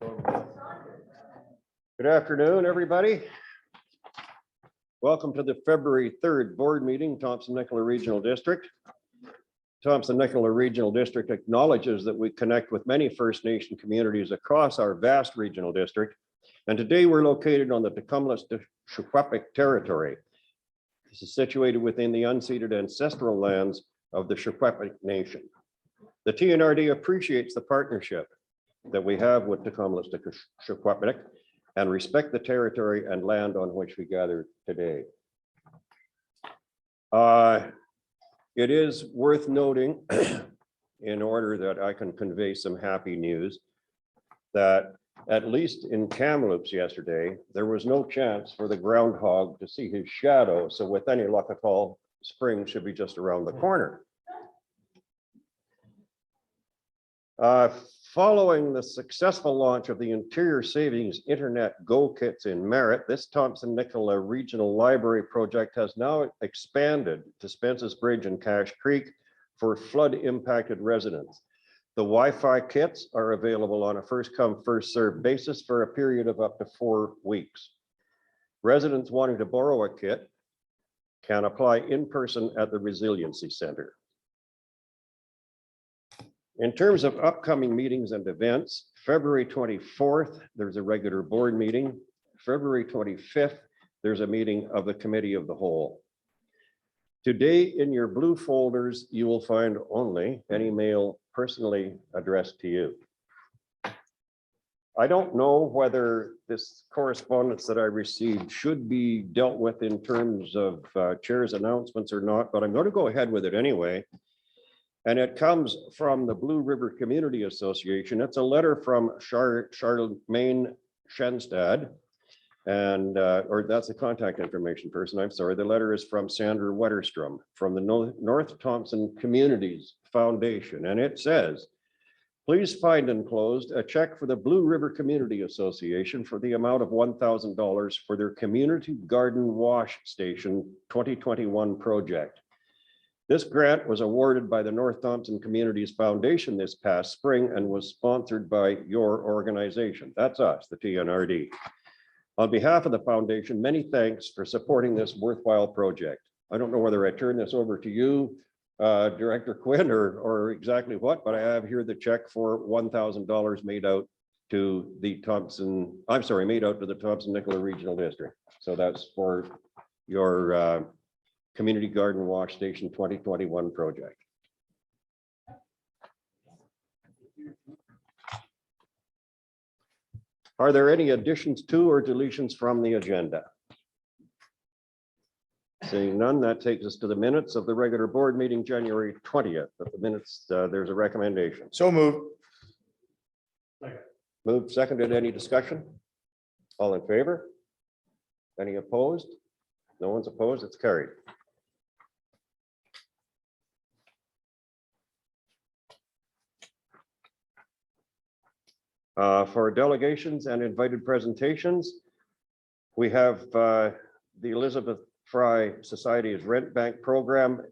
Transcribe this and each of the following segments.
Good afternoon, everybody. Welcome to the February 3rd board meeting, Thompson-Nicola Regional District. Thompson-Nicola Regional District acknowledges that we connect with many First Nation communities across our vast regional district. And today we're located on the Kamloops territory. This is situated within the unceded ancestral lands of the Secwepemc Nation. The Tnrd appreciates the partnership that we have with the Kamloops Secwepemc and respect the territory and land on which we gather today. It is worth noting, in order that I can convey some happy news, that at least in Kamloops yesterday, there was no chance for the groundhog to see his shadow. So with any luck at all, spring should be just around the corner. Following the successful launch of the Interior Savings Internet Go Kits in Merritt, this Thompson-Nicola Regional Library project has now expanded to Spence's Bridge and Cache Creek for flood-impacted residents. The Wi-Fi kits are available on a first-come, first-served basis for a period of up to 4 weeks. Residents wanting to borrow a kit can apply in person at the Resiliency Center. In terms of upcoming meetings and events, February 24th, there's a regular board meeting. February 25th, there's a meeting of the Committee of the Whole. Today in your blue folders, you will find only any mail personally addressed to you. I don't know whether this correspondence that I received should be dealt with in terms of chair's announcements or not, but I'm going to go ahead with it anyway. And it comes from the Blue River Community Association. It's a letter from Charlemagne Schenstad, and or that's the contact information person. I'm sorry. The letter is from Sandra Wetterstrom from the North Thompson Communities Foundation, and it says, "Please find enclosed a check for the Blue River Community Association for the amount of $1,000 for their Community Garden Wash Station 2021 project. This grant was awarded by the North Thompson Communities Foundation this past spring and was sponsored by your organization." That's us, the Tnrd. "On behalf of the foundation, many thanks for supporting this worthwhile project." I don't know whether I turn this over to you, Director Quinn, or exactly what, but I have here the check for $1,000 made out to the Thompson-Nicola Regional District. So that's for your Community Garden Wash Station 2021 project. Are there any additions to or deletions from the agenda? Seeing none, that takes us to the minutes of the regular board meeting, January 20th. But the minutes, there's a recommendation. So moved. Moved, seconded. Any discussion? All in favor? Any opposed? No one's opposed. It's carried. For delegations and invited presentations, we have the Elizabeth Fry Society's Rent Bank Program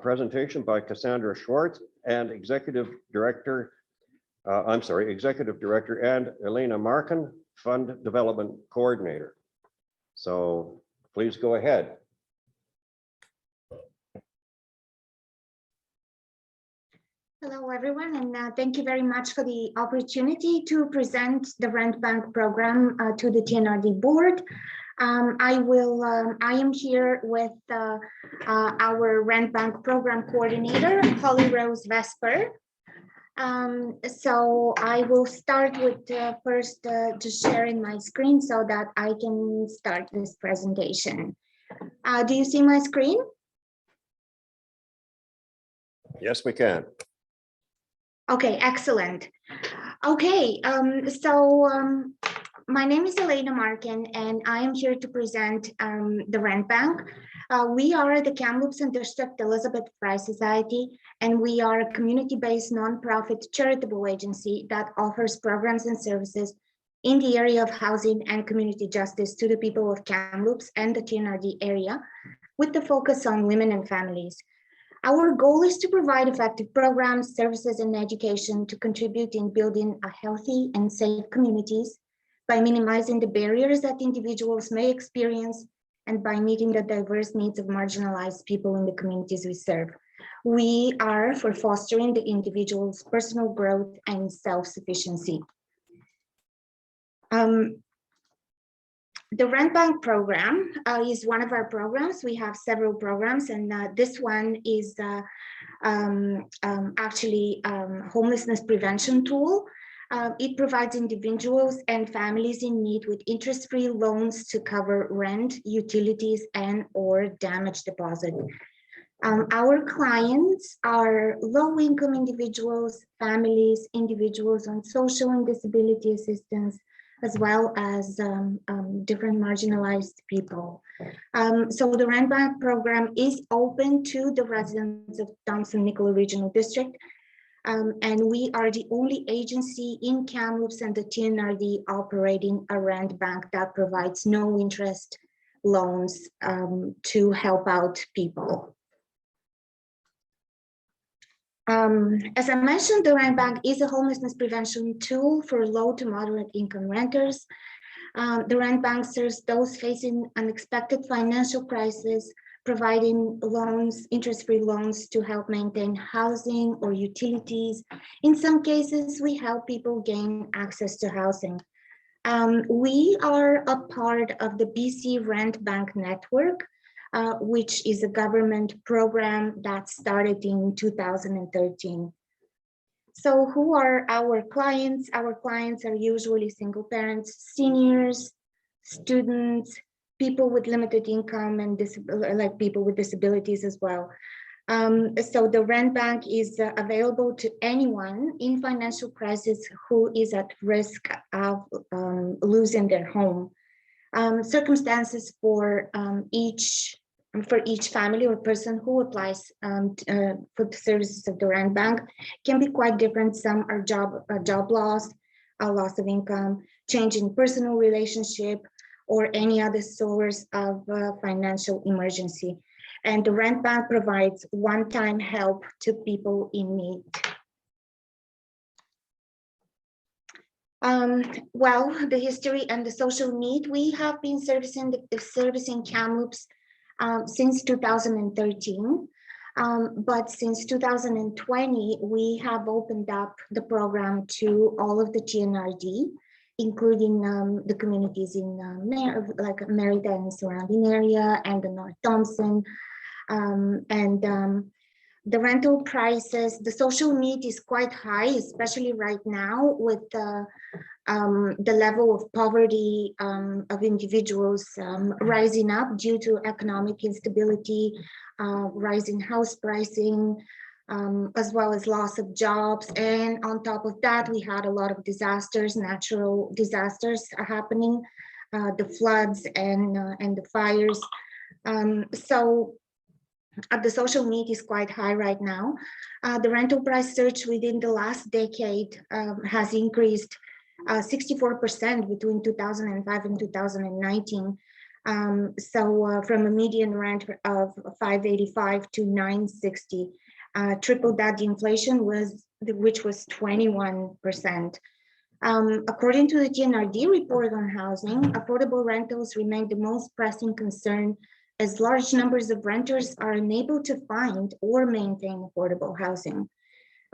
presentation by Cassandra Schwartz and Executive Director and Elena Markin, Fund Development Coordinator. So please go ahead. Hello, everyone, and thank you very much for the opportunity to present the Rent Bank program to the Tnrd board. I am here with our Rent Bank program coordinator, Holly Rose Vesper. So I will start with first just sharing my screen so that I can start this presentation. Do you see my screen? Yes, we can. Okay, excellent. Okay, my name is Elena Markin, and I am here to present the Rent Bank. We are the Kamloops and District Elizabeth Fry Society, and we are a community-based nonprofit charitable agency that offers programs and services in the area of housing and community justice to the people of Kamloops and the Tnrd area, with the focus on women and families. Our goal is to provide effective programs, services, and education to contribute in building a healthy and safe communities by minimizing the barriers that individuals may experience and by meeting the diverse needs of marginalized people in the communities we serve. We are for fostering the individual's personal growth and self-sufficiency. The Rent Bank program is one of our programs. We have several programs, and this one is actually homelessness prevention tool. It provides individuals and families in need with interest-free loans to cover rent, utilities, and/or damage deposit. Our clients are low-income individuals, families, individuals on social and disability assistance, as well as different marginalized people. So the Rent Bank program is open to the residents of Thompson-Nicola Regional District, and we are the only agency in Kamloops and the Tnrd operating a rent bank that provides no interest loans to help out people. As I mentioned, the Rent Bank is a homelessness prevention tool for low to moderate income renters. The Rent Bank serves those facing unexpected financial crisis, providing loans, interest-free loans to help maintain housing or utilities. In some cases, we help people gain access to housing. We are a part of the BC Rent Bank Network, which is a government program that started in 2013. So who are our clients? Our clients are usually single parents, seniors, students, people with limited income, and like people with disabilities as well. So the Rent Bank is available to anyone in financial crisis who is at risk of losing their home. Circumstances for each family or person who applies for the services of the Rent Bank can be quite different. Some are job loss, a loss of income, change in personal relationship, or any other source of financial emergency. And the Rent Bank provides one-time help to people in need. Well, the history and the social need, we have been servicing Kamloops since 2013, but since 2020, we have opened up the program to all of the Tnrd, including the communities in like Merida and surrounding area, and the North Thompson, the rental prices, the social need is quite high, especially right now with the level of poverty of individuals rising up due to economic instability, rising house pricing, as well as loss of jobs. And on top of that, we had a lot of disasters, natural disasters happening, the floods and the fires. So the social need is quite high right now. The rental price surge within the last decade has increased 64% between 2005 and 2019. So from a median rent of $585 to $960, triple that the inflation which was 21%. According to the Tnrd report on housing, affordable rentals remain the most pressing concern, as large numbers of renters are unable to find or maintain affordable housing.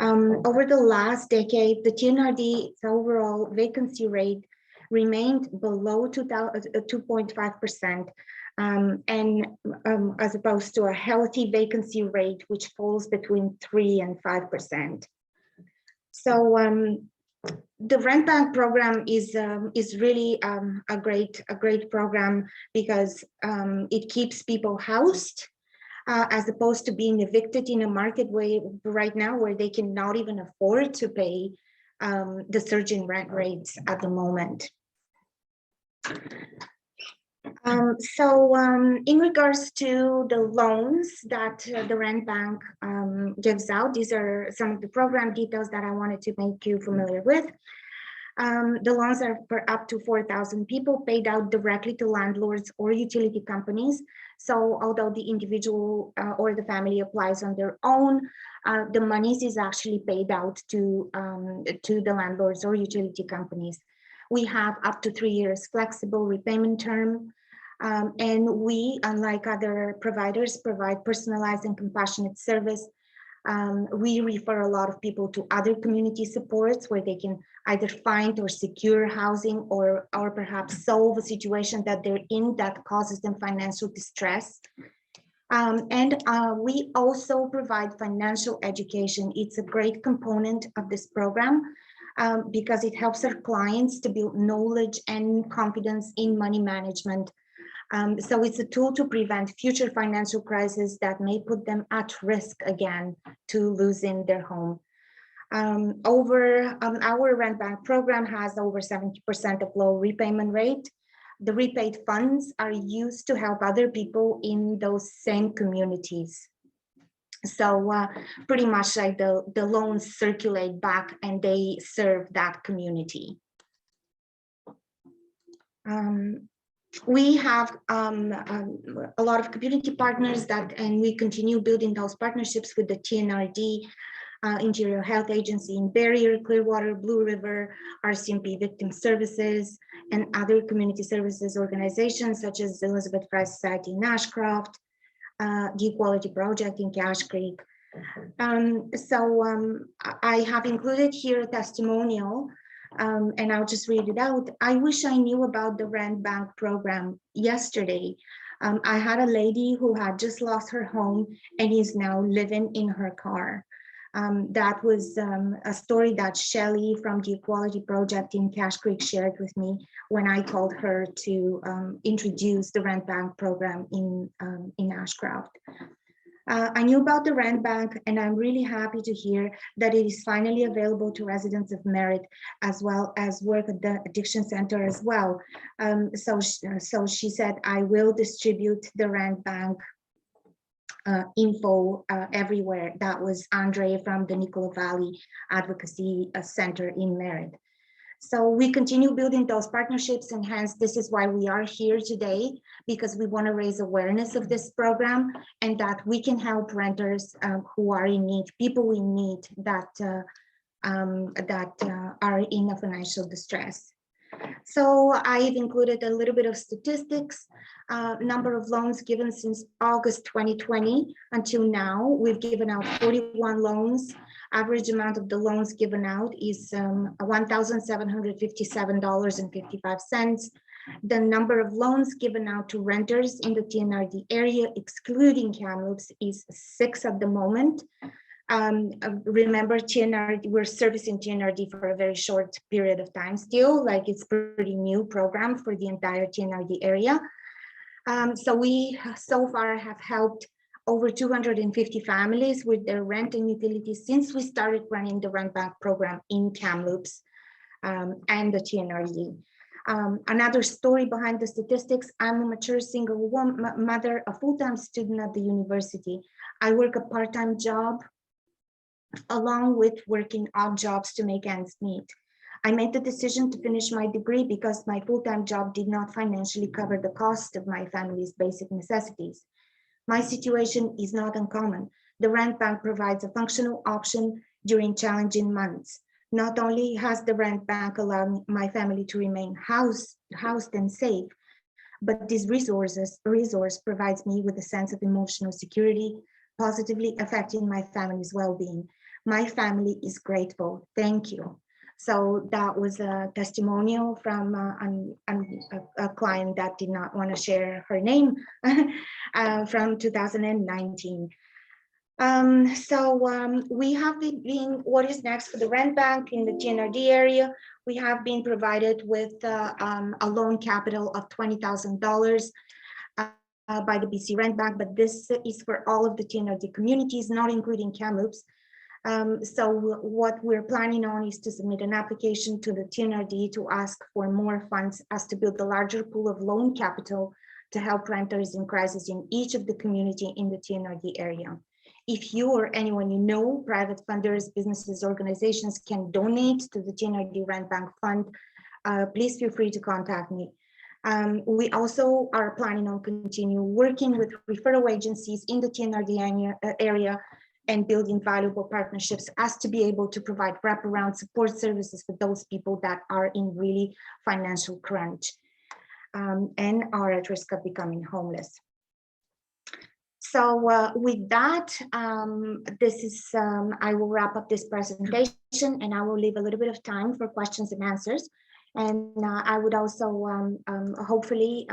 Over the last decade, the Tnrd's overall vacancy rate remained below 2.5%, and as opposed to a healthy vacancy rate, which falls between 3 and 5%. So the Rent Bank program is really a great program because it keeps people housed as opposed to being evicted in a market way right now where they cannot even afford to pay the surging rent rates at the moment. In regards to the loans that the Rent Bank gives out, these are some of the program details that I wanted to make you familiar with. The loans are for up to 4,000 people, paid out directly to landlords or utility companies. So although the individual or the family applies on their own, the monies is actually paid out to the landlords or utility companies. We have up to 3 years flexible repayment term. And we, unlike other providers, provide personalized and compassionate service. We refer a lot of people to other community supports where they can either find or secure housing or perhaps solve a situation that they're in that causes them financial distress. We also provide financial education. It's a great component of this program because it helps our clients to build knowledge and confidence in money management. So it's a tool to prevent future financial crises that may put them at risk again to losing their home. Our rent bank program has over 70% of low repayment rate. The repaid funds are used to help other people in those same communities. So pretty much like the loans circulate back and they serve that community. We have a lot of community partners and we continue building those partnerships with the Tnrd, Interior Health Agency in Barrier, Clearwater, Blue River, RCMP Victim Services, and other community services organizations such as the Elizabeth Fry Society in Ashcroft, the Equality Project in Cache Creek. I have included here a testimonial and I'll just read it out. I wish I knew about the rent bank program yesterday. I had a lady who had just lost her home and is now living in her car. That was a story that Shelley from the Equality Project in Cache Creek shared with me when I told her to introduce the rent bank program in Ashcroft. I knew about the rent bank and I'm really happy to hear that it is finally available to residents of Merritt as well as work at the addiction center as well. So she said, I will distribute the rent bank info everywhere. That was Andre from the Nicola Valley Advocacy Center in Merritt. So we continue building those partnerships, and hence this is why we are here today, because we want to raise awareness of this program and that we can help renters who are in need, people in need that are in a financial distress. So I've included a little bit of statistics, number of loans given since August 2020 until now. We've given out 41 loans. Average amount of the loans given out is $1,757.55. The number of loans given out to renters in the Tnrd area, excluding Kamloops, is 6 at the moment. Remember, Tnrd, we're servicing Tnrd for a very short period of time still, like it's pretty new program for the entire Tnrd area. So we so far have helped over 250 families with their rent and utilities since we started running the rent bank program in Kamloops and the Tnrd. Another story behind the statistics, I'm a mature single mother, a full-time student at the university. I work a part-time job along with working odd jobs to make ends meet. I made the decision to finish my degree because my full-time job did not financially cover the cost of my family's basic necessities. My situation is not uncommon. The rent bank provides a functional option during challenging months. Not only has the rent bank allowed my family to remain housed and safe, but this resource provides me with a sense of emotional security, positively affecting my family's well-being. My family is grateful. Thank you. So that was a testimonial from a client that did not want to share her name from 2019. We have been, what is next for the rent bank in the Tnrd area? We have been provided with a loan capital of $20,000 by the BC Rent Bank, but this is for all of the Tnrd communities, not including Kamloops. So what we're planning on is to submit an application to the Tnrd to ask for more funds as to build a larger pool of loan capital to help renters in crisis in each of the community in the Tnrd area. If you or anyone you know, private funders, businesses, organizations can donate to the Tnrd Rent Bank Fund, please feel free to contact me. We also are planning on continue working with referral agencies in the Tnrd area and building valuable partnerships as to be able to provide wraparound support services for those people that are in really financial crunch and are at risk of becoming homeless. So with that, I will wrap up this presentation and I will leave a little bit of time for questions and answers. And I would also hopefully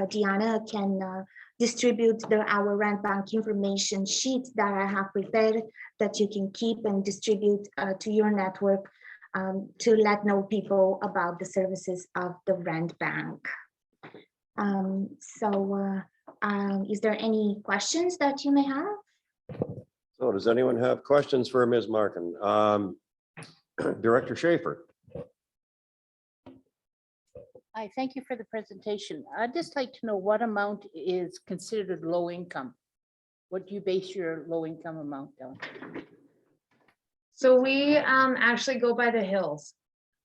Diana can distribute our rent bank information sheet that I have prepared that you can keep and distribute to your network to let know people about the services of the rent bank. Is there any questions that you may have? So does anyone have questions for Ms. Markin? Director Schaefer. Hi, thank you for the presentation. I'd just like to know what amount is considered low income? What do you base your low income amount on? So we actually go by the hills.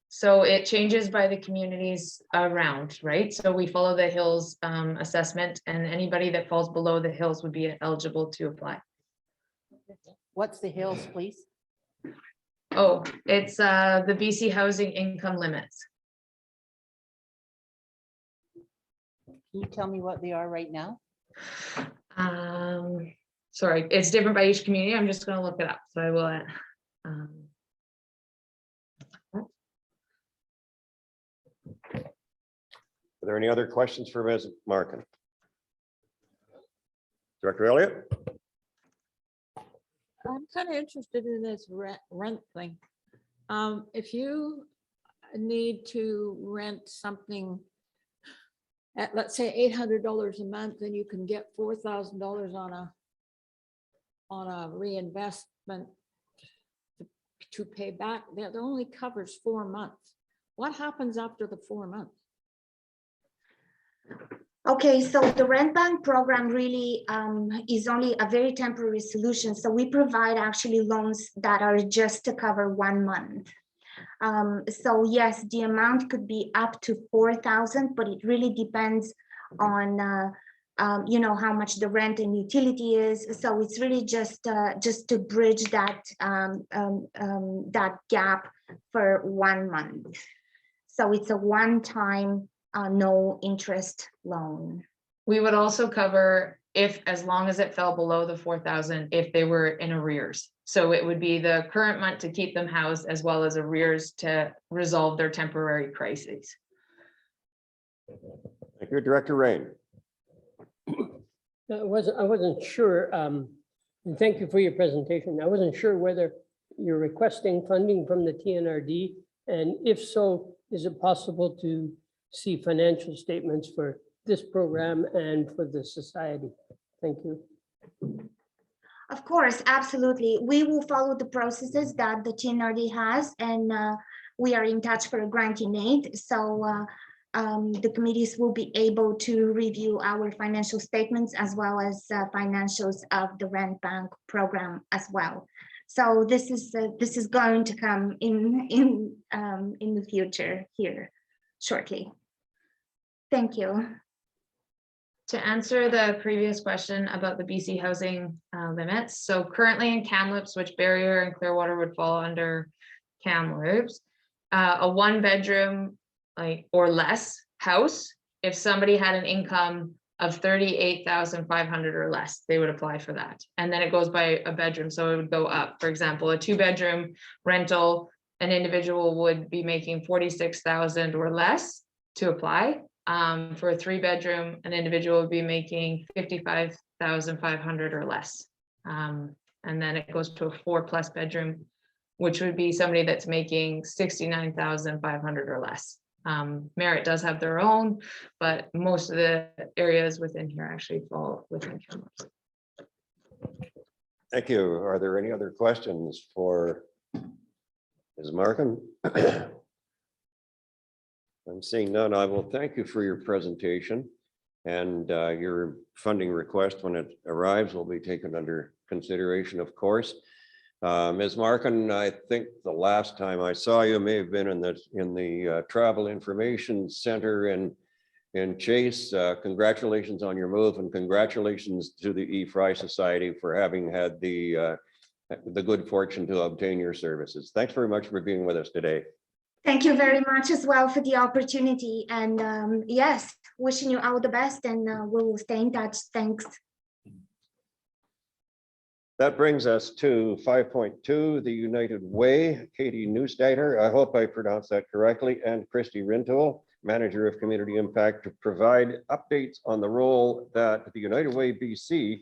So it changes by the communities around, right? So we follow the hills assessment, and anybody that falls below the hills would be eligible to apply. What's the hills, please? Oh, it's the BC housing income limits. Can you tell me what they are right now? Sorry, it's different by each community. I'm just going to look it up. So I will. Are there any other questions for Ms. Markin? Director Elliott? I'm kind of interested in this rent thing. If you need to rent something at, let's say, $800 a month, then you can get $4,000 on a reinvestment to pay back. That only covers 4 months. What happens after the 4 months? Okay, so the rent bank program really is only a very temporary solution. So we provide actually loans that are just to cover 1 month. So yes, the amount could be up to 4,000, but it really depends on you know, how much the rent and utility is. So it's really just to bridge that that gap for 1 month. So it's a one-time no interest loan. We would also cover as long as it fell below the 4,000, if they were in arrears. So it would be the current month to keep them housed as well as arrears to resolve their temporary crises. Thank you, Director Rain. I wasn't sure, and thank you for your presentation. I wasn't sure whether you're requesting funding from the TNRD, and if so, is it possible to see financial statements for this program and for the society? Thank you. Of course, absolutely. We will follow the processes that the Tnrd has, and we are in touch for a granting aid. So the committees will be able to review our financial statements as well as financials of the rent bank program as well. So this is going to come in the future here shortly. Thank you. To answer the previous question about the BC housing limits, so currently in Kamloops, which Barrier and Clearwater would fall under Kamloops, a 1-bedroom or less house, if somebody had an income of 38,500 or less, they would apply for that. And then it goes by a bedroom, so it would go up. For example, a 2-bedroom rental, an individual would be making 46,000 or less to apply. For a 3-bedroom, an individual would be making 55,500 or less. And then it goes to a 4+ bedroom, which would be somebody that's making 69,500 or less. Merit does have their own, but most of the areas within here actually fall within Kamloops. Thank you. Are there any other questions for Ms. Markin? I'm seeing none. I will thank you for your presentation, and your funding request, when it arrives, will be taken under consideration, of course. Ms. Markin, I think the last time I saw you may have been in the Travel Information Center in Chase. Congratulations on your move, and congratulations to the E-Fry Society for having had the good fortune to obtain your services. Thanks very much for being with us today. Thank you very much as well for the opportunity. And yes, wishing you all the best, and we'll stay in touch. Thanks. That brings us to 5.2, the United Way. Katie Neustaedter, I hope I pronounced that correctly, and Christy Rintoul, Manager of Community Impact, to provide updates on the role that the United Way BC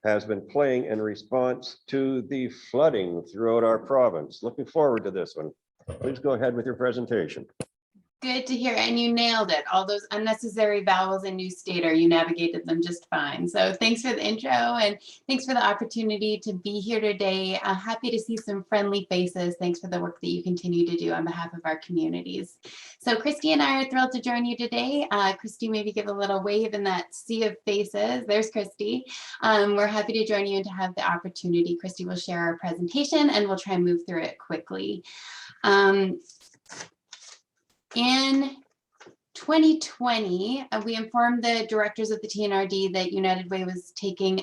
has been playing in response to the flooding throughout our province. Looking forward to this one. Please go ahead with your presentation. Good to hear, and you nailed it. All those unnecessary vowels in New Stater, you navigated them just fine. So thanks for the intro, and thanks for the opportunity to be here today. Happy to see some friendly faces. Thanks for the work that you continue to do on behalf of our communities. So Christy and I are thrilled to join you today. Christy, maybe give a little wave in that sea of faces. There's Christy. We're happy to join you and to have the opportunity. Christy will share our presentation, and we'll try and move through it quickly. In 2020, we informed the directors of the Tnrd that United Way was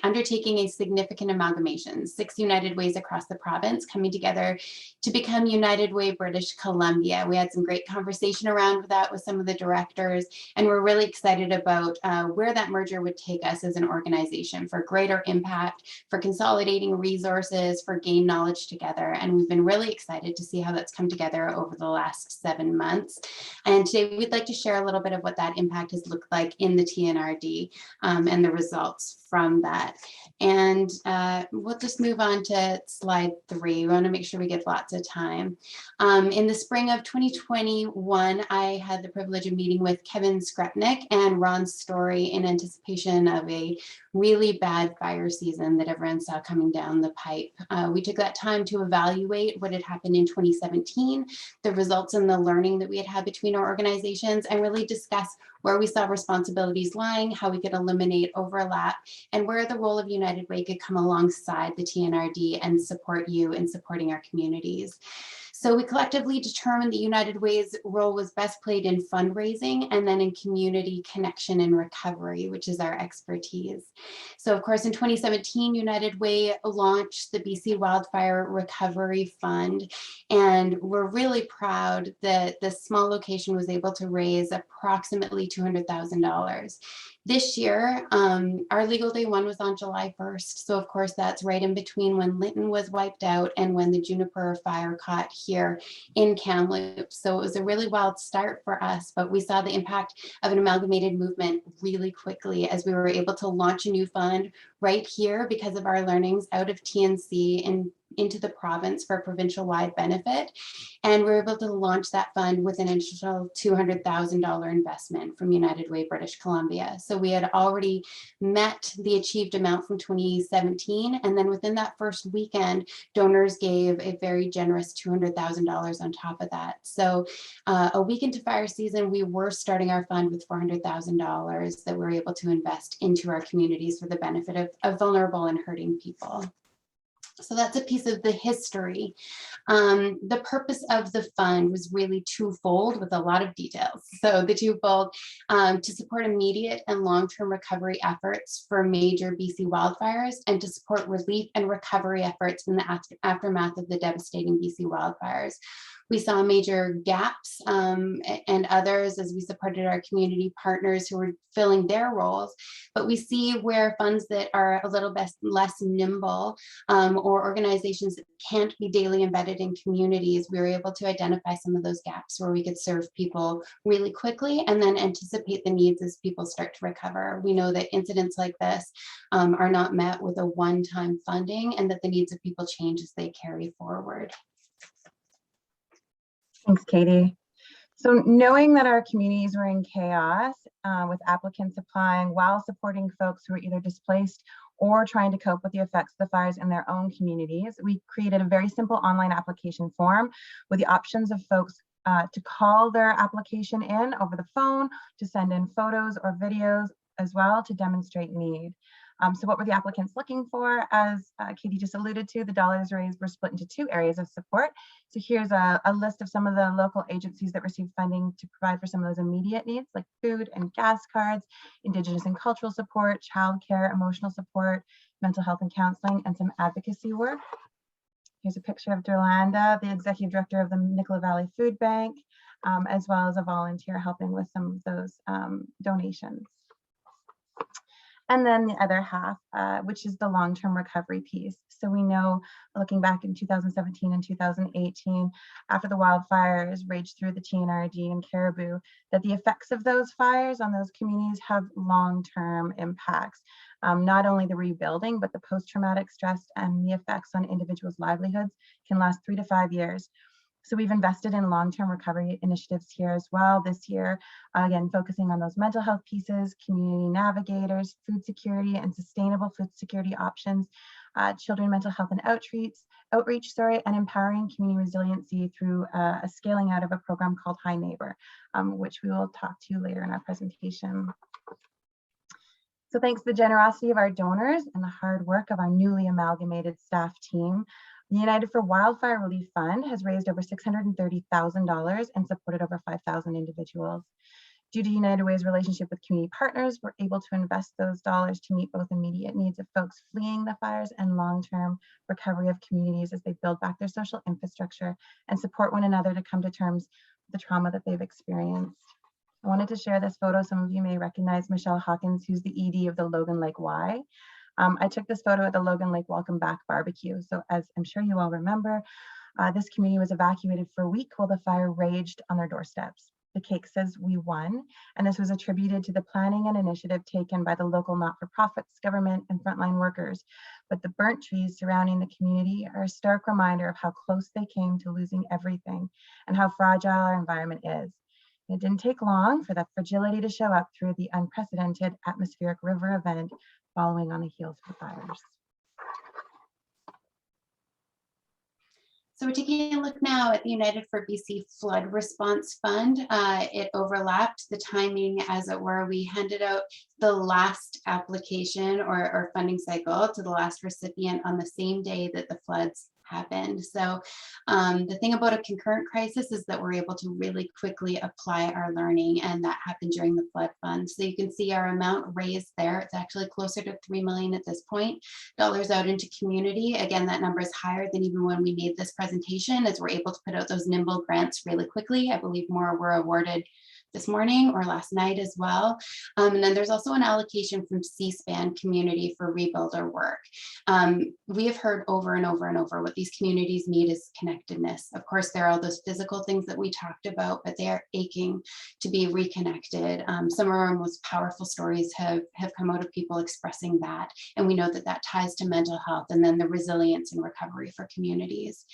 undertaking a significant amalgamation, 6 United Ways across the province coming together to become United Way British Columbia. We had some great conversation around that with some of the directors, and we're really excited about where that merger would take us as an organization for greater impact, for consolidating resources, for gain knowledge together. And we've been really excited to see how that's come together over the last 7 months. And today we'd like to share a little bit of what that impact has looked like in the Tnrd and the results from that. And we'll just move on to slide 3. We want to make sure we give lots of time. In the spring of 2021, I had the privilege of meeting with Kevin Skrepnik and Ron Story in anticipation of a really bad fire season that everyone saw coming down the pipe. We took that time to evaluate what had happened in 2017, the results and the learning that we had between our organizations, and really discuss where we saw responsibilities lying, how we could eliminate overlap, and where the role of United Way could come alongside the Tnrd and support you in supporting our communities. So we collectively determined that United Way's role was best played in fundraising and then in community connection and recovery, which is our expertise. So of course, in 2017, United Way launched the BC Wildfire Recovery Fund, and we're really proud that this small location was able to raise approximately $200,000. This year, our legal day 1 was on July 1st. So of course, that's right in between when Lytton was wiped out and when the Juniper fire caught here in Kamloops. So it was a really wild start for us, but we saw the impact of an amalgamated movement really quickly as we were able to launch a new fund right here because of our learnings out of TNC and into the province for provincial-wide benefit. And we were able to launch that fund with an initial $200,000 investment from United Way British Columbia. So we had already met the achieved amount from 2017. And then within that first weekend, donors gave a very generous $200,000 on top of that. So a week into fire season, we were starting our fund with $400,000 that we were able to invest into our communities for the benefit of vulnerable and hurting people. So that's a piece of the history. The purpose of the fund was really twofold with a lot of details. So the twofold, to support immediate and long-term recovery efforts for major BC wildfires and to support relief and recovery efforts in the aftermath of the devastating BC wildfires. We saw major gaps and others as we supported our community partners who were filling their roles, but we see where funds that are a little bit less nimble or organizations that can't be daily embedded in communities, we were able to identify some of those gaps where we could serve people really quickly and then anticipate the needs as people start to recover. We know that incidents like this are not met with a one-time funding and that the needs of people change as they carry forward. Thanks, Katie. So knowing that our communities were in chaos with applicants applying while supporting folks who were either displaced or trying to cope with the effects of the fires in their own communities, we created a very simple online application form with the options of folks to call their application in over the phone, to send in photos or videos as well to demonstrate need. So what were the applicants looking for? As Katie just alluded to, the dollars raised were split into 2 areas of support. So here's a list of some of the local agencies that received funding to provide for some of those immediate needs like food and gas cards, Indigenous and cultural support, childcare, emotional support, mental health and counseling, and some advocacy work. Here's a picture of Derlanda, the executive director of the Nicola Valley Food Bank, as well as a volunteer helping with some of those donations. And then the other half, which is the long-term recovery piece. So we know, looking back in 2017 and 2018, after the wildfires raged through the Tnrd and Caribou, that the effects of those fires on those communities have long-term impacts. Not only the rebuilding, but the post-traumatic stress and the effects on individuals' livelihoods can last 3 to 5 years. So we've invested in long-term recovery initiatives here as well this year, again, focusing on those mental health pieces, community navigators, food security and sustainable food security options, children mental health and outreach, and empowering community resiliency through a scaling out of a program called High Neighbor, which we will talk to later in our presentation. So thanks to the generosity of our donors and the hard work of our newly amalgamated staff team, the United for Wildfire Relief Fund has raised over $630,000 and supported over 5,000 individuals. Due to United Way's relationship with community partners, we're able to invest those dollars to meet both immediate needs of folks fleeing the fires and long-term recovery of communities as they build back their social infrastructure and support one another to come to terms with the trauma that they've experienced. I wanted to share this photo. Some of you may recognize Michelle Hawkins, who's the ED of the Logan Lake Y. I took this photo at the Logan Lake Welcome Back barbecue. So as I'm sure you all remember, this community was evacuated for a week while the fire raged on their doorsteps. The cake says "We won," and this was attributed to the planning and initiative taken by the local not-for-profits, government, and frontline workers. But the burnt trees surrounding the community are a stark reminder of how close they came to losing everything and how fragile our environment is. It didn't take long for that fragility to show up through the unprecedented atmospheric river event following on the heels of the fires. So we're taking a look now at the United for BC Flood Response Fund. It overlapped the timing, as it were. We handed out the last application or funding cycle to the last recipient on the same day that the floods happened. So the thing about a concurrent crisis is that we're able to really quickly apply our learning, and that happened during the flood fund. So you can see our amount raised there. It's actually closer to $3 million at this point, dollars out into community. Again, that number is higher than even when we made this presentation, as we're able to put out those nimble grants really quickly. I believe more were awarded this morning or last night as well. And then there's also an allocation from C-SPAN community for rebuilder work. We have heard over and over and over what these communities need is connectedness. Of course, there are all those physical things that we talked about, but they are aching to be reconnected. Some of our most powerful stories have come out of people expressing that. And we know that that ties to mental health and then the resilience and recovery for communities.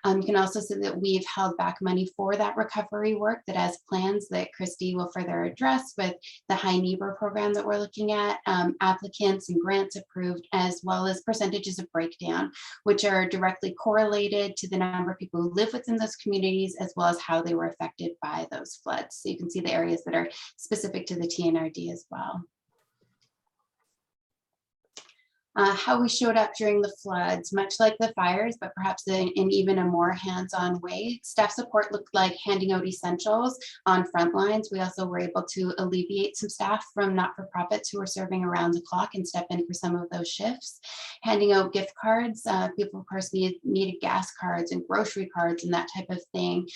You can also see that we've held back money for that recovery work that has plans that Christy will further address with the High Neighbor program that we're looking at, applicants and grants approved, as well as percentages of breakdown, which are directly correlated to the number of people who live within those communities, as well as how they were affected by those floods. So you can see the areas that are specific to the TNRD as well. How we showed up during the floods, much like the fires, but perhaps in even a more hands-on way. Staff support looked like handing out essentials on front lines. We also were able to alleviate some staff from not-for-profits who were serving around the clock and step in for some of those shifts. Handing out gift cards. People, of course, needed gas cards and grocery cards and that type of thing.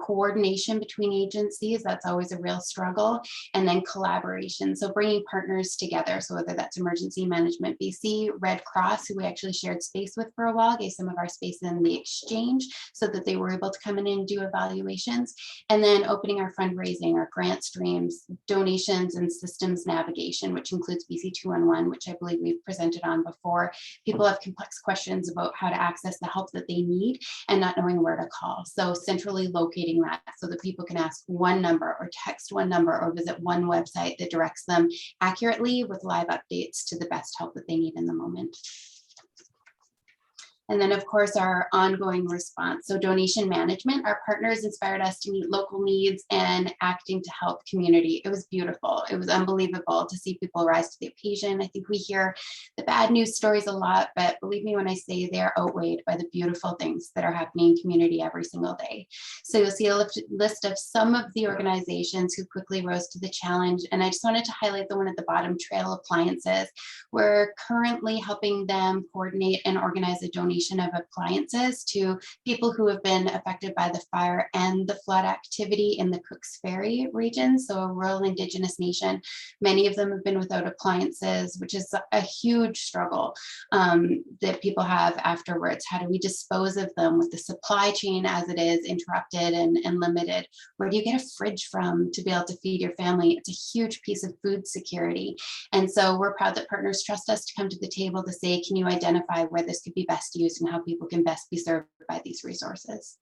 Coordination between agencies, that's always a real struggle. And then collaboration, so bringing partners together. So whether that's Emergency Management BC, Red Cross, who we actually shared space with for a while, gave some of our space in the exchange so that they were able to come in and do evaluations. And then opening our fundraising, our grant streams, donations, and systems navigation, which includes BC 211, which I believe we've presented on before. People have complex questions about how to access the help that they need and not knowing where to call. So centrally locating that so that people can ask one number or text one number or visit one website that directs them accurately with live updates to the best help that they need in the moment. And then, of course, our ongoing response. So donation management, our partners inspired us to meet local needs and acting to help community. It was beautiful. It was unbelievable to see people rise to the occasion. I think we hear the bad news stories a lot, but believe me when I say they are outweighed by the beautiful things that are happening in community every single day. So you'll see a list of some of the organizations who quickly rose to the challenge. And I just wanted to highlight the one at the bottom, Trail Appliances. We're currently helping them coordinate and organize a donation of appliances to people who have been affected by the fire and the flood activity in the Cooks Ferry region, so a rural Indigenous nation. Many of them have been without appliances, which is a huge struggle that people have afterwards. How do we dispose of them with the supply chain as it is interrupted and limited? Where do you get a fridge from to be able to feed your family? It's a huge piece of food security. And so we're proud that partners trust us to come to the table to say, can you identify where this could be best used and how people can best be served by these resources?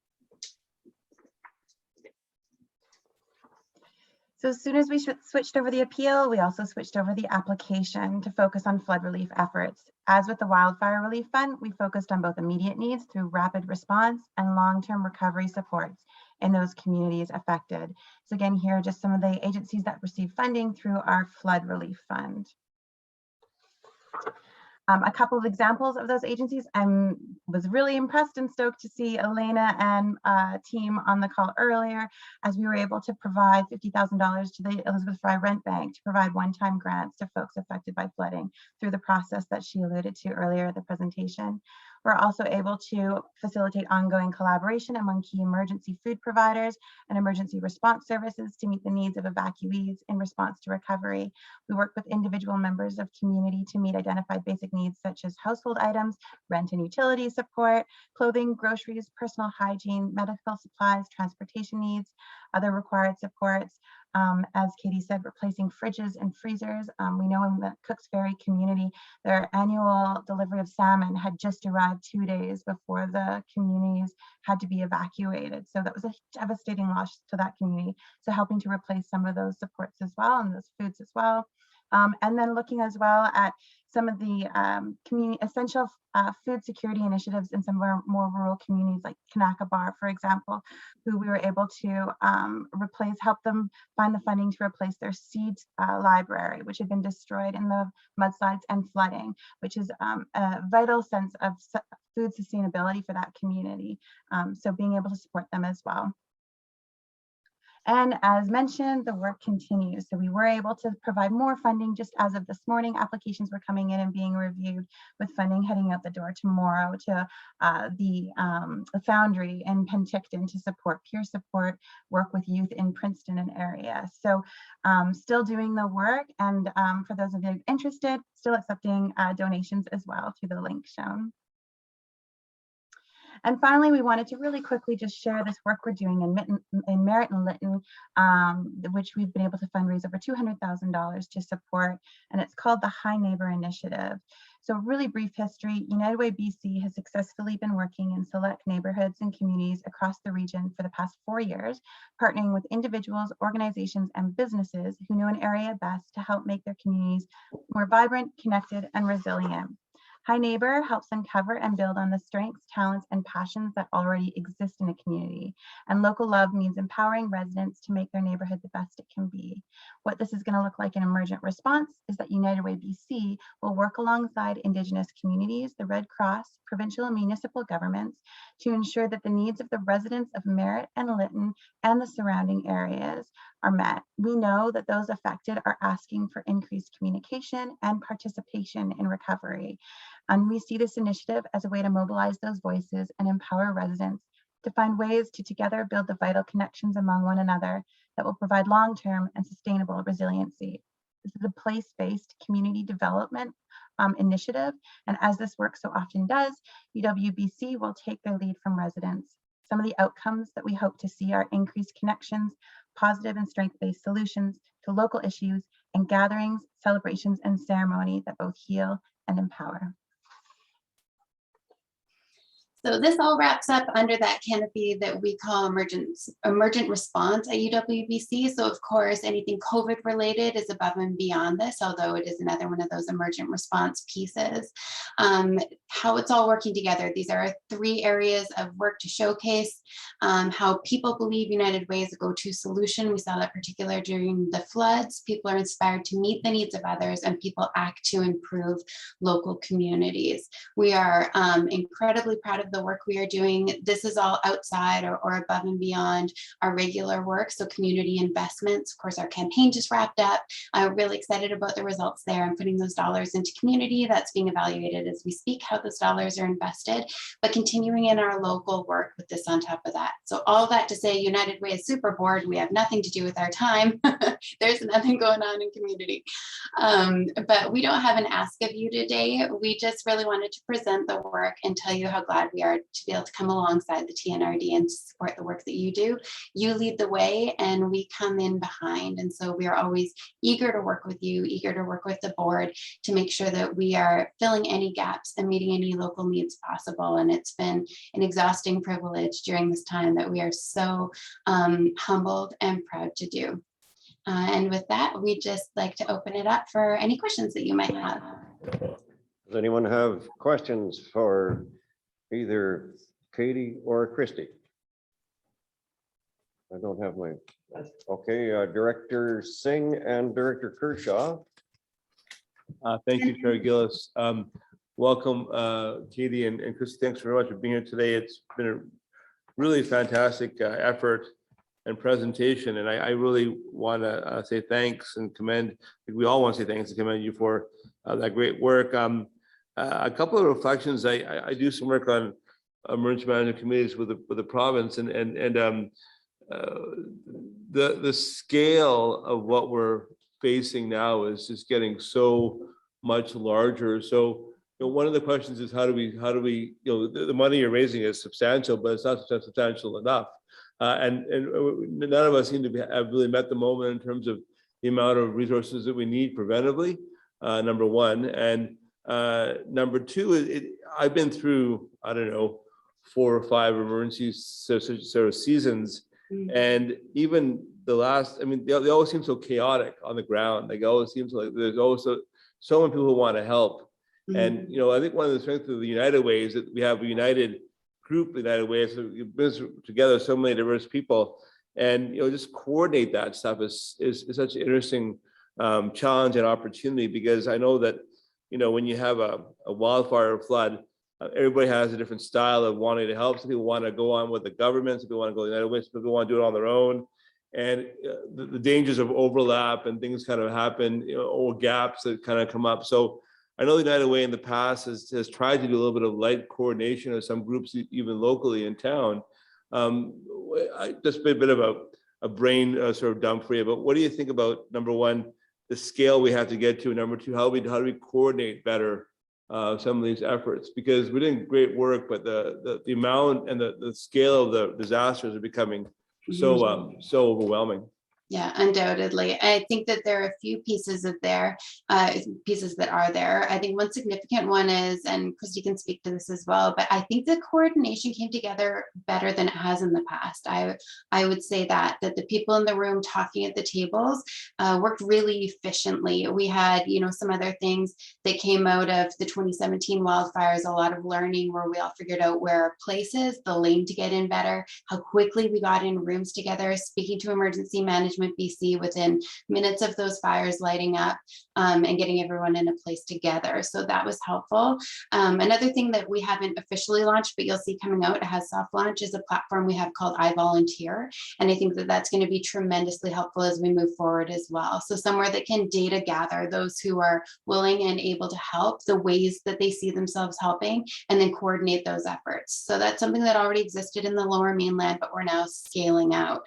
So as soon as we switched over the appeal, we also switched over the application to focus on flood relief efforts. As with the Wildfire Relief Fund, we focused on both immediate needs through rapid response and long-term recovery supports in those communities affected. So again, here are just some of the agencies that receive funding through our Flood Relief Fund. A couple of examples of those agencies. I was really impressed and stoked to see Elena and team on the call earlier, as we were able to provide $50,000 to the Elizabeth Fry Rent Bank to provide one-time grants to folks affected by flooding through the process that she alluded to earlier in the presentation. We're also able to facilitate ongoing collaboration among key emergency food providers and emergency response services to meet the needs of evacuees in response to recovery. We work with individual members of community to meet identified basic needs such as household items, rent and utility support, clothing, groceries, personal hygiene, medical supplies, transportation needs, other required supports. As Katie said, replacing fridges and freezers. We know in the Cooks Ferry community, their annual delivery of salmon had just arrived 2 days before the communities had to be evacuated. So that was a devastating loss to that community. So helping to replace some of those supports as well and those foods as well. And then looking as well at some of the community essential food security initiatives in some of our more rural communities like Kanaka Bar, for example, who we were able to help them find the funding to replace their seeds library, which had been destroyed in the mudslides and flooding, which is a vital sense of food sustainability for that community. So being able to support them as well. And as mentioned, the work continues. So we were able to provide more funding just as of this morning. Applications were coming in and being reviewed, with funding heading out the door tomorrow to the Foundry in Penticton to support peer support, work with youth in Princeton and area. So still doing the work, and for those of you interested, still accepting donations as well through the link shown. And finally, we wanted to really quickly just share this work we're doing in Merritt and Lytton, which we've been able to fundraise over $200,000 to support, and it's called the High Neighbor Initiative. So really brief history, United Way BC has successfully been working in select neighborhoods and communities across the region for the past 4 years, partnering with individuals, organizations, and businesses who know an area best to help make their communities more vibrant, connected, and resilient. High Neighbor helps uncover and build on the strengths, talents, and passions that already exist in a community. And local love means empowering residents to make their neighborhood the best it can be. What this is going to look like in emergent response is that United Way BC will work alongside Indigenous communities, the Red Cross, provincial and municipal governments to ensure that the needs of the residents of Merritt and Lytton and the surrounding areas are met. We know that those affected are asking for increased communication and participation in recovery. And we see this initiative as a way to mobilize those voices and empower residents to find ways to together build the vital connections among one another that will provide long-term and sustainable resiliency. This is a place-based community development initiative. And as this work so often does, UWBC will take their lead from residents. Some of the outcomes that we hope to see are increased connections, positive and strength-based solutions to local issues, and gatherings, celebrations, and ceremony that both heal and empower. So this all wraps up under that canopy that we call emergent response at UWBC. So of course, anything COVID related is above and beyond this, although it is another one of those emergent response pieces. How it's all working together. These are 3 areas of work to showcase how people believe United Way is a go-to solution. We saw that particular during the floods. People are inspired to meet the needs of others, and people act to improve local communities. We are incredibly proud of the work we are doing. This is all outside or above and beyond our regular work. So community investments, of course, our campaign just wrapped up. I'm really excited about the results there and putting those dollars into community. That's being evaluated as we speak, how those dollars are invested, but continuing in our local work with this on top of that. So all that to say, United Way is super bored. We have nothing to do with our time. There's nothing going on in community. But we don't have an ask of you today. We just really wanted to present the work and tell you how glad we are to be able to come alongside the TNRD and support the work that you do. You lead the way and we come in behind. And so we are always eager to work with you, eager to work with the board to make sure that we are filling any gaps and meeting any local needs possible. And it's been an exhausting privilege during this time that we are so humbled and proud to do. And with that, we'd just like to open it up for any questions that you might have. Does anyone have questions for either Katie or Christy? I don't have my, okay, Director Singh and Director Kershaw. Thank you, Chair Gillis. Welcome, Katie and Christy. Thanks very much for being here today. It's been a really fantastic effort and presentation, and I really want to say thanks and commend. We all want to say thanks and commend you for that great work. A couple of reflections. I do some work on emergency management committees with the province, and the scale of what we're facing now is just getting so much larger. So one of the questions is how do we the money you're raising is substantial, but it's not substantial enough. And none of us seem to have really met the moment in terms of the amount of resources that we need preventively, number one. And number two, I've been through, I don't know, 4 or 5 emergency sort of seasons. And even the last, I mean, they always seem so chaotic on the ground. Like it always seems like there's always so many people who want to help. And, I think one of the strengths of the United Way is that we have a united group, United Way, so you bring together so many diverse people, and just coordinate that stuff is such an interesting challenge and opportunity, because I know that when you have a wildfire or flood, everybody has a different style of wanting to help. Some people want to go on with the government, some people want to go the United Way, some people want to do it on their own, and the dangers of overlap and things kind of happen, or gaps that kind of come up. So I know the United Way in the past has tried to do a little bit of light coordination of some groups, even locally in town. Just a bit of a brain sort of dump for you, but what do you think about, number one, the scale we have to get to, and number two, how do we coordinate better some of these efforts? Because we're doing great work, but the amount and the scale of the disasters are becoming so overwhelming. Yeah, undoubtedly. I think that there are a few pieces that are there. I think one significant one is, and Christy can speak to this as well, but I think the coordination came together better than it has in the past. I would say that the people in the room talking at the tables worked really efficiently. We had, some other things that came out of the 2017 wildfires, a lot of learning where we all figured out where our place is, the lane to get in better, how quickly we got in rooms together, speaking to emergency management BC within minutes of those fires lighting up, and getting everyone in a place together. So that was helpful. Another thing that we haven't officially launched, but you'll see coming out, it has soft launch, is a platform we have called I Volunteer. And I think that that's going to be tremendously helpful as we move forward as well. So somewhere that can data gather those who are willing and able to help, the ways that they see themselves helping, and then coordinate those efforts. So that's something that already existed in the Lower Mainland, but we're now scaling out.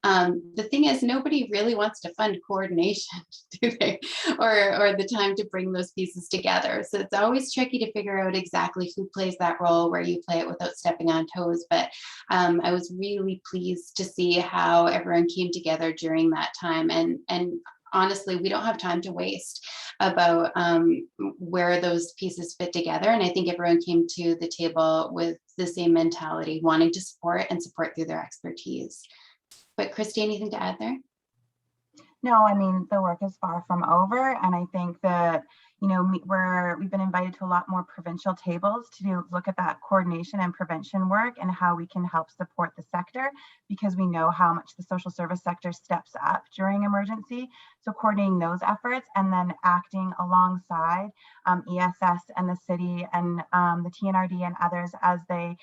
The thing is, nobody really wants to fund coordination, do they? Or the time to bring those pieces together. So it's always tricky to figure out exactly who plays that role, where you play it without stepping on toes. But I was really pleased to see how everyone came together during that time. And honestly, we don't have time to waste. about where those pieces fit together. And I think everyone came to the table with the same mentality, wanting to support and support through their expertise. But Christy, anything to add there? No, I mean, the work is far from over. And I think that, you know, we've been invited to a lot more provincial tables to look at that coordination and prevention work and how we can help support the sector, because we know how much the social service sector steps up during emergency. So coordinating those efforts and then acting alongside ESS and the city and the Tnrd and others as they,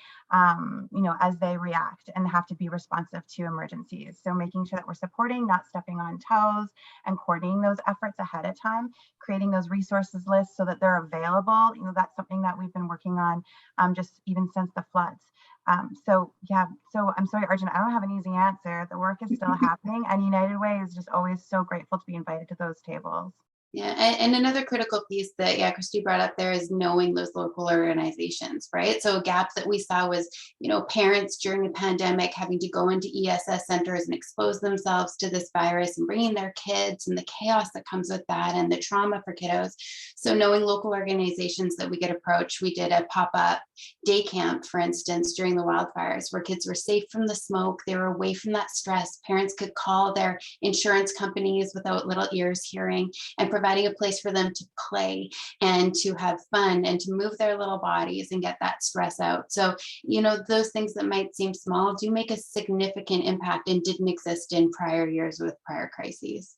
you know, as they react and have to be responsive to emergencies. So making sure that we're supporting, not stepping on toes, and coordinating those efforts ahead of time, creating those resources lists so that they're available. You know, that's something that we've been working on just even since the floods. So yeah, so I'm sorry, Arjun, I don't have an easy answer. The work is still happening, and United Way is just always so grateful to be invited to those tables. Yeah, and another critical piece that, yeah, Christy brought up there is knowing those local organizations, right? So a gap that we saw was, you know, parents during the pandemic having to go into ESS centers and expose themselves to this virus and bringing their kids and the chaos that comes with that and the trauma for kiddos. So knowing local organizations that we get approached, we did a pop-up day camp, for instance, during the wildfires, where kids were safe from the smoke, they were away from that stress. Parents could call their insurance companies without little ears hearing, and providing a place for them to play and to have fun and to move their little bodies and get that stress out. So, you know, those things that might seem small do make a significant impact and didn't exist in prior years with prior crises.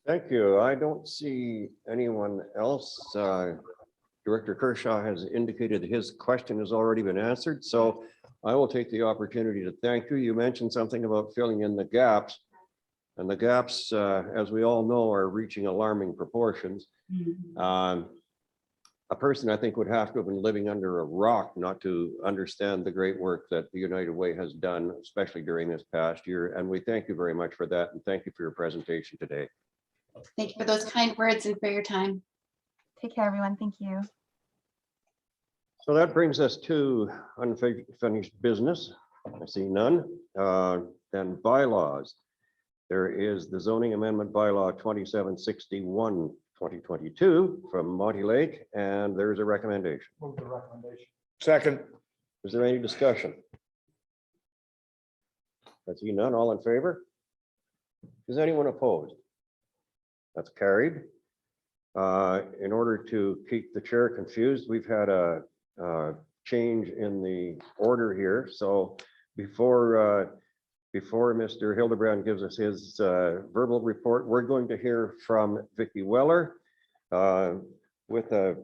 Thank you. I don't see anyone else. Director Kershaw has indicated that his question has already been answered, so I will take the opportunity to thank you. You mentioned something about filling in the gaps, and the gaps, as we all know, are reaching alarming proportions. A person, I think, would have to have been living under a rock not to understand the great work that the United Way has done, especially during this past year. And we thank you very much for that, and thank you for your presentation today. Thank you for those kind words and for your time. Take care, everyone. Thank you. So that brings us to unfinished business. I see none. Then bylaws. There is the zoning amendment bylaw 2761, 2022 from Monty Lake, and there's a recommendation. Move the recommendation. Second. Is there any discussion? I see none. All in favor? Is anyone opposed? That's carried. In order to keep the chair confused, we've had a change in the order here. So before Mr. Hildebrand gives us his verbal report, we're going to hear from Vicki Weller with a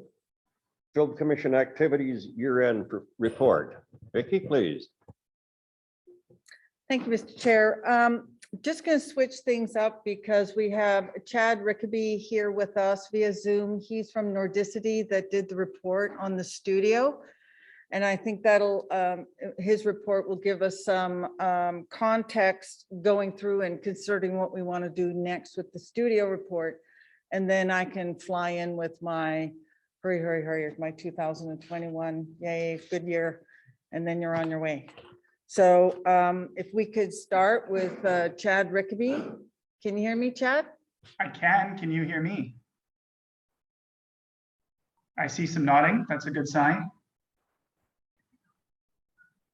Field Commission Activities Year-End Report. Vicki, please. Thank you, Mr. Chair. Just going to switch things up because we have Chad Rickaby here with us via Zoom. He's from Nordicity that did the report on the studio. And I think that'll, his report will give us some context going through and concerning what we want to do next with the studio report. And then I can fly in with my hurry, my 2021, yay, good year. And then you're on your way. So if we could start with Chad Rickaby. Can you hear me, Chad? I can. Can you hear me? I see some nodding. That's a good sign.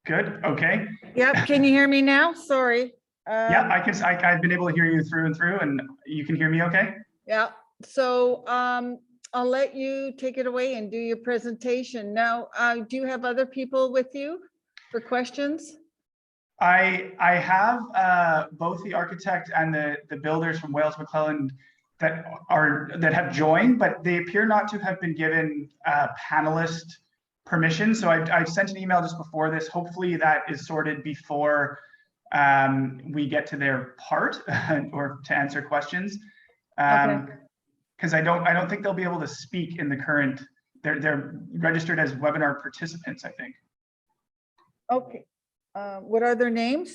Good. Okay. Yep. Can you hear me now? Sorry. Yeah, I can. I've been able to hear you through and through, and you can hear me okay? Yeah. So I'll let you take it away and do your presentation. Now, do you have other people with you for questions? I have both the architect and the builders from Wales McClellan that have joined, but they appear not to have been given panelist permission. So I've sent an email just before this. Hopefully that is sorted before we get to their part or to answer questions. Because I don't think they'll be able to speak in the current. They're registered as webinar participants, I think. Okay. What are their names?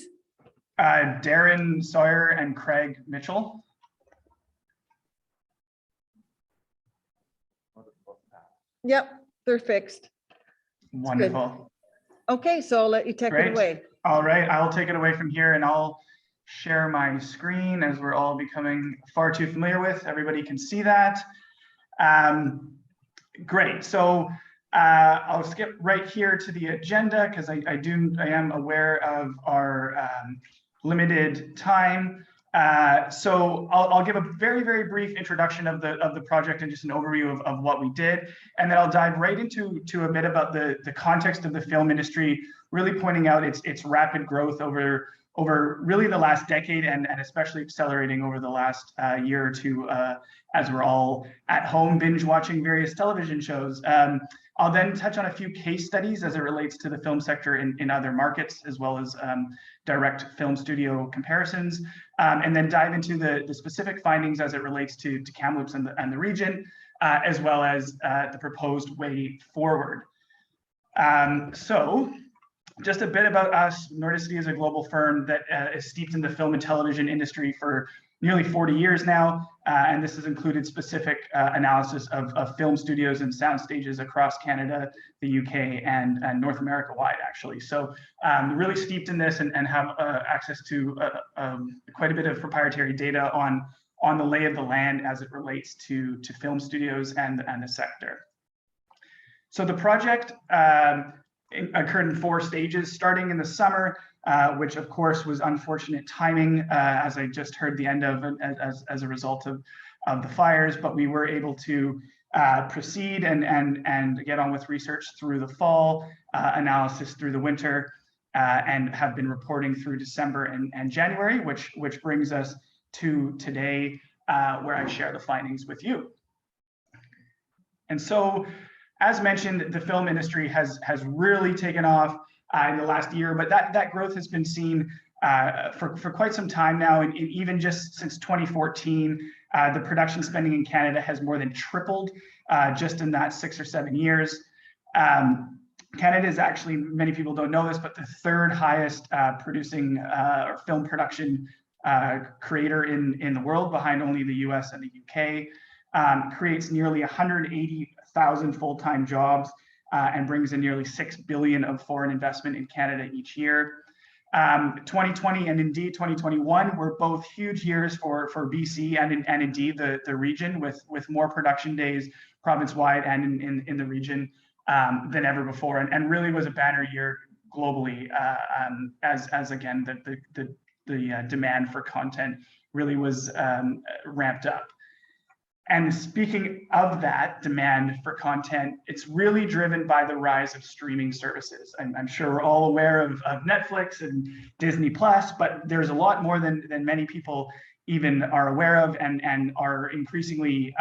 Darren Sawyer and Craig Mitchell. Yep, they're fixed. Wonderful. Okay, so I'll let you take it away. All right, I'll take it away from here, and I'll share my screen, as we're all becoming far too familiar with. Everybody can see that. Great. So I'll skip right here to the agenda because I am aware of our limited time. So I'll give a very, very brief introduction of the project and just an overview of what we did. And then I'll dive right into a bit about the context of the film industry, really pointing out its rapid growth over really the last decade and especially accelerating over the last year or two as we're all at home binge watching various television shows. I'll then touch on a few case studies as it relates to the film sector in other markets, as well as direct film studio comparisons, and then dive into the specific findings as it relates to Kamloops and the region, as well as the proposed way forward. So just a bit about us. Nordicity is a global firm that is steeped in the film and television industry for nearly 40 years now, and this has included specific analysis of film studios and sound stages across Canada, the UK, and North America wide, actually. So really steeped in this and have access to quite a bit of proprietary data on the lay of the land as it relates to film studios and the sector. So the project occurred in 4 stages, starting in the summer, which of course was unfortunate timing, as I just heard the end of as a result of the fires, but we were able to proceed and get on with research through the fall, analysis through the winter, and have been reporting through December and January, which brings us to today, where I share the findings with you. And so, as mentioned, the film industry has really taken off in the last year, but that growth has been seen for quite some time now, and even just since 2014, the production spending in Canada has more than tripled just in that 6 or 7 years. Canada is actually, many people don't know this, but the 3rd highest producing or film production creator in the world, behind only the US and the UK, creates nearly 180,000 full-time jobs and brings in nearly $6 billion of foreign investment in Canada each year. 2020 and indeed 2021 were both huge years for BC and indeed the region, with more production days province-wide and in the region than ever before, and really was a banner year globally, as again the demand for content really was ramped up. And speaking of that demand for content, it's really driven by the rise of streaming services. I'm sure we're all aware of Netflix and Disney Plus, but there's a lot more than many people even are aware of and are increasingly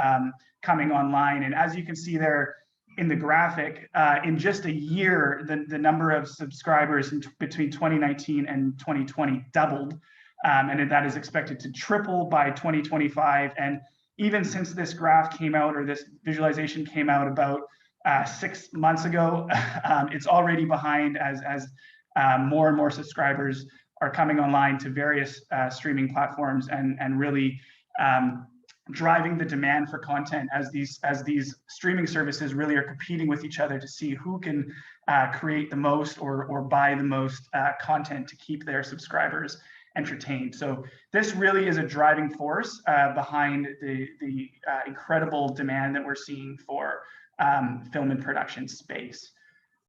coming online. And as you can see there in the graphic, in just a year, the number of subscribers between 2019 and 2020 doubled. And that is expected to triple by 2025. And even since this graph came out, or this visualization came out about 6 months ago, it's already behind as more and more subscribers are coming online to various streaming platforms and really driving the demand for content as these streaming services really are competing with each other to see who can create the most or buy the most content to keep their subscribers entertained. So this really is a driving force behind the incredible demand that we're seeing for film and production space.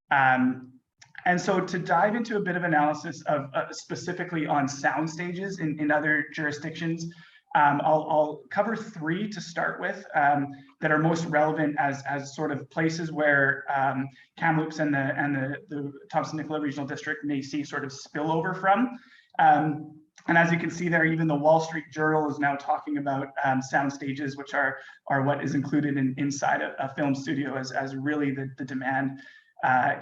And so to dive into a bit of analysis of specifically on sound stages in other jurisdictions, I'll cover 3 to start with that are most relevant as sort of places where Kamloops and the Thompson-Nicola Regional District may see sort of spillover from. And as you can see there, even the Wall Street Journal is now talking about sound stages, which are what is included inside a film studio as really the demand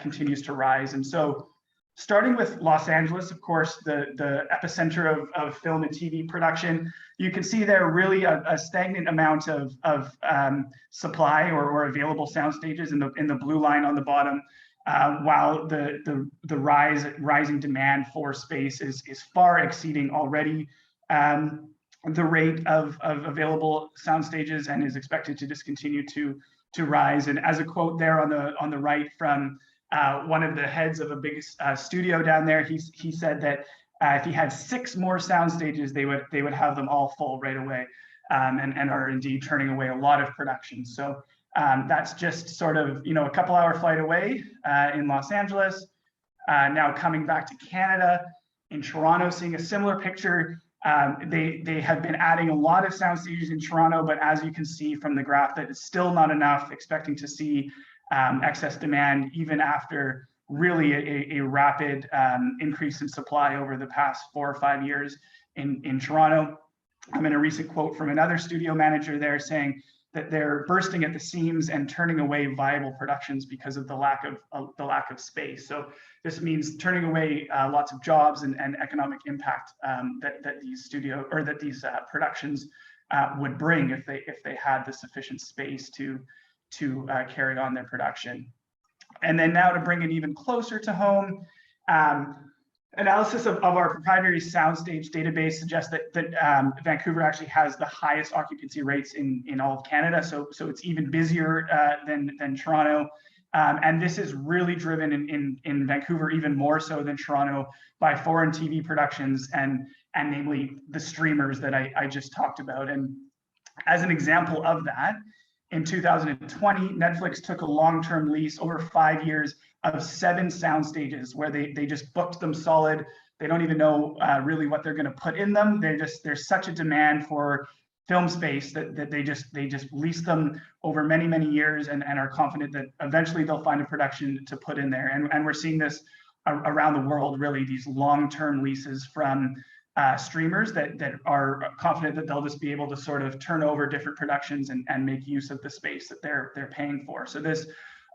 continues to rise. And so starting with Los Angeles, of course, the epicenter of film and TV production, you can see there really a stagnant amount of supply or available sound stages in the blue line on the bottom. While the rising demand for space is far exceeding already the rate of available sound stages and is expected to just continue to rise. And as a quote there on the right from one of the heads of a big studio down there, he said that If he had 6 more sound stages, they would have them all full right away, and are indeed turning away a lot of production. So that's just sort of, you know, a couple hour flight away in Los Angeles. Now coming back to Canada, in Toronto, seeing a similar picture. They have been adding a lot of sound stages in Toronto, but as you can see from the graph, that it's still not enough, expecting to see excess demand even after really a rapid increase in supply over the past 4 or 5 years in Toronto. I'm in a recent quote from another studio manager there saying that they're bursting at the seams and turning away viable productions because of the lack of space. So this means turning away lots of jobs and economic impact that these productions would bring if they had the sufficient space to carry on their production. And then now to bring it even closer to home, analysis of our proprietary soundstage database suggests that Vancouver actually has the highest occupancy rates in all of Canada. So it's even busier than Toronto. And this is really driven in Vancouver even more so than Toronto by foreign TV productions and namely the streamers that I just talked about. And as an example of that, in 2020, Netflix took a long-term lease over 5 years of 7 sound stages where they just booked them solid. They don't even know really what they're going to put in them. There's such a demand for film space that they just lease them over many years and are confident that eventually they'll find a production to put in there. And we're seeing this around the world, really, these long-term leases from streamers that are confident that they'll just be able to sort of turn over different productions and make use of the space that they're paying for. So this,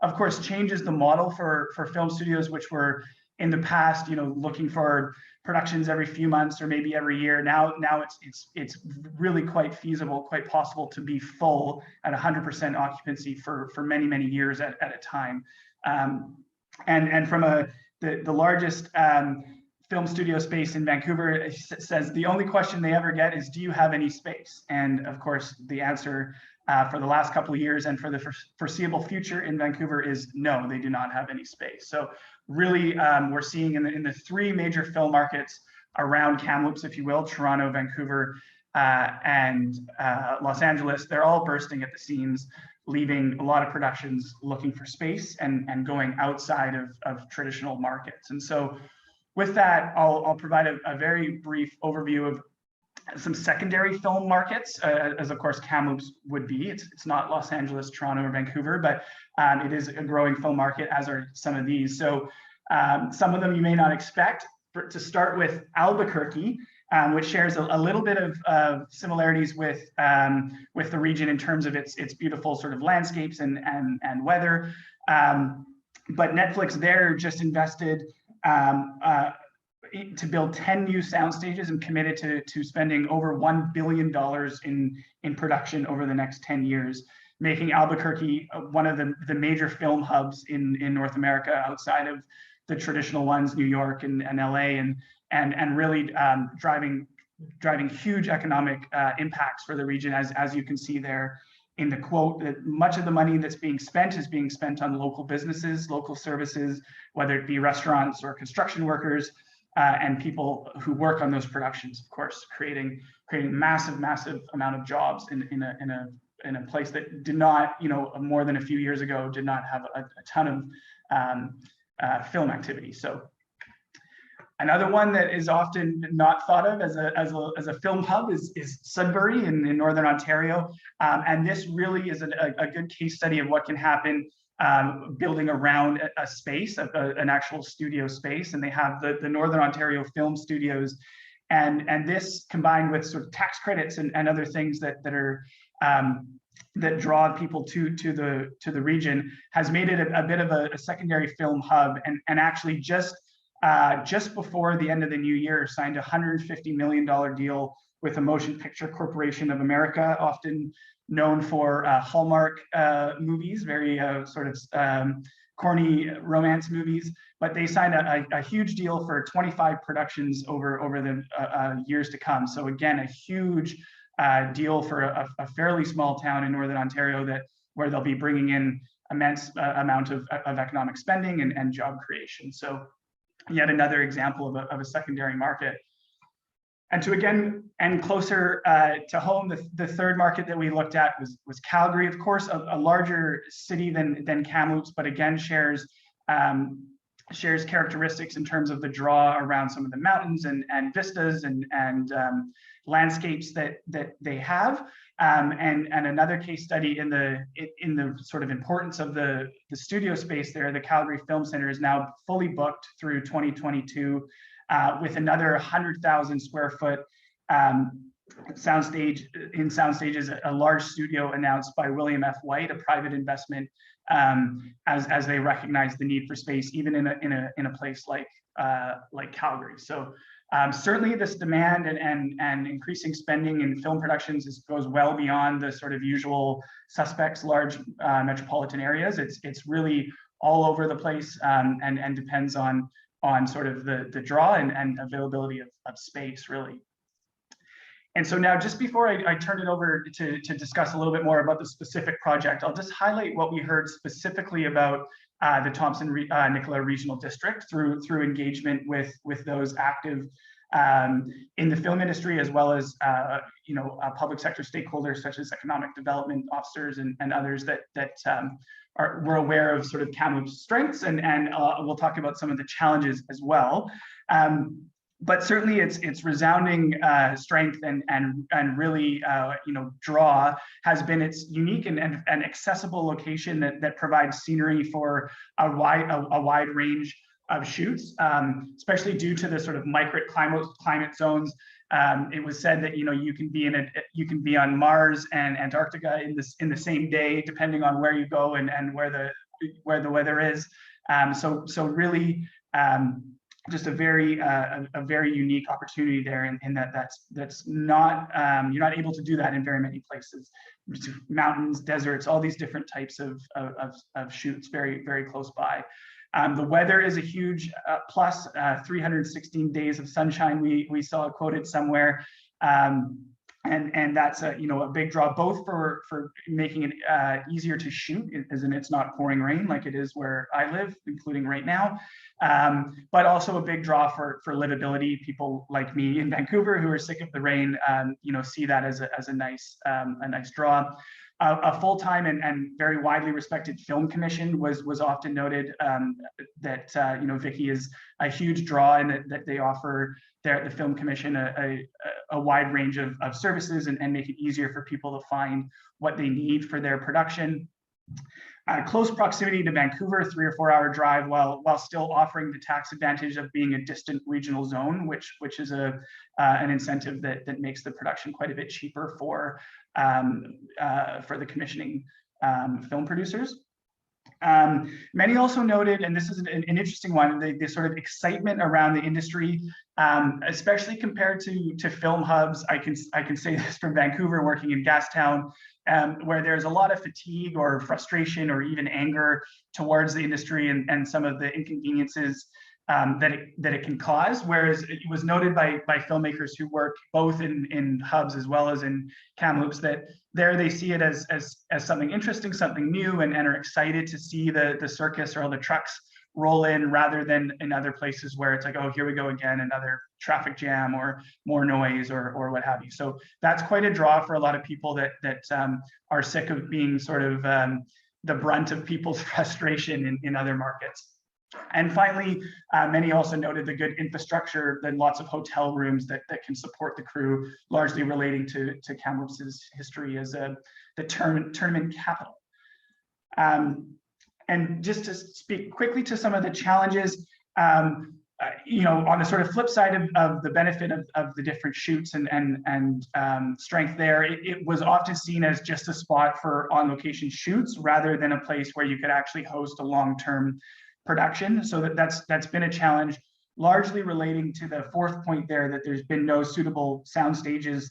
of course, changes the model for film studios, which were in the past, you know, looking for productions every few months or maybe every year. Now it's really quite feasible, quite possible to be full at 100% occupancy for many years at a time. And from the largest film studio space in Vancouver, it says the only question they ever get is, do you have any space? And of course, the answer for the last couple of years and for the foreseeable future in Vancouver is no, they do not have any space. So really, we're seeing in the 3 major film markets around Kamloops, if you will, Toronto, Vancouver, and Los Angeles, they're all bursting at the seams, leaving a lot of productions looking for space and going outside of traditional markets. And so with that, I'll provide a very brief overview of some secondary film markets, as of course Kamloops would be. It's not Los Angeles, Toronto, or Vancouver, but it is a growing film market, as are some of these. So some of them you may not expect. To start with Albuquerque, which shares a little bit of similarities with the region in terms of its beautiful sort of landscapes and weather. But Netflix there just invested to build 10 new sound stages and committed to spending over $1 billion in production over the next 10 years, making Albuquerque one of the major film hubs in North America outside of the traditional ones, New York and LA, and really driving huge economic impacts for the region, as you can see there in the quote, that much of the money that's being spent is being spent on local businesses, local services, whether it be restaurants or construction workers, and people who work on those productions, of course, creating massive amount of jobs in a place that did not, you know, more than a few years ago, did not have a ton of film activity. So another one that is often not thought of as a film hub is Sudbury in Northern Ontario. And this really is a good case study of what can happen building around a space, an actual studio space. And they have the Northern Ontario Film Studios. And this, combined with sort of tax credits and other things that are that draw people to the region, has made it a bit of a secondary film hub. And actually just before the end of the new year, signed a $150 million deal with the Motion Picture Corporation of America, often known for Hallmark movies, very sort of corny romance movies. But they signed a huge deal for 25 productions over the years to come. So again, a huge deal for a fairly small town in Northern Ontario where they'll be bringing in immense amount of economic spending and job creation. So yet another example of a secondary market. And to again, and closer to home, the third market that we looked at was Calgary, of course, a larger city than Kamloops, but again shares characteristics in terms of the draw around some of the mountains and vistas and landscapes that they have. And another case study in the sort of importance of the studio space there, the Calgary Film Center is now fully booked through 2022 with another 100,000 square foot soundstage. In Soundstage is a large studio announced by William F. White, a private investment, as they recognize the need for space, even in a place like Calgary. So certainly this demand and increasing spending in film productions goes well beyond the sort of usual suspects, large metropolitan areas. It's really all over the place, and depends on sort of the draw and availability of space, really. And so now, just before I turn it over to discuss a little bit more about the specific project, I'll just highlight what we heard specifically about the Thompson-Nicola Regional District through engagement with those active in the film industry, as well as public sector stakeholders such as economic development officers and others that were aware of sort of Kamloops' strengths, and we'll talk about some of the challenges as well. But certainly its resounding strength and really draw has been its unique and accessible location that provides scenery for a wide range of shoots, especially due to the sort of microclimate zones. It was said that you can be on Mars and Antarctica in the same day, depending on where you go and where the weather is. So really. Just a very unique opportunity there, in that's not you're not able to do that in very many places. Mountains, deserts, all these different types of shoots very, very close by. The weather is a huge plus. 316 days of sunshine we saw quoted somewhere. And that's a big draw, both for making it easier to shoot, as in it's not pouring rain like it is where I live, including right now, but also a big draw for livability. People like me in Vancouver who are sick of the rain, see that as a nice draw. A full-time and very widely respected film commission was often noted, that Vicky is a huge draw, and that they offer the film commission a wide range of services and make it easier for people to find what they need for their production. Close proximity to Vancouver, 3 or 4 hour drive, while still offering the tax advantage of being a distant regional zone, which is an incentive that makes the production quite a bit cheaper for the commissioning film producers. Many also noted, and this is an interesting one, the sort of excitement around the industry, especially compared to film hubs. I can say this from Vancouver, working in Gastown, where there's a lot of fatigue or frustration or even anger towards the industry and some of the inconveniences that it can cause. Whereas it was noted by filmmakers who work both in hubs as well as in Kamloops that there they see it as something interesting, something new, and are excited to see the circus or all the trucks roll in, rather than in other places where it's like, oh, here we go again, another traffic jam or more noise or what have you. So that's quite a draw for a lot of people that are sick of being sort of the brunt of people's frustration in other markets. And finally, many also noted the good infrastructure, then lots of hotel rooms that can support the crew, largely relating to Kamloops' history as the tournament capital. And just to speak quickly to some of the challenges, on the sort of flip side of the benefit of the different shoots and strength there, it was often seen as just a spot for on-location shoots rather than a place where you could actually host a long-term production. So that's been a challenge, largely relating to the fourth point there, that there's been no suitable sound stages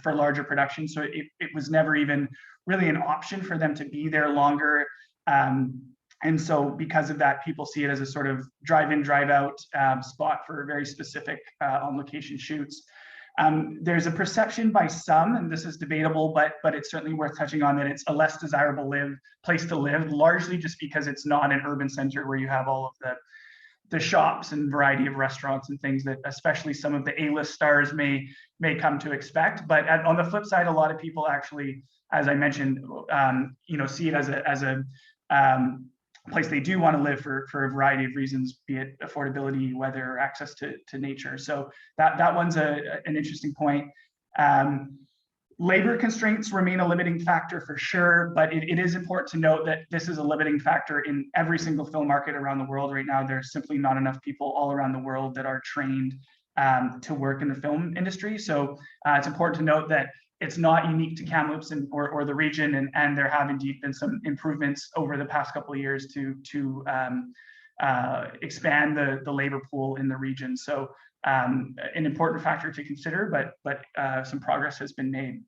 for larger production. So it was never even really an option for them to be there longer. And so because of that, people see it as a sort of drive-in, drive-out spot for very specific on-location shoots. There's a perception by some, and this is debatable, but it's certainly worth touching on, that it's a less desirable place to live, largely just because it's not an urban center where you have all of the shops and variety of restaurants and things that especially some of the A-list stars may come to expect. But on the flip side, a lot of people actually, as I mentioned, see it as a place they do want to live for a variety of reasons, be it affordability, weather, or access to nature. So that one's an interesting point. Labor constraints remain a limiting factor for sure, but it is important to note that this is a limiting factor in every single film market around the world right now. There's simply not enough people all around the world that are trained to work in the film industry. So it's important to note that it's not unique to Kamloops or the region, and there have indeed been some improvements over the past couple of years to expand the labor pool in the region. So an important factor to consider, but some progress has been made.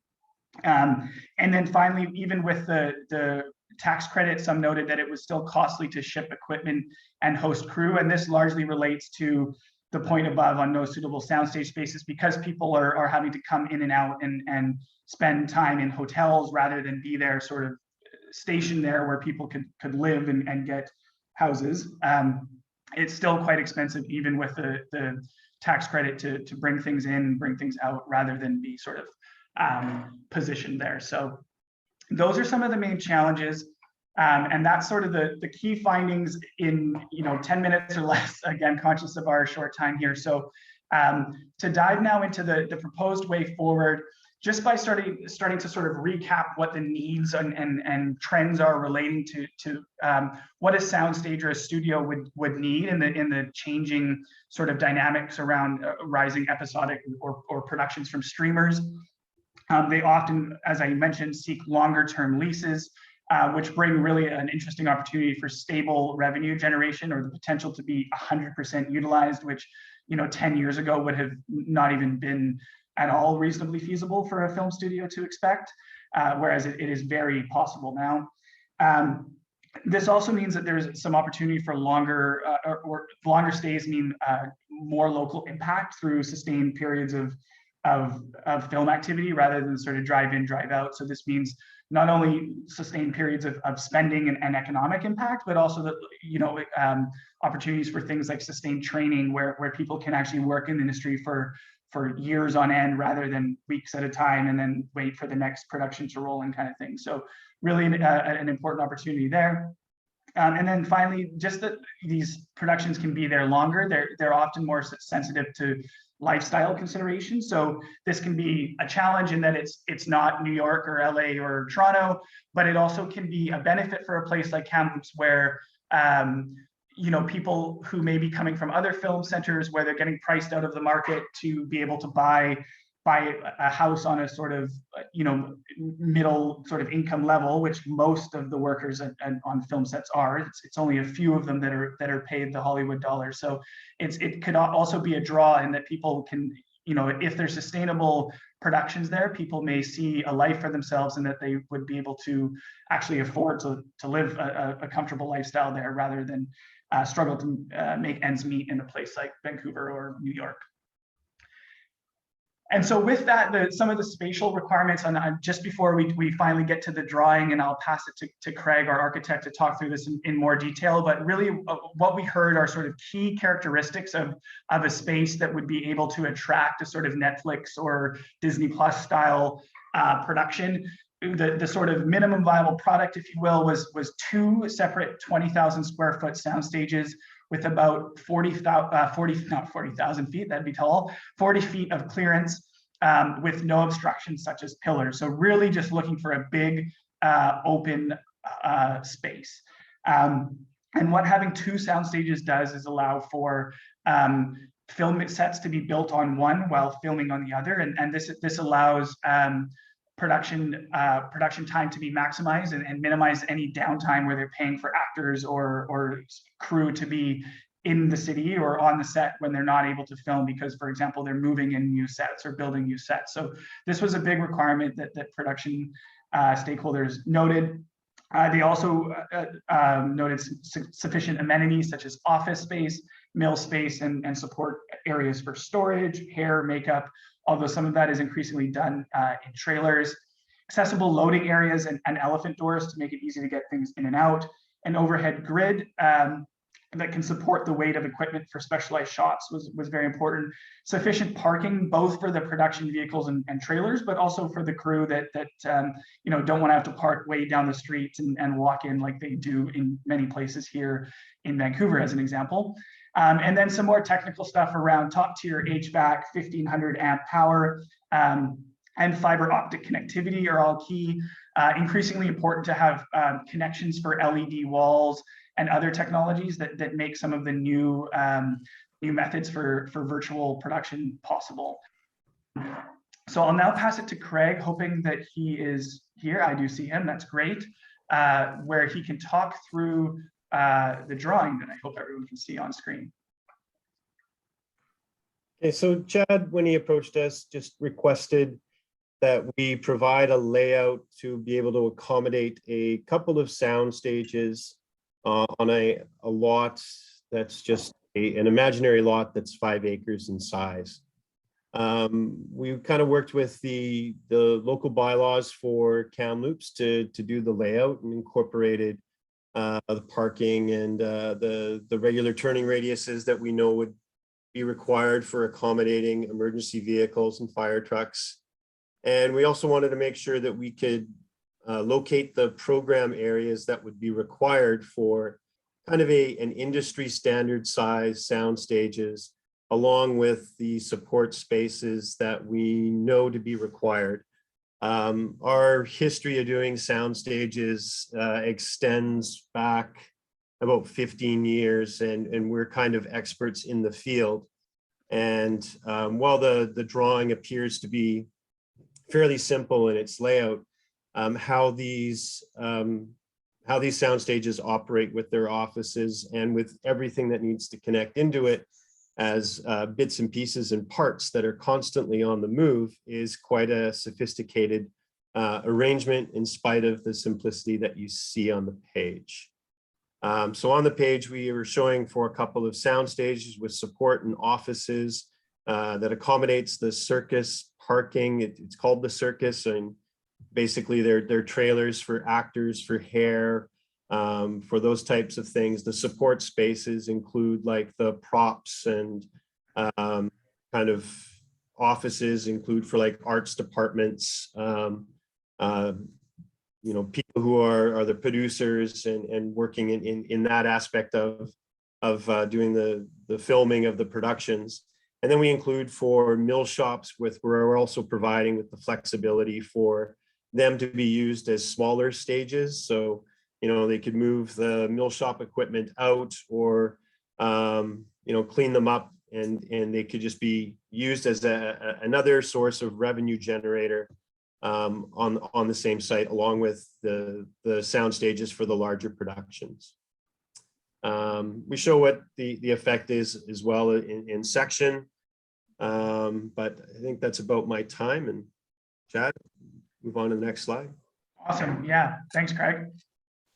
And then finally, even with the tax credit, some noted that it was still costly to ship equipment and host crew. And this largely relates to the point above on no suitable soundstage spaces, because people are having to come in and out and spend time in hotels rather than be there sort of stationed there where people could live and get houses. It's still quite expensive, even with the tax credit to bring things in, bring things out, rather than be sort of positioned there. So those are some of the main challenges. And that's sort of the key findings in 10 minutes or less, again, conscious of our short time here. So to dive now into the proposed way forward, just by starting to sort of recap what the needs and trends are relating to what a soundstage or a studio would need in the changing sort of dynamics around rising episodic or productions from streamers. They often, as I mentioned, seek longer term leases, which bring really an interesting opportunity for stable revenue generation, or the potential to be 100% utilized, which 10 years ago would have not even been at all reasonably feasible for a film studio to expect, whereas it is very possible now. This also means that there's some opportunity for longer longer stays mean more local impact through sustained periods of film activity rather than sort of drive in, drive out. So this means not only sustained periods of spending and economic impact, but also that opportunities for things like sustained training where people can actually work in the industry for years on end rather than weeks at a time and then wait for the next production to roll in, kind of thing. So really an important opportunity there. And then finally, just that these productions can be there longer. They're often more sensitive to lifestyle considerations. So this can be a challenge in that it's not New York or LA or Toronto, but it also can be a benefit for a place like Kamloops where people who may be coming from other film centers where they're getting priced out of the market to be able to buy a house on a sort of middle sort of income level, which most of the workers on film sets are. It's only a few of them that are paid the Hollywood dollar. So it could also be a draw in that people can, if there's sustainable productions there, people may see a life for themselves and that they would be able to actually afford to live a comfortable lifestyle there rather than struggle to make ends meet in a place like Vancouver or New York. And so with that, some of the spatial requirements, just before we finally get to the drawing, and I'll pass it to Craig, our architect, to talk through this in more detail, but really what we heard are sort of key characteristics of a space that would be able to attract a sort of Netflix or Disney Plus style production. The sort of minimum viable product, if you will, was two separate 20,000 square foot sound stages with about 40 feet, that'd be tall, 40 feet of clearance with no obstructions such as pillars. So really just looking for a big open space. And what having two sound stages does is allow for film sets to be built on one while filming on the other. And this allows production time to be maximized and minimize any downtime where they're paying for actors or crew to be in the city or on the set when they're not able to film because, for example, they're moving in new sets or building new sets. So this was a big requirement that production stakeholders noted. They also noted sufficient amenities such as office space, mill space, and support areas for storage, hair, makeup, although some of that is increasingly done in trailers, accessible loading areas and elephant doors to make it easy to get things in and out, an overhead grid that can support the weight of equipment for specialized shots was very important. Sufficient parking, both for the production vehicles and trailers, but also for the crew that you know, don't want to have to park way down the street and walk in like they do in many places here in Vancouver, as an example. And then some more technical stuff around top tier HVAC, 1500 amp power, and fiber optic connectivity are all key. Increasingly important to have connections for LED walls and other technologies that make some of the new methods for virtual production possible. So I'll now pass it to Craig, hoping that he is here. I do see him, that's great, where he can talk through the drawing that I hope everyone can see on screen. Okay, so Chad, when he approached us, just requested that we provide a layout to be able to accommodate a couple of sound stages on a lot that's just an imaginary lot that's 5 acres in size. We kind of worked with the local bylaws for Kamloops to do the layout and incorporated the parking and the regular turning radiuses that we know would be required for accommodating emergency vehicles and fire trucks. And we also wanted to make sure that we could locate the program areas that would be required for kind of an industry standard size sound stages, along with the support spaces that we know to be required. Our history of doing sound stages extends back about 15 years, and we're kind of experts in the field. And while the drawing appears to be fairly simple in its layout, how these sound stages operate with their offices and with everything that needs to connect into it as bits and pieces and parts that are constantly on the move is quite a sophisticated arrangement in spite of the simplicity that you see on the page. So on the page, we are showing for a couple of sound stages with support and offices that accommodates the circus parking. It's called the circus, and basically they're trailers for actors, for hair, for those types of things. The support spaces include like the props and kind of offices include for like arts departments, you know, people who are the producers and working in that aspect of doing the filming of the productions. And then we include for mill shops where we're also providing with the flexibility for them to be used as smaller stages. So, you know, they could move the mill shop equipment out or, you know, clean them up and they could just be used as another source of revenue generator on the same site, along with the sound stages for the larger productions. We show what the effect is as well in section, but I think that's about my time. And Chad, move on to the next slide. Awesome. Yeah. Thanks, Craig.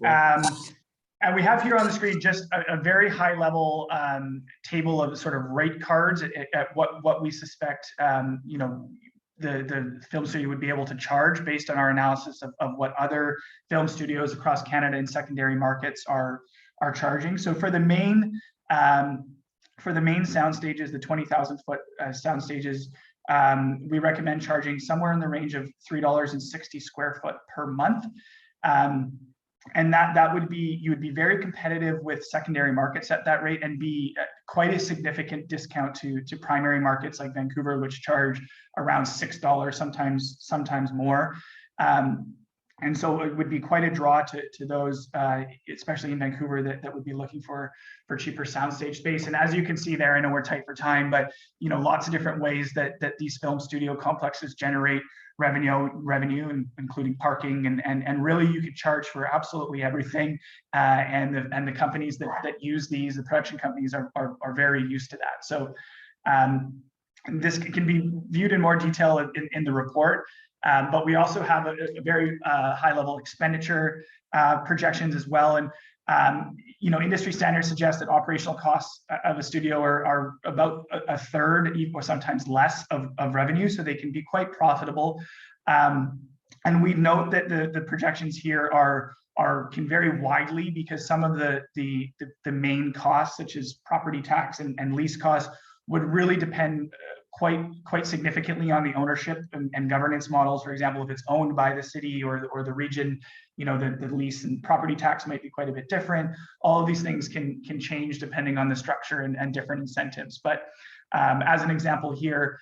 And we have here on the screen just a very high level table of sort of rate cards at what we suspect, you know, the film studio would be able to charge based on our analysis of what other film studios across Canada and secondary markets are charging. So for the main sound stages, the 20,000 foot sound stages, we recommend charging somewhere in the range of $3.60 square foot per month. And that would be, you would be very competitive with secondary markets at that rate and be quite a significant discount to primary markets like Vancouver, which charge around $6, sometimes more. And so it would be quite a draw to those, especially in Vancouver, that would be looking for cheaper soundstage space. And as you can see there, I know we're tight for time, but you know, lots of different ways that these film studio complexes generate revenue, including parking, and really you could charge for absolutely everything. And the companies that use these, the production companies, are very used to that. So this can be viewed in more detail in the report. But we also have a very high level expenditure projections as well. And, you know, industry standards suggest that operational costs of a studio are about a third or sometimes less of revenue. So they can be quite profitable. And we note that the projections here can vary widely because some of the main costs, such as property tax and lease costs, would really depend quite significantly on the ownership and governance models. For example, if it's owned by the city or the region, you know, the lease and property tax might be quite a bit different. All of these things can change depending on the structure and different incentives. But as an example here,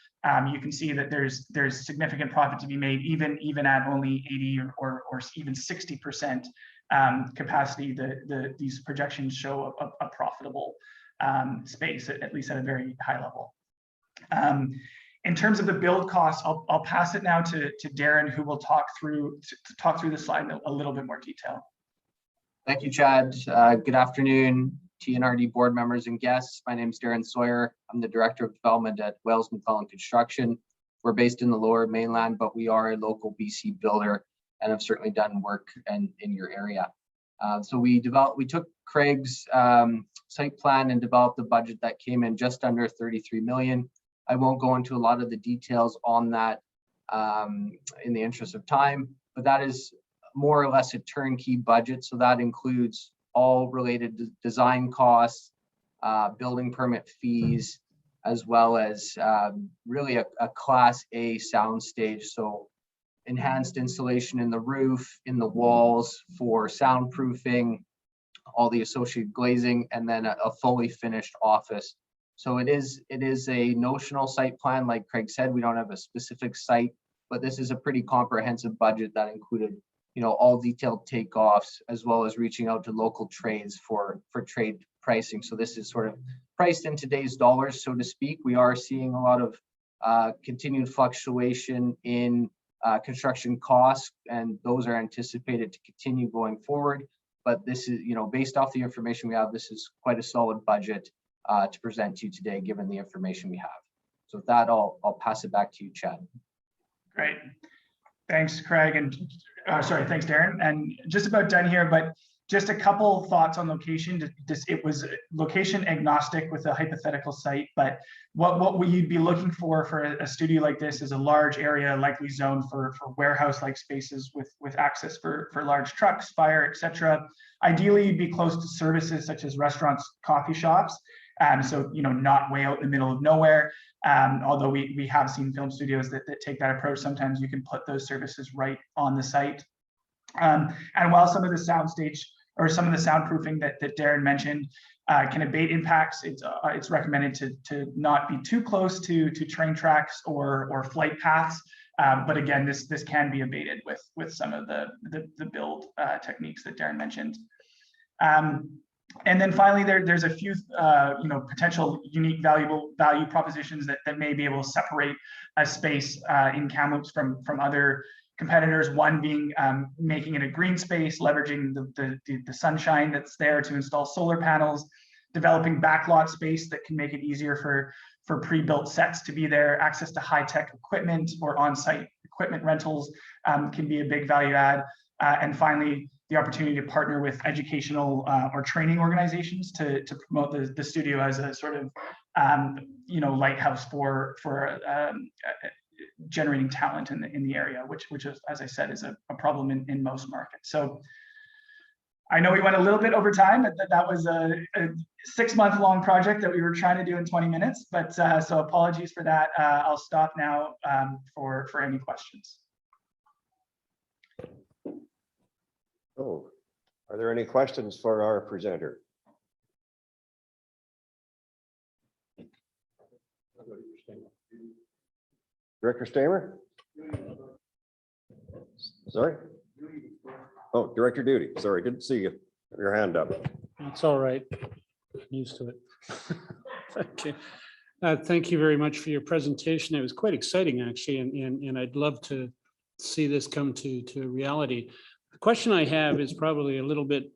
you can see that there's significant profit to be made even at only 80 or even 60% capacity. These projections show a profitable space, at least at a very high level. In terms of the build costs, I'll pass it now to Darren, who will talk through the slide in a little bit more detail. Thank you, Chad. Good afternoon, Tnrd board members and guests. My name is Darren Sawyer. I'm the Director of Development at Wales McClellan Construction. We're based in the Lower Mainland, but we are a local BC builder and have certainly done work in your area. So we took Craig's site plan and developed a budget that came in just under 33 million. I won't go into a lot of the details on that in the interest of time, but that is more or less a turnkey budget. So that includes all related design costs, building permit fees, as well as really a Class A soundstage. So enhanced insulation in the roof, in the walls for soundproofing, all the associated glazing, and then a fully finished office. So it is a notional site plan. Like Craig said, we don't have a specific site, but this is a pretty comprehensive budget that included, you know, all detailed takeoffs, as well as reaching out to local trades for trade pricing. So this is sort of priced in today's dollars, so to speak. We are seeing a lot of continued fluctuation in construction costs, and those are anticipated to continue going forward. But this is, you know, based off the information we have, this is quite a solid budget to present to you today, given the information we have. So with that, I'll pass it back to you, Chad. Great. Thanks, Craig. And sorry, thanks, Darren. And just about done here, but just a couple thoughts on location. It was location agnostic with a hypothetical site, but what we'd be looking for a studio like this is a large area likely zoned for warehouse-like spaces with access for large trucks, fire, etc. Ideally, you'd be close to services such as restaurants, coffee shops. So, you know, not way out in the middle of nowhere. Although we have seen film studios that take that approach. Sometimes you can put those services right on the site. And while some of the soundstage or some of the soundproofing that Darren mentioned can abate impacts, it's recommended to not be too close to train tracks or flight paths. But again, this can be abated with some of the build techniques that Darren mentioned. And then finally, there's a few you know, potential unique value propositions that may be able to separate a space in Kamloops from other competitors. One being making it a green space, leveraging the sunshine that's there to install solar panels, developing backlot space that can make it easier for pre-built sets to be there, access to high-tech equipment or on-site equipment rentals can be a big value add. And finally, the opportunity to partner with educational or training organizations to promote the studio as a sort of you know, lighthouse for generating talent in the area, which is, as I said, is a problem in most markets. So I know we went a little bit over time, but that was a 6-month-long project that we were trying to do in 20 minutes. But so apologies for that. I'll stop now for any questions. Oh, are there any questions for our presenter? Director Stamer? Sorry? Oh, Director Duty. Sorry, didn't see you. Your hand up. That's all right. I'm used to it. Okay. Thank you very much for your presentation. It was quite exciting, actually, and I'd love to see this come to reality. The question I have is probably a little bit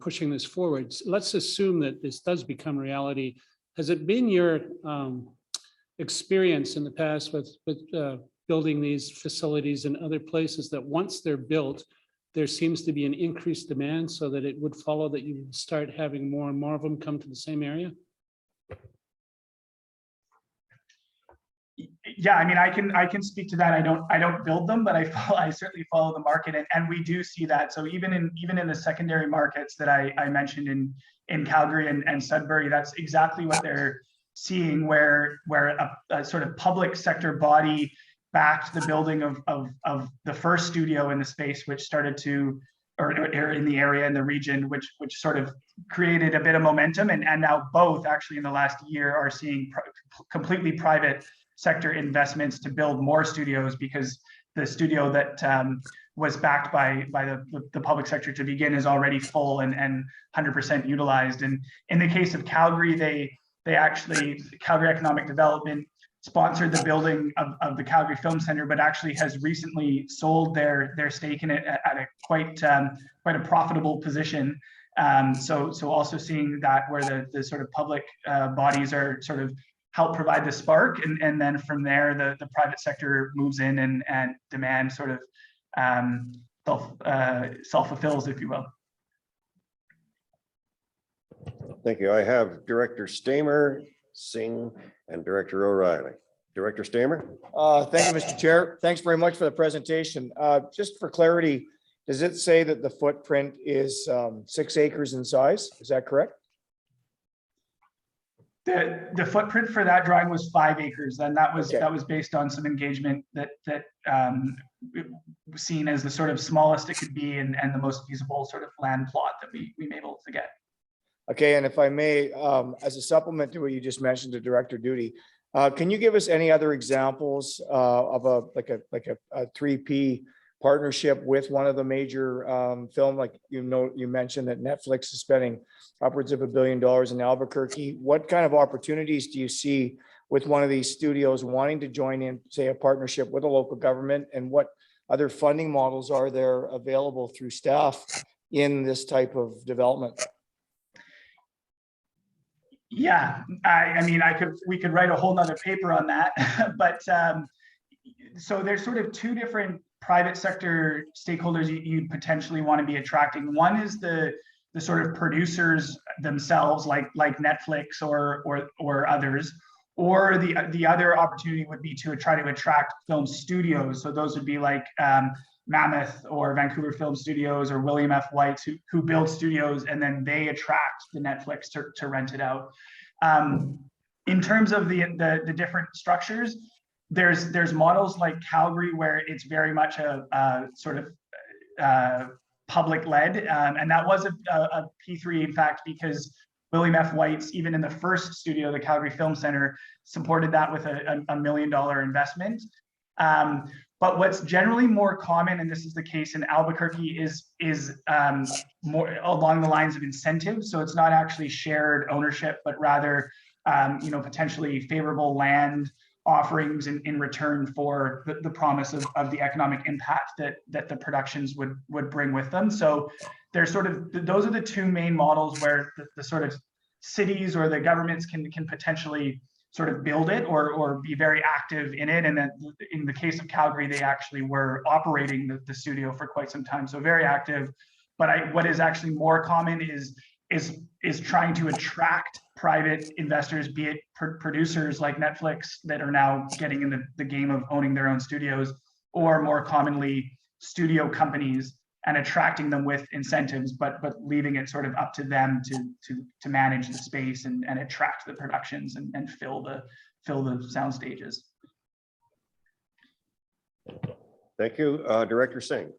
pushing this forward. Let's assume that this does become reality. Has it been your experience in the past with building these facilities in other places that once they're built, there seems to be an increased demand, so that it would follow that you would start having more and more of them come to the same area? Yeah, I mean, I can speak to that. I don't build them, but I certainly follow the market, and we do see that. So even in the secondary markets that I mentioned in Calgary and Sudbury, that's exactly what they're seeing, where a sort of public sector body backed the building of the first studio in the space, which started to, or in the area, in the region, which sort of created a bit of momentum. And now both actually in the last year are seeing completely private sector investments to build more studios, because the studio that was backed by the public sector to begin is already full and 100% utilized. And in the case of Calgary, they actually, Calgary Economic Development sponsored the building of the Calgary Film Center, but actually has recently sold their stake in it at a quite a profitable position. So also seeing that, where the sort of public bodies are sort of help provide the spark, and then from there the private sector moves in and demand sort of self-fulfills, if you will. Thank you. I have Director Stamer, Singh, and Director O'Reilly. Director Stamer? Thank you, Mr. Chair. Thanks very much for the presentation. Just for clarity, does it say that the footprint is 6 acres in size? Is that correct? The footprint for that drawing was 5 acres, and that was based on some engagement that was seen as the sort of smallest it could be and the most feasible sort of land plot that we were able to get. Okay, and if I may, as a supplement to what you just mentioned to Director Duty, can you give us any other examples of a 3P partnership with one of the major film, like you mentioned that Netflix is spending upwards of $1 billion in Albuquerque. What kind of opportunities do you see with one of these studios wanting to join in, say, a partnership with a local government, and what other funding models are there available through staff in this type of development? Yeah, I mean, we could write a whole nother paper on that, but so there's sort of two different private sector stakeholders you'd potentially want to be attracting. One is the sort of producers themselves, like Netflix or others, or the other opportunity would be to try to attract film studios. So those would be like Mammoth or Vancouver Film Studios or William F. White's, who build studios, and then they attract the Netflix to rent it out. In terms of the different structures, there's models like Calgary, where it's very much a sort of public led, and that was a P3, in fact, because William F. White's, even in the first studio, the Calgary Film Center, supported that with a $1 million investment. But what's generally more common, and this is the case in Albuquerque, is more along the lines of incentives. So it's not actually shared ownership, but rather potentially favorable land offerings in return for the promise of the economic impact that the productions would bring with them. So there's sort of, those are the two main models where the sort of cities or the governments can potentially sort of build it or be very active in it. And then in the case of Calgary, they actually were operating the studio for quite some time, so very active. But what is actually more common is trying to attract private investors, be it producers like Netflix that are now getting in the game of owning their own studios, or more commonly studio companies, and attracting them with incentives, but leaving it sort of up to them to manage the space and attract the productions and fill the sound stages. Thank you, Director Singh.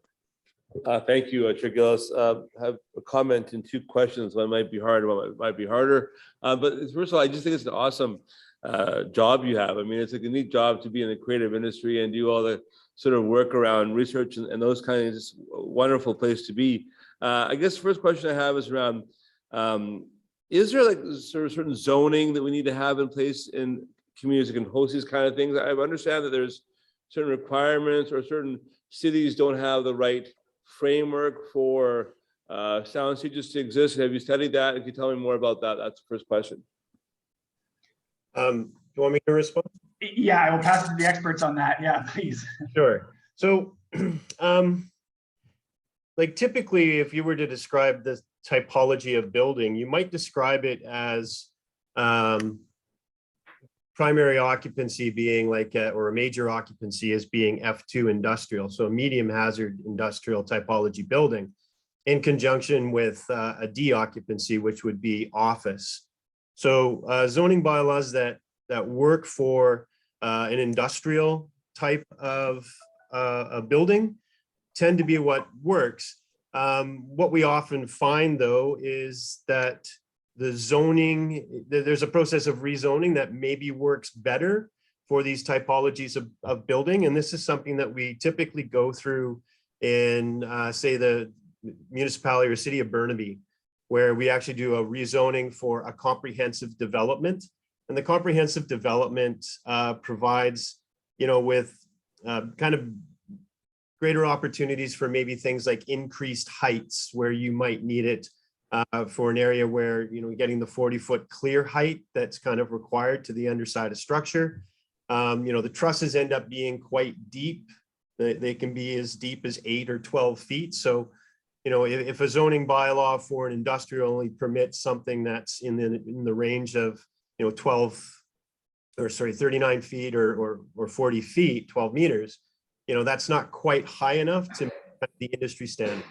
Thank you, Chair Gillis. Have a comment and 2 questions. One might be hard, one might be harder. But first of all, I just think it's an awesome job you have. I mean, it's like a neat job to be in the creative industry and do all the sort of work around research and those kinds of, just wonderful place to be. I guess the first question I have is around, is there like sort of certain zoning that we need to have in place in communities that can host these kind of things? I understand that there's certain requirements, or certain cities don't have the right framework for sound stages to exist. Have you studied that? If you tell me more about that, that's the first question. You want me to respond? Yeah, I will pass it to the experts on that. Yeah, please. Sure. So, like typically, if you were to describe the typology of building, you might describe it as primary occupancy being like, or a major occupancy as being F2 industrial, so a medium hazard industrial typology building, in conjunction with a D occupancy, which would be office. So zoning bylaws that work for an industrial type of a building tend to be what works. What we often find, though, is that the zoning, there's a process of rezoning that maybe works better for these typologies of building. And this is something that we typically go through in, say, the municipality or city of Burnaby, where we actually do a rezoning for a comprehensive development. And the comprehensive development provides, with kind of greater opportunities for maybe things like increased heights, where you might need it for an area where, getting the 40-foot clear height that's kind of required to the underside of structure. The trusses end up being quite deep. They can be as deep as 8 or 12 feet. So, if a zoning bylaw for an industrial only permits something that's in the range of, 39 feet or 40 feet, 12 meters, that's not quite high enough to meet the industry standards.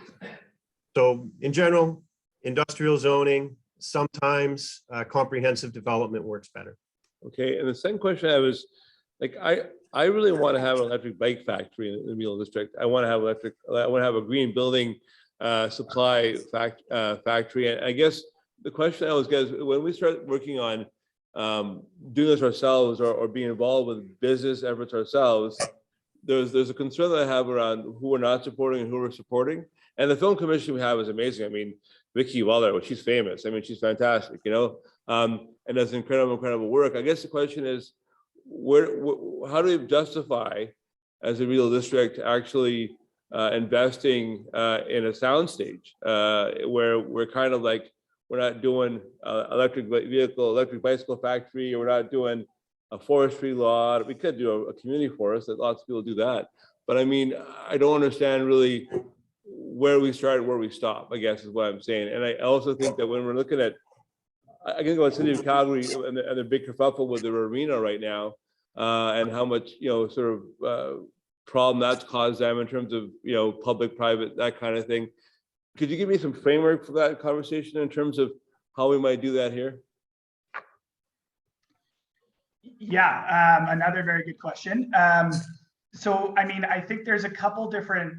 So in general, industrial zoning, sometimes comprehensive development works better. Okay, and the second question I was, I really want to have an electric bike factory in the Meal District. I want to have a green building supply factory. And I guess the question I always get is, when we start working on doing this ourselves or being involved with business efforts ourselves, there's a concern that I have around who we're not supporting and who we're supporting. And the film commission we have is amazing. I mean, Vicky Weller, she's famous. I mean, she's fantastic, and does incredible work. I guess the question is, how do we justify as a real district actually investing in a soundstage where we're kind of like, we're not doing electric bicycle factory, or we're not doing a forestry lot. We could do a community forest, that lots of people do that. But I mean, I don't understand really where we start, where we stop, I guess is what I'm saying. And I also think that when we're looking at, I can go to the city of Calgary and the big kerfuffle with the arena right now, and how much, problem that's caused them in terms of, public, private, that kind of thing. Could you give me some framework for that conversation in terms of how we might do that here? Yeah, another very good question. So, I mean, I think there's a couple different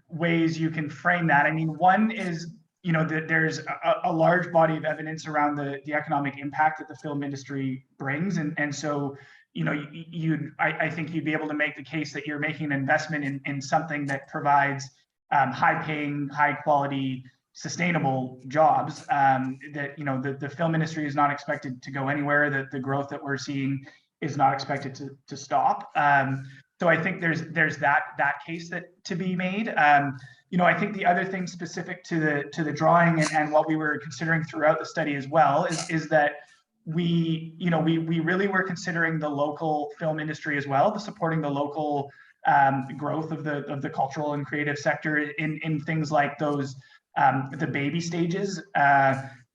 ways you can frame that. I mean, one is, that there's a large body of evidence around the economic impact that the film industry brings. And so, I think you'd be able to make the case that you're making an investment in something that provides high-paying, high-quality, sustainable jobs. That the film industry is not expected to go anywhere. That the growth that we're seeing is not expected to stop. So I think there's that case to be made. I think the other thing specific to the drawing and what we were considering throughout the study as well is that we really were considering the local film industry as well, supporting the local growth of the cultural and creative sector in things like those the baby stages,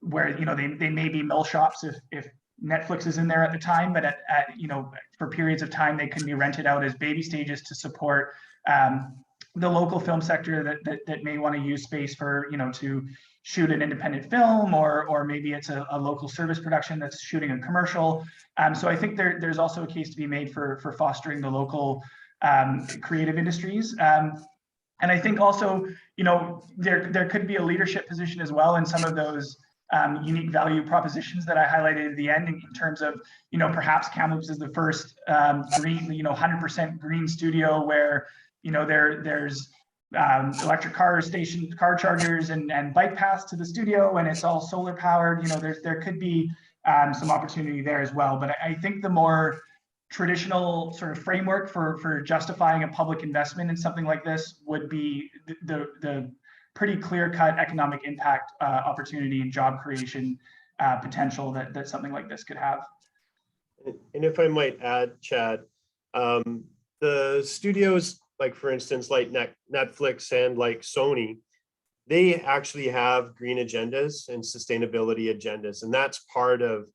where they may be mill shops if Netflix is in there at the time, but for periods of time they can be rented out as baby stages to support the local film sector that may want to use space for to shoot an independent film, or maybe it's a local service production that's shooting a commercial. So I think there's also a case to be made for fostering the local creative industries. And I think also, there could be a leadership position as well in some of those unique value propositions that I highlighted at the end in terms of, perhaps Kamloops is the first green, 100% green studio where, there's electric car chargers and bike paths to the studio, and it's all solar powered. There could be some opportunity there as well. But I think the more traditional sort of framework for justifying a public investment in something like this would be the pretty clear-cut economic impact opportunity and job creation potential that something like this could have. And if I might add, Chad, the studios, like for instance, like Netflix and like Sony, they actually have green agendas and sustainability agendas. And that's part of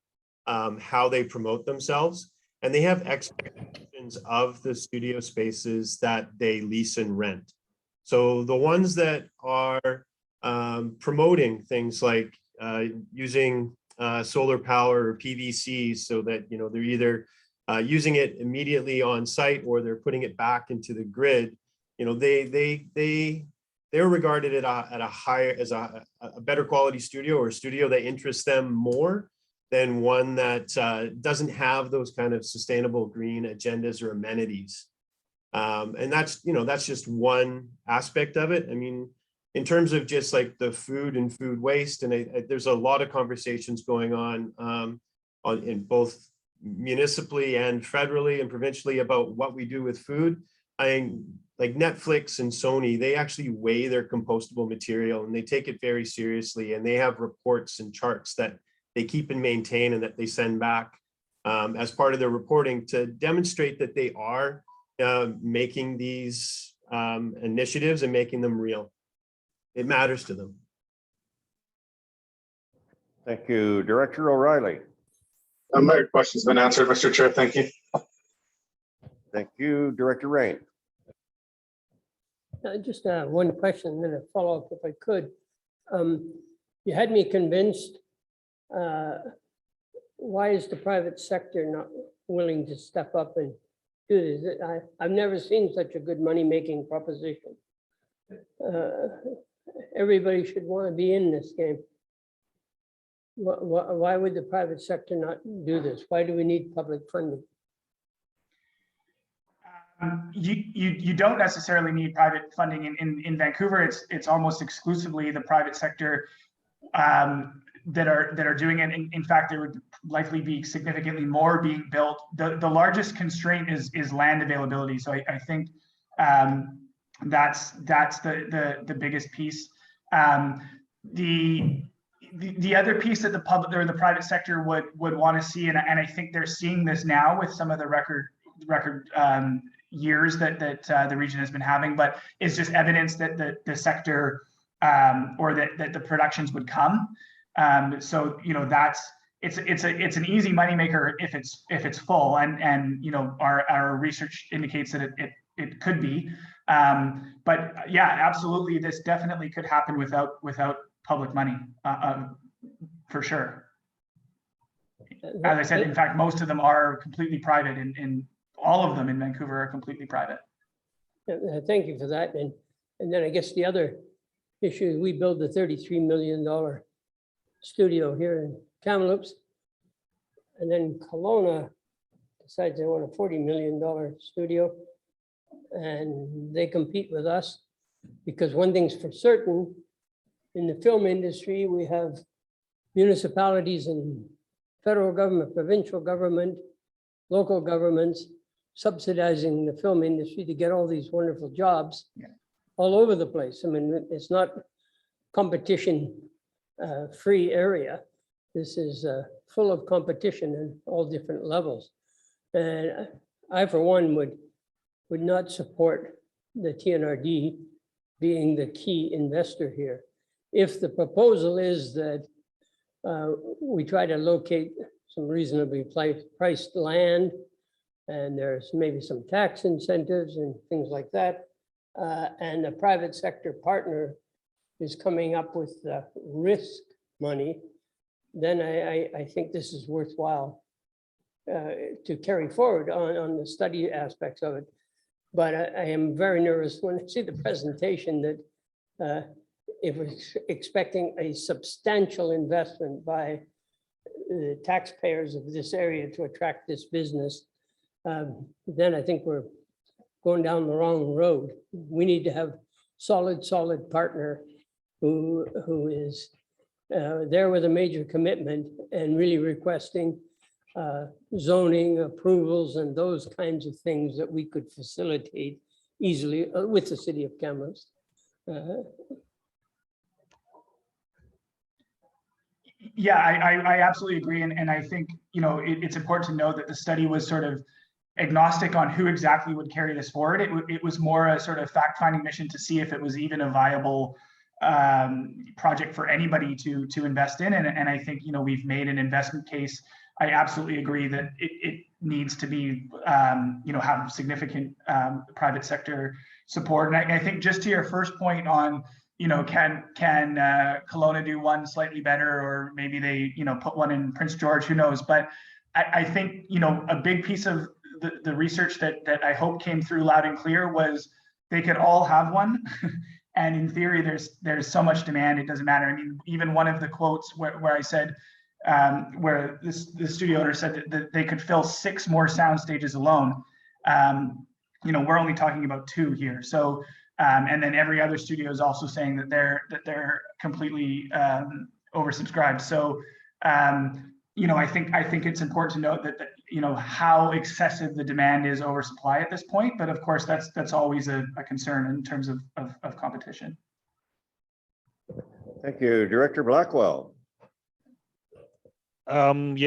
how they promote themselves. And they have expectations of the studio spaces that they lease and rent. So the ones that are promoting things like using solar power or PVC, so that they're either using it immediately on site or they're putting it back into the grid, they're regarded at a higher, as a better quality studio, or a studio that interests them more than one that doesn't have those kind of sustainable green agendas or amenities. And that's just one aspect of it. I mean, in terms of just like the food and food waste, and there's a lot of conversations going on in both municipally and federally and provincially about what we do with food. Like Netflix and Sony, they actually weigh their compostable material and they take it very seriously, and they have reports and charts that they keep and maintain and that they send back as part of their reporting to demonstrate that they are making these initiatives and making them real. It matters to them. Thank you. Director O'Reilly. My question's been answered, Mr. Chair. Thank you. Thank you. Director Rain. Just one question and then a follow-up if I could. You had me convinced. Why is the private sector not willing to step up and do this? I've never seen such a good money-making proposition. Everybody should want to be in this game. Why would the private sector not do this? Why do we need public funding? You don't necessarily need private funding in Vancouver. It's almost exclusively the private sector that are doing it. In fact, there would likely be significantly more being built. The largest constraint is land availability. So I think that's the biggest piece. The other piece that the public or the private sector would want to see, and I think they're seeing this now with some of the record years that the region has been having, but it's just evidence that the sector or that the productions would come. So it's an easy moneymaker if it's full, and our research indicates that it could be. But yeah, absolutely, this definitely could happen without public money, for sure. As I said, in fact, most of them are completely private, in all of them in Vancouver are completely private. Thank you for that. And then I guess the other issue, we built a $33 million studio here in Kamloops, and then Kelowna decides they want a $40 million studio, and they compete with us because one thing's for certain, in the film industry, we have municipalities and federal government, provincial government, local governments subsidizing the film industry to get all these wonderful jobs all over the place. I mean, it's not competition free area. This is full of competition in all different levels. And I, for one, would not support the TNRD being the key investor here. If the proposal is that we try to locate some reasonably priced land, and there's maybe some tax incentives and things like that, and the private sector partner is coming up with risk money, then I think this is worthwhile to carry forward on the study aspects of it. But I am very nervous when I see the presentation that if we're expecting a substantial investment by the taxpayers of this area to attract this business, then I think we're going down the wrong road. We need to have solid partner who is there with a major commitment and really requesting zoning approvals and those kinds of things that we could facilitate easily with the city of Kamloops. Yeah, I absolutely agree. And I think, it's important to note that the study was sort of agnostic on who exactly would carry this forward. It was more a sort of fact-finding mission to see if it was even a viable project for anybody to invest in. And I think, we've made an investment case I absolutely agree that it needs to be, have significant private sector support. And I think just to your first point on, can Kelowna do one slightly better, or maybe they, put one in Prince George, who knows? But I think, a big piece of the research that I hope came through loud and clear was they could all have one. And in theory, there's so much demand, it doesn't matter. I mean, even one of the quotes where I said, where the studio owner said that they could fill 6 more sound stages alone. We're only talking about 2 here. So, and then every other studio is also saying that they're completely oversubscribed. So, I think it's important to note that how excessive the demand is oversupply at this point. But of course, that's always a concern in terms of competition. Thank you, Director Blackwell. Having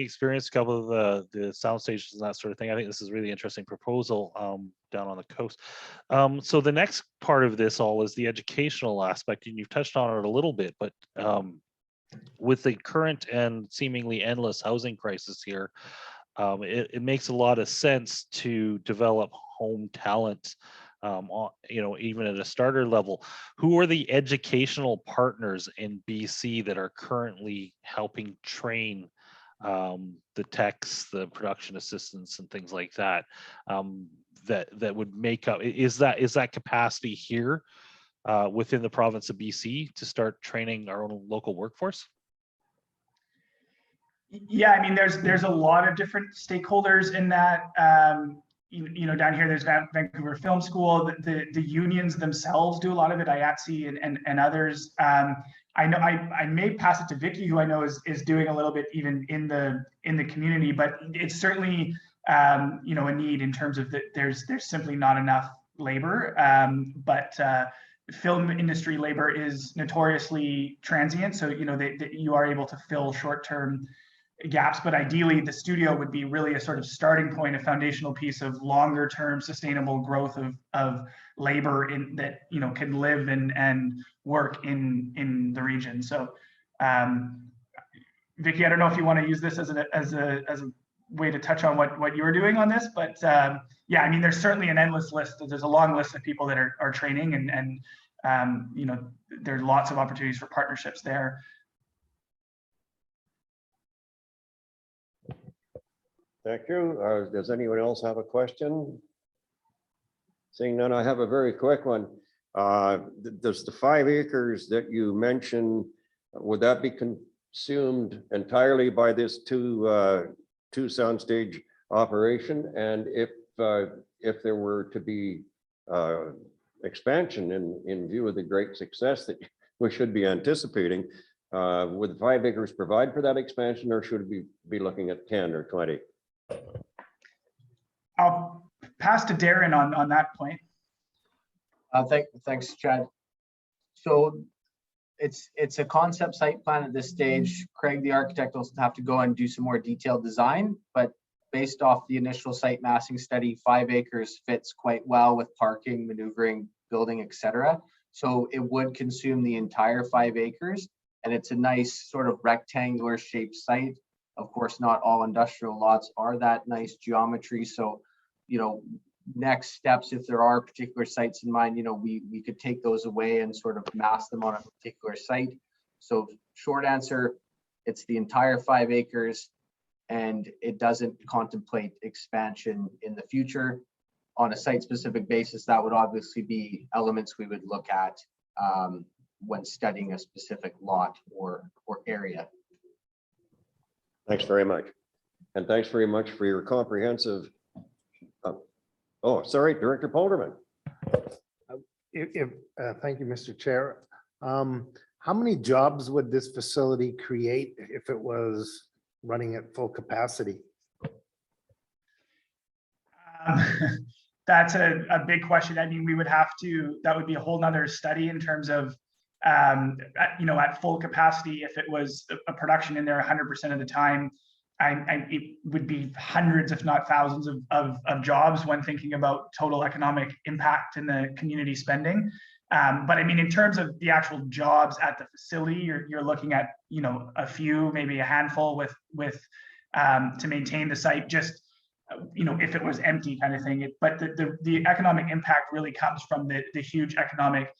experienced a couple of the sound stations and that sort of thing, I think this is a really interesting proposal down on the coast. So the next part of this all is the educational aspect, and you've touched on it a little bit, but with the current and seemingly endless housing crisis here, it makes a lot of sense to develop home talent, even at a starter level. Who are the educational partners in BC that are currently helping train the techs, the production assistants, and things like that? That would make up, is that capacity here within the province of BC to start training our own local workforce? Yeah, I mean, there's a lot of different stakeholders in that. Down here, there's Vancouver Film School. The unions themselves do a lot of it, IATSE and others. I know I may pass it to Vicky, who I know is doing a little bit even in the community, but it's certainly a need in terms of that there's simply not enough labor. But film industry labor is notoriously transient, so you are able to fill short-term gaps, but ideally the studio would be really a sort of starting point, a foundational piece of longer term sustainable growth of labor that can live and work in the region. So Vicky, I don't know if you want to use this as a way to touch on what you're doing on this, but yeah, I mean, there's certainly an endless list. There's a long list of people that are training, and there's lots of opportunities for partnerships there. Thank you. Does anyone else have a question? Seeing none, I have a very quick one. Does the 5 acres that you mentioned, would that be consumed entirely by this two soundstage operation? And if there were to be expansion in view of the great success that we should be anticipating, would 5 acres provide for that expansion, or should we be looking at 10 or 20? I'll pass to Darren on that point. Thanks, Chad. So it's a concept site plan at this stage. Craig, the architect, will have to go and do some more detailed design, but based off the initial site massing study, 5 acres fits quite well with parking, maneuvering, building, etc. So it would consume the entire 5 acres, and it's a nice sort of rectangular shaped site. Of course, not all industrial lots are that nice geometry. So, next steps, if there are particular sites in mind, we could take those away and sort of mass them on a particular site. So short answer, it's the entire 5 acres, and it doesn't contemplate expansion in the future. On a site-specific basis, that would obviously be elements we would look at when studying a specific lot or area. Thanks very much. And thanks very much for your comprehensive. Sorry, Director Polderman. Thank you, Mr. Chair. How many jobs would this facility create if it was running at full capacity? That's a big question. I mean, that would be a whole nother study in terms of, at full capacity, if it was a production in there 100% of the time, it would be hundreds, if not thousands of jobs when thinking about total economic impact in the community spending. But I mean, in terms of the actual jobs at the facility, you're looking at, you know, a few, maybe a handful with to maintain the site, just, you know, if it was empty kind of thing. But the economic impact really comes from the huge economic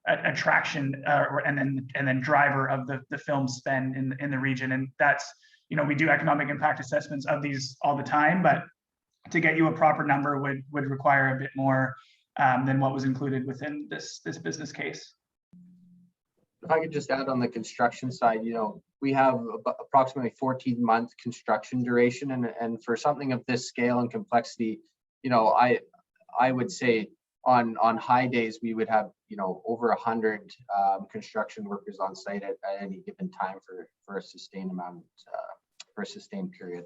attraction and then driver of the film spend in the region. And that's, you know, we do economic impact assessments of these all the time, but to get you a proper number would require a bit more than what was included within this business case. If I could just add on the construction side, you know, we have approximately 14-month construction duration, and for something of this scale and complexity, you know, I would say on high days we would have, you know, over 100 construction workers on site at any given time for a sustained amount, for a sustained period.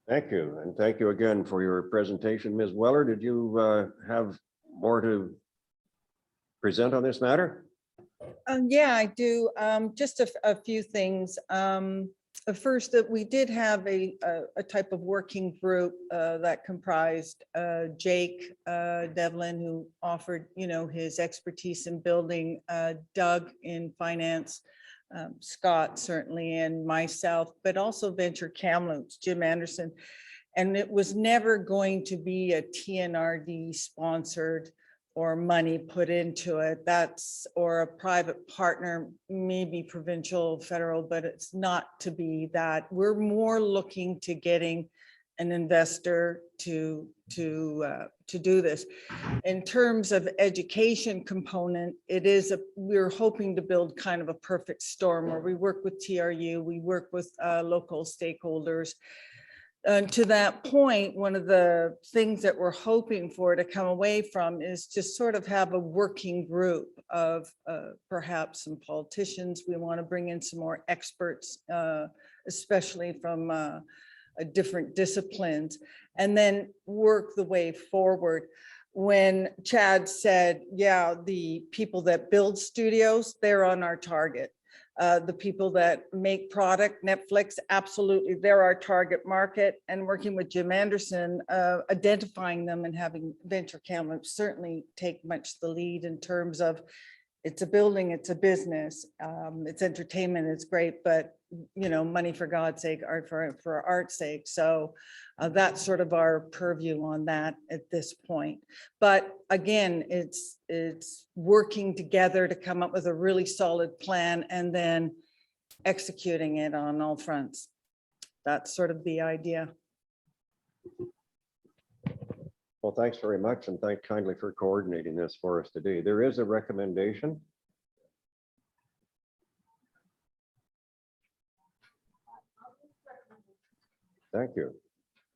Thank you. And thank you again for your presentation. Ms. Weller, did you have more to present on this matter? Yeah, I do. Just a few things. First, that we did have a type of working group that comprised Jake Devlin, who offered, you know, his expertise in building, Doug in finance, Scott certainly, and myself, but also Venture Kamloops, Jim Anderson. And it was never going to be a Tnrd sponsored or money put into it. That's, or a private partner, maybe provincial, federal, but it's not to be that. We're more looking to getting an investor to do this. In terms of education component, we're hoping to build kind of a perfect storm where we work with TRU, we work with local stakeholders. To that point, one of the things that we're hoping for to come away from is just sort of have a working group of perhaps some politicians. We want to bring in some more experts, especially from different disciplines, and then work the way forward. When Chad said, yeah, the people that build studios, they're on our target. The people that make product, Netflix, absolutely, they're our target market. And working with Jim Anderson, identifying them and having Venture Kamloops certainly take much the lead in terms of it's a building, it's a business, it's entertainment, it's great, but you know, money for God's sake, art for art's sake. So that's sort of our purview on that at this point. But again, it's working together to come up with a really solid plan and then executing it on all fronts. That's sort of the idea. Well, thanks very much, and thank kindly for coordinating this for us today. There is a recommendation. Thank you.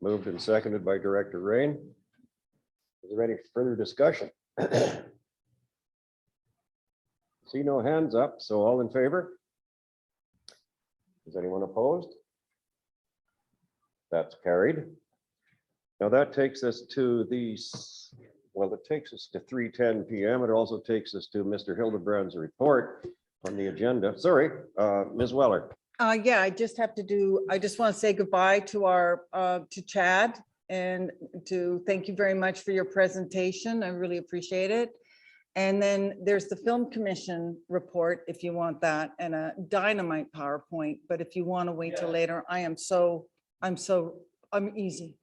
Moved and seconded by Director Rain. Is there any further discussion? See no hands up, so all in favor? Is anyone opposed? That's carried. Now that takes us to these, well, it takes us to 3:10 p.m. It also takes us to Mr. Hildebrand's report on the agenda. Sorry, Ms. Weller. Yeah, I just want to say goodbye to to Chad and to thank you very much for your presentation. I really appreciate it. And then there's the Film Commission report if you want that, and a dynamite PowerPoint. But if you want to wait till later, I'm easy.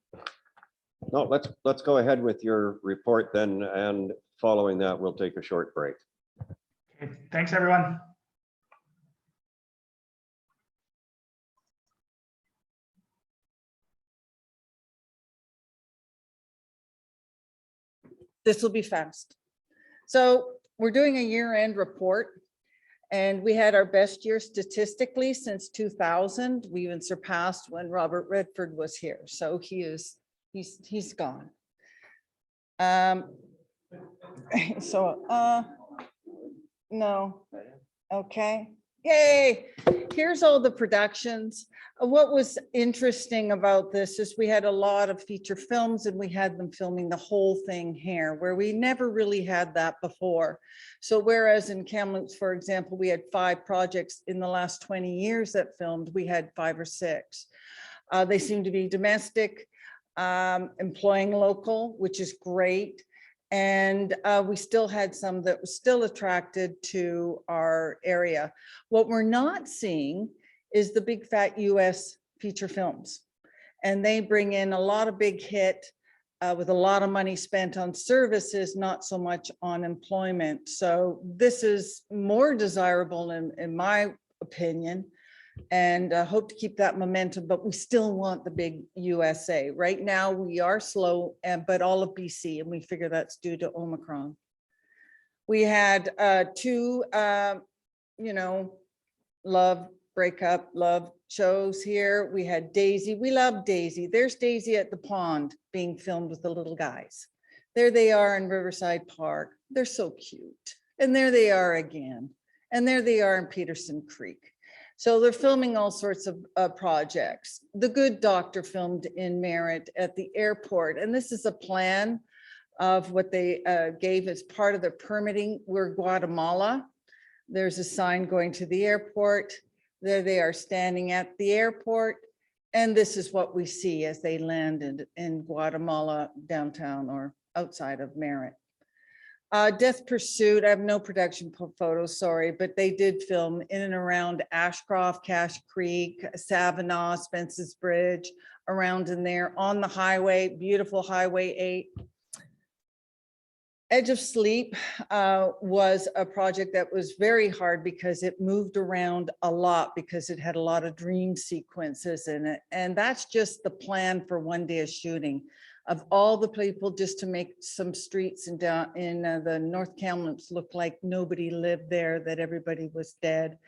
No, let's go ahead with your report then, and following that, we'll take a short break. Okay, thanks, everyone. This will be fast. So we're doing a year-end report, and we had our best year statistically since 2000. We even surpassed when Robert Redford was here. So he's gone. No, okay. Yay. Here's all the productions. What was interesting about this is we had a lot of feature films, and we had them filming the whole thing here, where we never really had that before. So whereas in Kamloops, for example, we had 5 projects in the last 20 years that filmed, we had 5 or 6. They seem to be domestic, employing local, which is great. And we still had some that was still attracted to our area. What we're not seeing is the big fat US feature films. And they bring in a lot of big hit with a lot of money spent on services, not so much on employment. So this is more desirable in my opinion, and hope to keep that momentum, but we still want the big USA. Right now, we are slow, but all of BC, and we figure that's due to Omicron. We had two, love breakup, love shows here. We had Daisy. We love Daisy. There's Daisy at the pond being filmed with the little guys. There they are in Riverside Park. They're so cute. And there they are again. And there they are in Peterson Creek. So they're filming all sorts of projects. The Good Doctor filmed in Merritt at the airport. And this is a plan of what they gave as part of their permitting. We're Guatemala. There's a sign going to the airport. There they are standing at the airport. And this is what we see as they landed in Guatemala downtown or outside of Merritt. Death Pursuit, I have no production photos, sorry, but they did film in and around Ashcroft, Cache Creek, Savannah, Spence's Bridge, around in there on the highway, beautiful Highway 8. Edge of Sleep was a project that was very hard because it moved around a lot because it had a lot of dream sequences in it. And that's just the plan for one day of shooting of all the people, just to make some streets and down in the North Kamloops look like nobody lived there, that everybody was dead.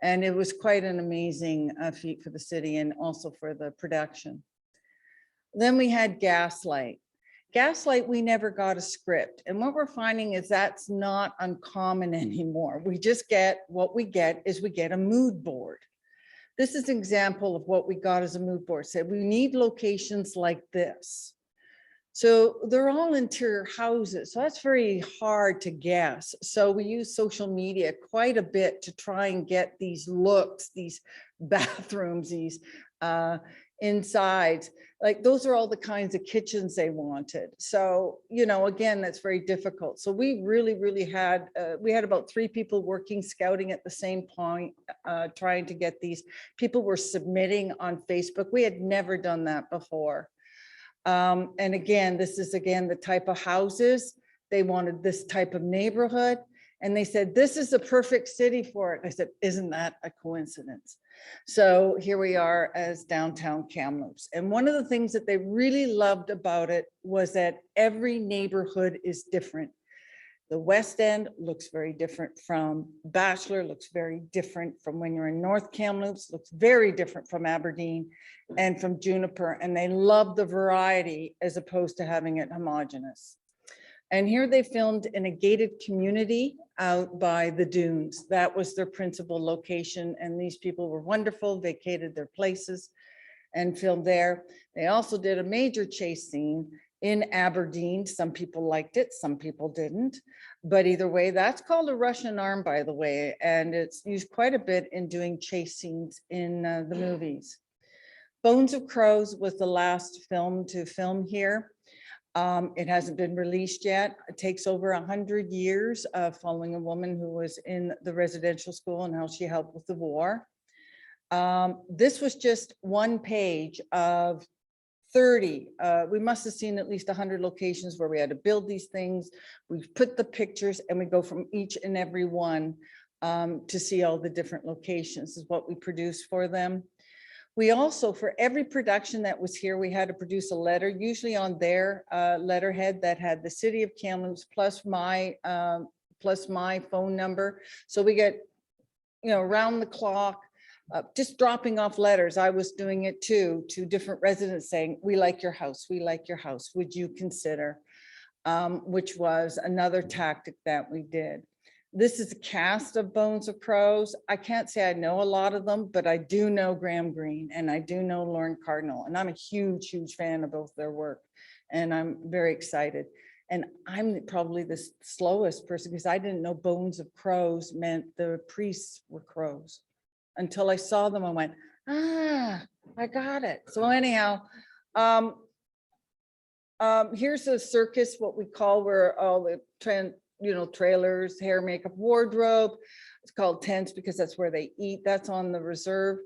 And it was quite an amazing feat for the city and also for the production. Then we had Gaslight. Gaslight, we never got a script. And what we're finding is that's not uncommon anymore. We just get, what we get is we get a mood board. This is an example of what we got as a mood board. Said we need locations like this. So they're all interior houses. So that's very hard to guess. So we use social media quite a bit to try and get these looks, these bathrooms, these insides. Like those are all the kinds of kitchens they wanted. So, again, that's very difficult. So we really had, we had about 3 people working, scouting at the same point, trying to get these. People were submitting on Facebook. We had never done that before. And again, this is the type of houses. They wanted this type of neighborhood. And they said, this is the perfect city for it. I said, isn't that a coincidence? So here we are as downtown Kamloops. And one of the things that they really loved about it was that every neighborhood is different. The West End looks very different from Bachelor, looks very different from when you're in North Kamloops, looks very different from Aberdeen and from Juniper. And they love the variety as opposed to having it homogeneous. And here they filmed in a gated community out by the dunes. That was their principal location. And these people were wonderful, vacated their places and filmed there. They also did a major chase scene in Aberdeen. Some people liked it, some people didn't. But either way, that's called a Russian arm, by the way. And it's used quite a bit in doing chase scenes in the movies. Bones of Crows was the last film to film here. It hasn't been released yet. It takes over 100 years of following a woman who was in the residential school and how she helped with the war. This was just one page of 30. We must have seen at least 100 locations where we had to build these things. We put the pictures and we go from each and every one to see all the different locations is what we produce for them. We also, for every production that was here, we had to produce a letter, usually on their letterhead that had the city of Kamloops plus my phone number. So we get, around the clock, just dropping off letters. I was doing it too, to different residents saying, we like your house, we like your house, would you consider? Which was another tactic that we did. This is a cast of Bones of Crows. I can't say I know a lot of them, but I do know Graham Greene and I do know Lauren Cardinal, and I'm a huge fan of both their work. And I'm very excited. And I'm probably the slowest person because I didn't know Bones of Crows meant the priests were crows. Until I saw them, I went, I got it. So anyhow, Here's a circus, what we call where all the trailers, hair, makeup, wardrobe. It's called tents because that's where they eat. That's on the reserve.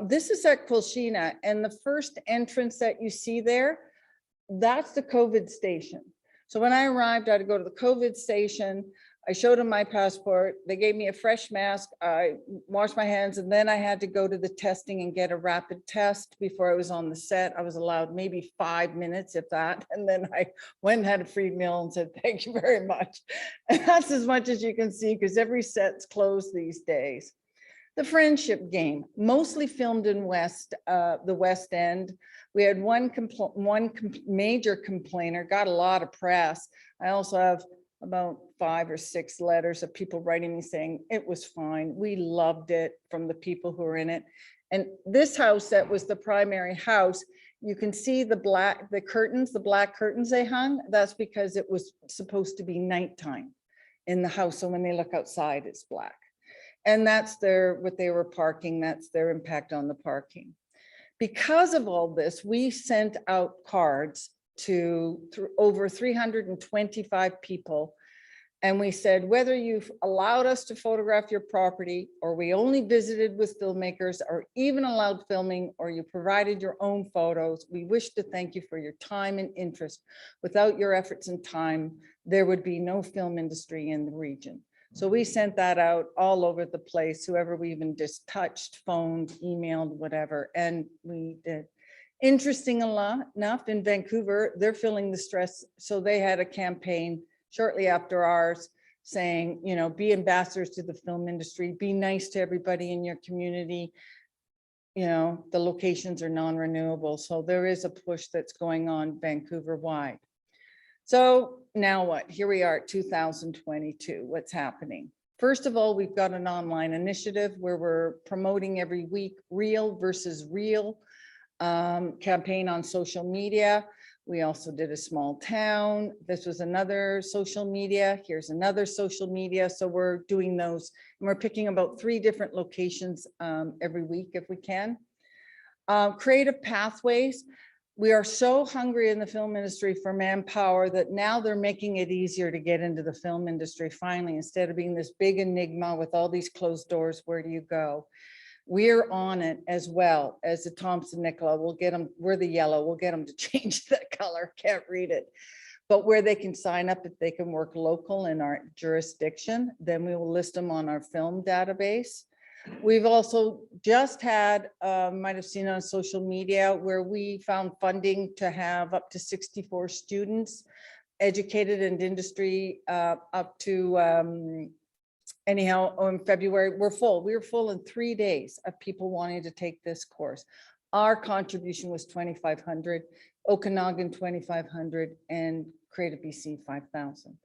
This is at Quilchena, and the first entrance that you see there, that's the COVID station. So when I arrived, I had to go to the COVID station. I showed them my passport. They gave me a fresh mask. I washed my hands, and then I had to go to the testing and get a rapid test before I was on the set. I was allowed maybe 5 minutes, if that. And then I went and had a free meal and said, thank you very much. And that's as much as you can see because every set's closed these days. The Friendship Game, mostly filmed in the West End. We had one major complainer, got a lot of press. I also have about 5 or 6 letters of people writing me saying it was fine. We loved it from the people who were in it. And this house that was the primary house, you can see the black curtains they hung. That's because it was supposed to be nighttime in the house. So when they look outside, it's black. And that's what they were parking. That's their impact on the parking. Because of all this, we sent out cards to over 325 people. And we said, whether you've allowed us to photograph your property, or we only visited with filmmakers, or even allowed filming, or you provided your own photos, we wish to thank you for your time and interest. Without your efforts and time, there would be no film industry in the region. So we sent that out all over the place, whoever we even just touched, phoned, emailed, whatever, and we did. Interesting enough, in Vancouver, they're feeling the stress. So they had a campaign shortly after ours saying, be ambassadors to the film industry, be nice to everybody in your community. The locations are non-renewable. So there is a push that's going on Vancouver wide. So now what? Here we are at 2022. What's happening? First of all, we've got an online initiative where we're promoting every week real versus real campaign on social media. We also did a small town. This was another social media. Here's another social media. So we're doing those, and we're picking about 3 different locations every week if we can. Creative pathways. We are so hungry in the film industry for manpower that now they're making it easier to get into the film industry finally, instead of being this big enigma with all these closed doors. Where do you go? We're on it as well as the Thompson-Nicola. We'll get them, we're the yellow, we'll get them to change that color, can't read it. But where they can sign up if they can work local in our jurisdiction, then we will list them on our film database. We've also just had, might have seen on social media, where we found funding to have up to 64 students educated in industry up to, anyhow, in February, we're full. We were full in 3 days of people wanting to take this course. Our contribution was 2,500, Okanagan 2,500, and Creative BC 5,000.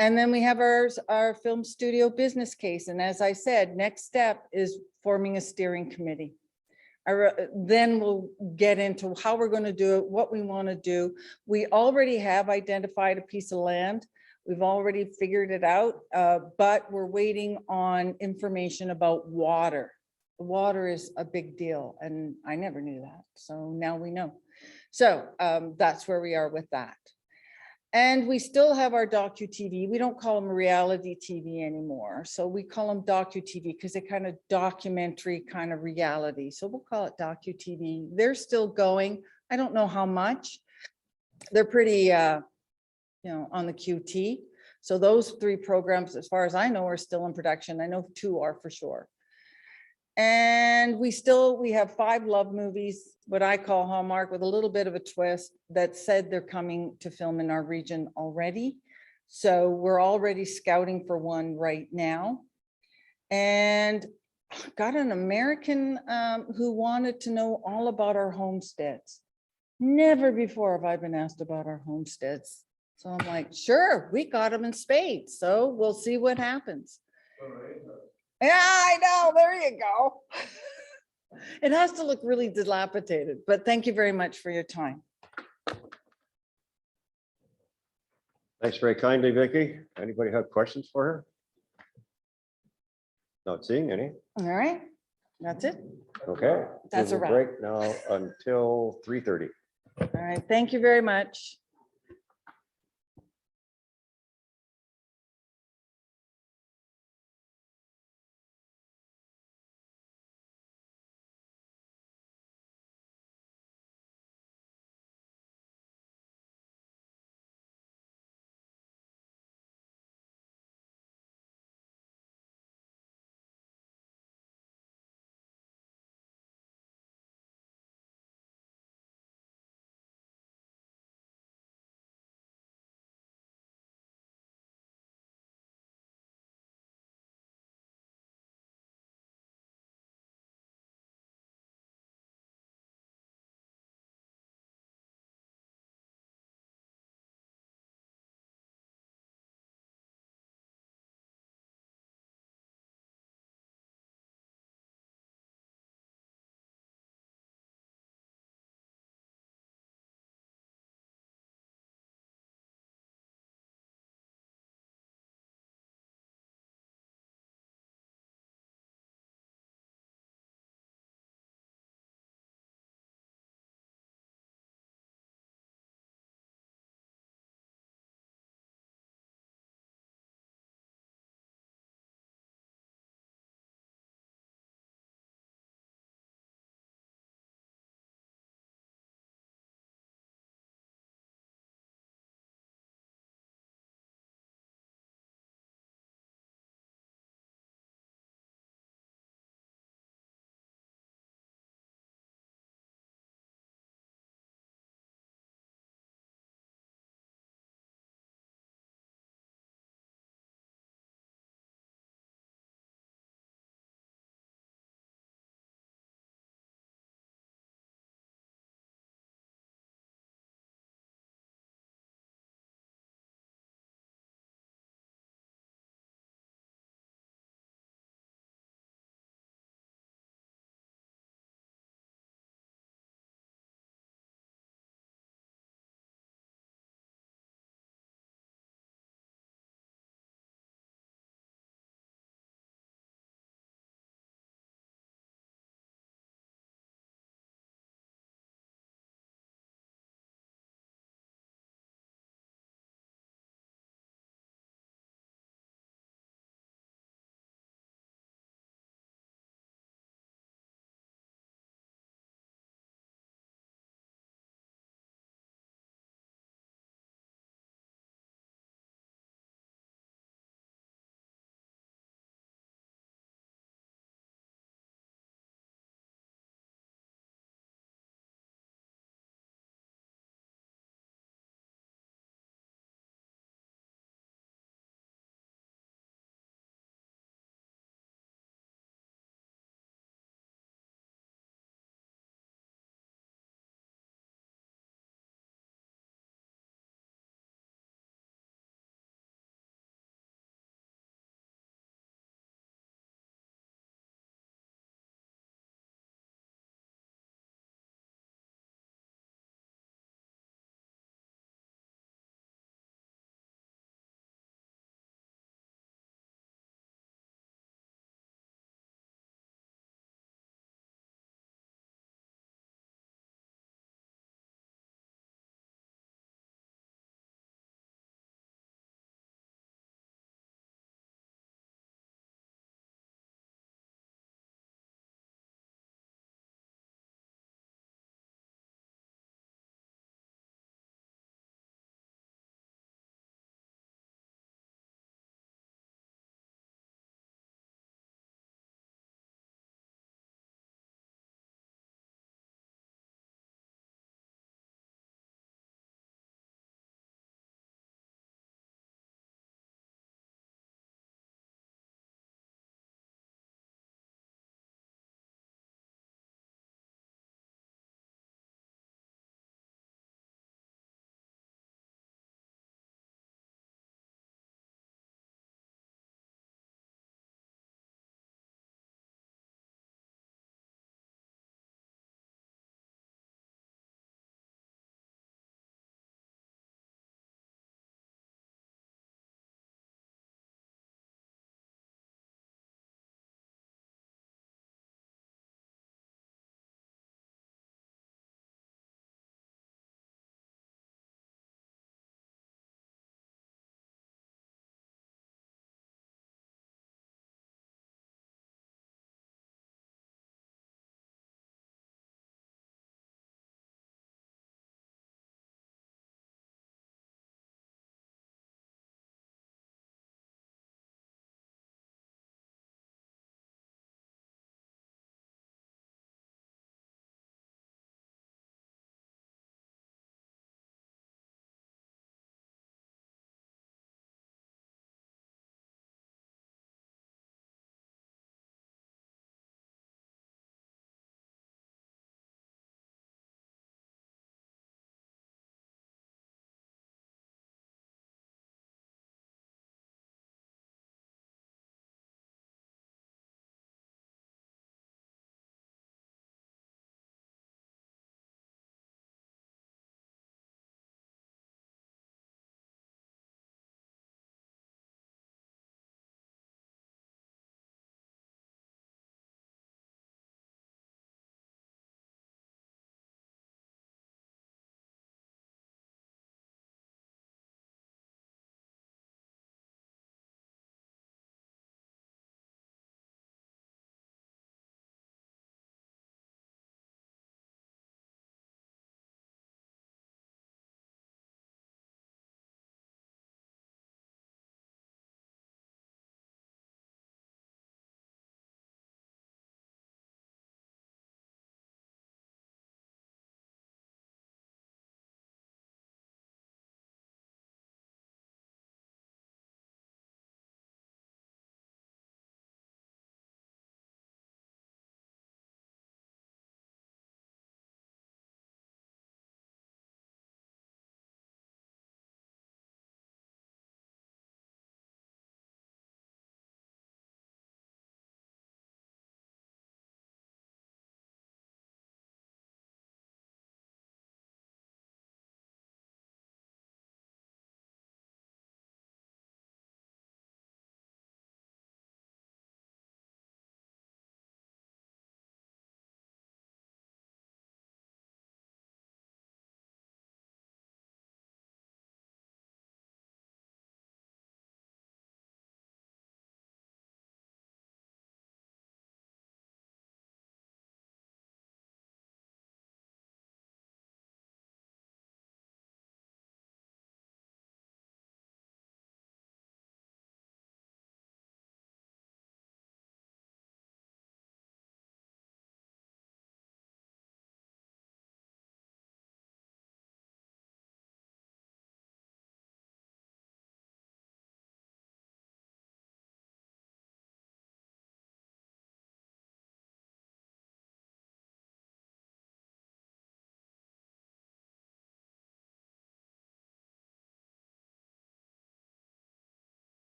And then we have our film studio business case. And as I said, next step is forming a steering committee. Then we'll get into how we're going to do it, what we want to do. We already have identified a piece of land. We've already figured it out, but we're waiting on information about water. Water is a big deal, and I never knew that. So now we know. So that's where we are with that. And we still have our docu-TV. We don't call them reality TV anymore. So we call them docu-TV because they're kind of documentary kind of reality. So we'll call it docu-TV. They're still going. I don't know how much. They're pretty, on the QT. So those 3 programs, as far as I know, are still in production. I know 2 are for sure. And we have 5 love movies, what I call Hallmark, with a little bit of a twist, that said they're coming to film in our region already. So we're already scouting for one right now. And got an American who wanted to know all about our homesteads. Never before have I been asked about our homesteads. So I'm like, sure, we got them in spades. So we'll see what happens. Yeah, I know. There you go. It has to look really dilapidated, but thank you very much for your time. Thanks very kindly, Vicki. Anybody have questions for her? Not seeing any. All right, that's it. Okay. That's We a will wrap. break now until 3:30. All right, thank you very much.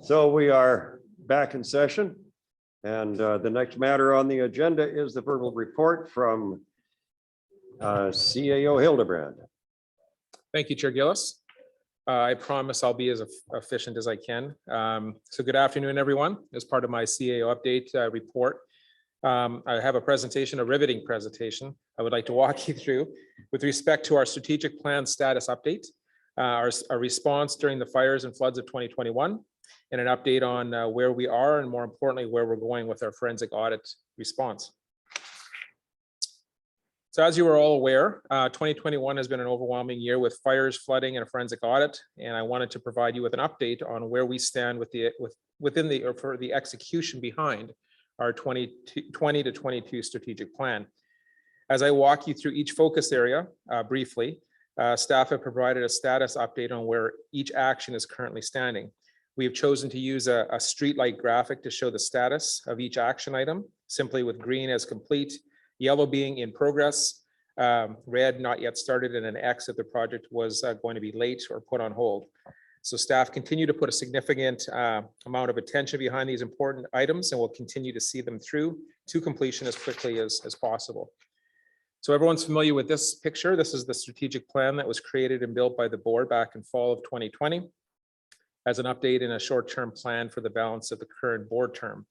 So we are back in session. And the next matter on the agenda is the verbal report from CAO Hildebrand. Thank you, Chair Gillis. I promise I'll be as efficient as I can. So good afternoon, everyone. As part of my CAO update report, I have a presentation, a riveting presentation I would like to walk you through with respect to our strategic plan status update, our response during the fires and floods of 2021, and an update on where we are and, more importantly, where we're going with our forensic audit response. So as you are all aware, 2021 has been an overwhelming year with fires, flooding, and a forensic audit. And I wanted to provide you with an update on where we stand with for the execution behind our 2020 to 22 strategic plan. As I walk you through each focus area briefly, staff have provided a status update on where each action is currently standing. We have chosen to use a streetlight graphic to show the status of each action item, simply with green as complete, yellow being in progress, red not yet started, and an X if the project was going to be late or put on hold. So staff continue to put a significant amount of attention behind these important items, and will continue to see them through to completion as quickly as possible. So everyone's familiar with this picture. This is the strategic plan that was created and built by the board back in fall of 2020 as an update and a short-term plan for the balance of the current board term.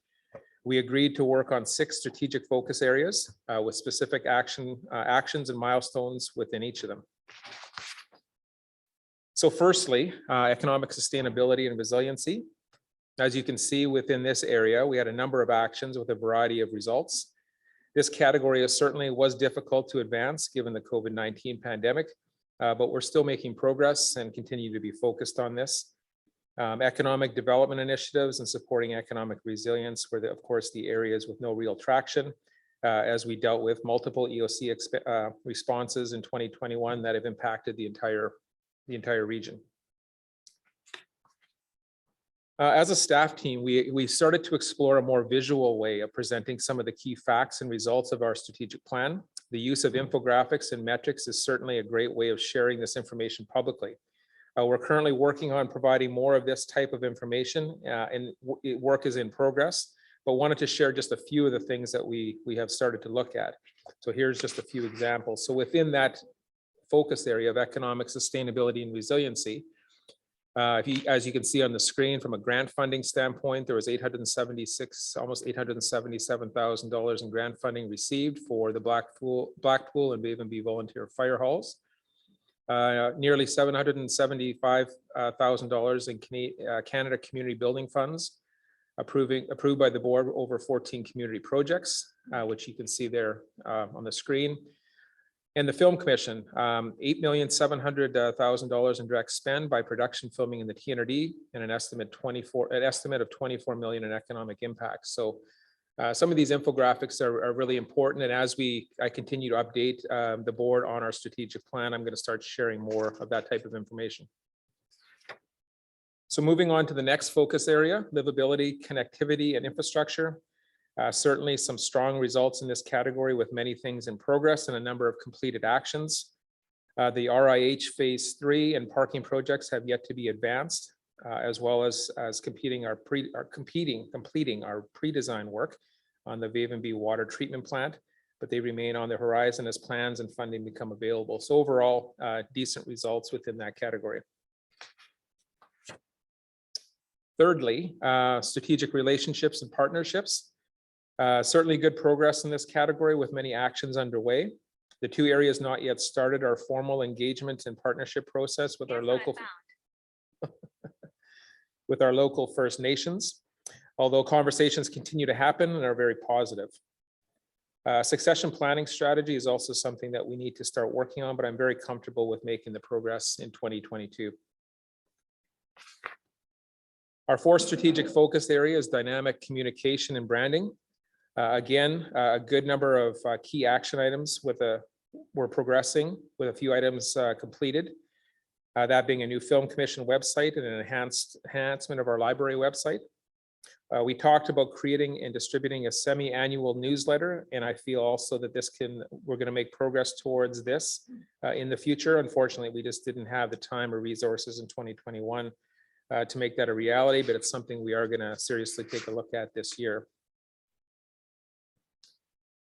We agreed to work on 6 strategic focus areas with specific actions and milestones within each of them. So firstly, economic sustainability and resiliency. As you can see within this area, we had a number of actions with a variety of results. This category certainly was difficult to advance given the COVID-19 pandemic, but we're still making progress and continue to be focused on this. Economic development initiatives and supporting economic resilience were, of course, the areas with no real traction as we dealt with multiple EOC responses in 2021 that have impacted the entire region. As a staff team, we started to explore a more visual way of presenting some of the key facts and results of our strategic plan. The use of infographics and metrics is certainly a great way of sharing this information publicly. We're currently working on providing more of this type of information and work is in progress, but wanted to share just a few of the things that we have started to look at. So here's just a few examples. So within that focus area of economic sustainability and resiliency, as you can see on the screen, from a grant funding standpoint, there was almost $877,000 in grant funding received for the Blackpool and Wavenby volunteer fire halls. Nearly $775,000 in Canada Community Building Funds, approved by the board over 14 community projects, which you can see there on the screen. And the Film Commission, $8,700,000 in direct spend by production filming in the Tnrd, and an estimate of 24 million in economic impact. So some of these infographics are really important, and as I continue to update the board on our strategic plan, I'm going to start sharing more of that type of information. So moving on to the next focus area, livability, connectivity, and infrastructure. Certainly some strong results in this category with many things in progress and a number of completed actions. The RIH Phase 3 and parking projects have yet to be advanced, as well as completing our pre-design work on the Wavenby water treatment plant, but they remain on the horizon as plans and funding become available. So overall, decent results within that category. Thirdly, strategic relationships and partnerships. Certainly good progress in this category with many actions underway. The 2 areas not yet started are formal engagement and partnership process with our local First Nations, although conversations continue to happen and are very positive. Succession planning strategy is also something that we need to start working on, but I'm very comfortable with making the progress in 2022. Our 4th strategic focus area is dynamic communication and branding. Again, a good number of key action items we're progressing with a few items completed. That being a new Film Commission website and an enhancement of our library website. We talked about creating and distributing a semi-annual newsletter, and I feel also that we're going to make progress towards this in the future. Unfortunately, we just didn't have the time or resources in 2021 to make that a reality, but it's something we are going to seriously take a look at this year.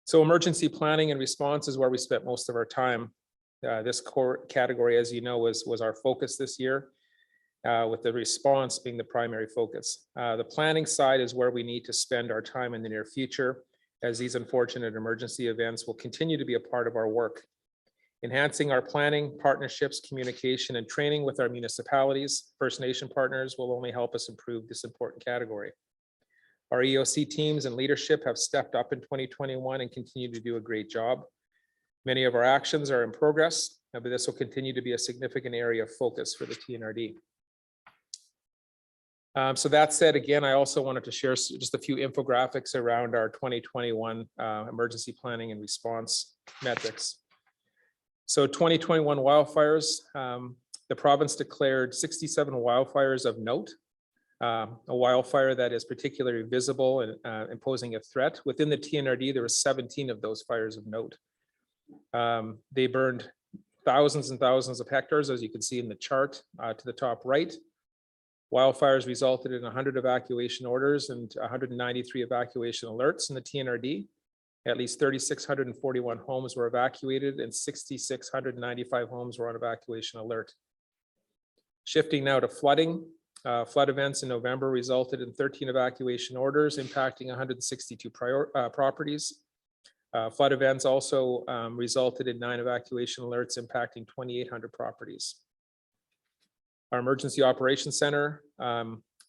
So emergency planning and response is where we spent most of our time. This core category, as you know, was our focus this year, with the response being the primary focus. The planning side is where we need to spend our time in the near future, as these unfortunate emergency events will continue to be a part of our work. Enhancing our planning, partnerships, communication, and training with our municipalities, First Nation partners will only help us improve this important category. Our EOC teams and leadership have stepped up in 2021 and continue to do a great job. Many of our actions are in progress, but this will continue to be a significant area of focus for the TNRD. So that said, again, I also wanted to share just a few infographics around our 2021 emergency planning and response metrics. So 2021 wildfires, the province declared 67 wildfires of note. A wildfire that is particularly visible and imposing a threat. Within the TNRD, there were 17 of those fires of note. They burned thousands and thousands of hectares, as you can see in the chart to the top right. Wildfires resulted in 100 evacuation orders and 193 evacuation alerts in the TNRD. At least 3,641 homes were evacuated and 6,695 homes were on evacuation alert. Shifting now to flooding. Flood events in November resulted in 13 evacuation orders impacting 162 properties. Flood events also resulted in 9 evacuation alerts impacting 2,800 properties. Our Emergency Operations Center,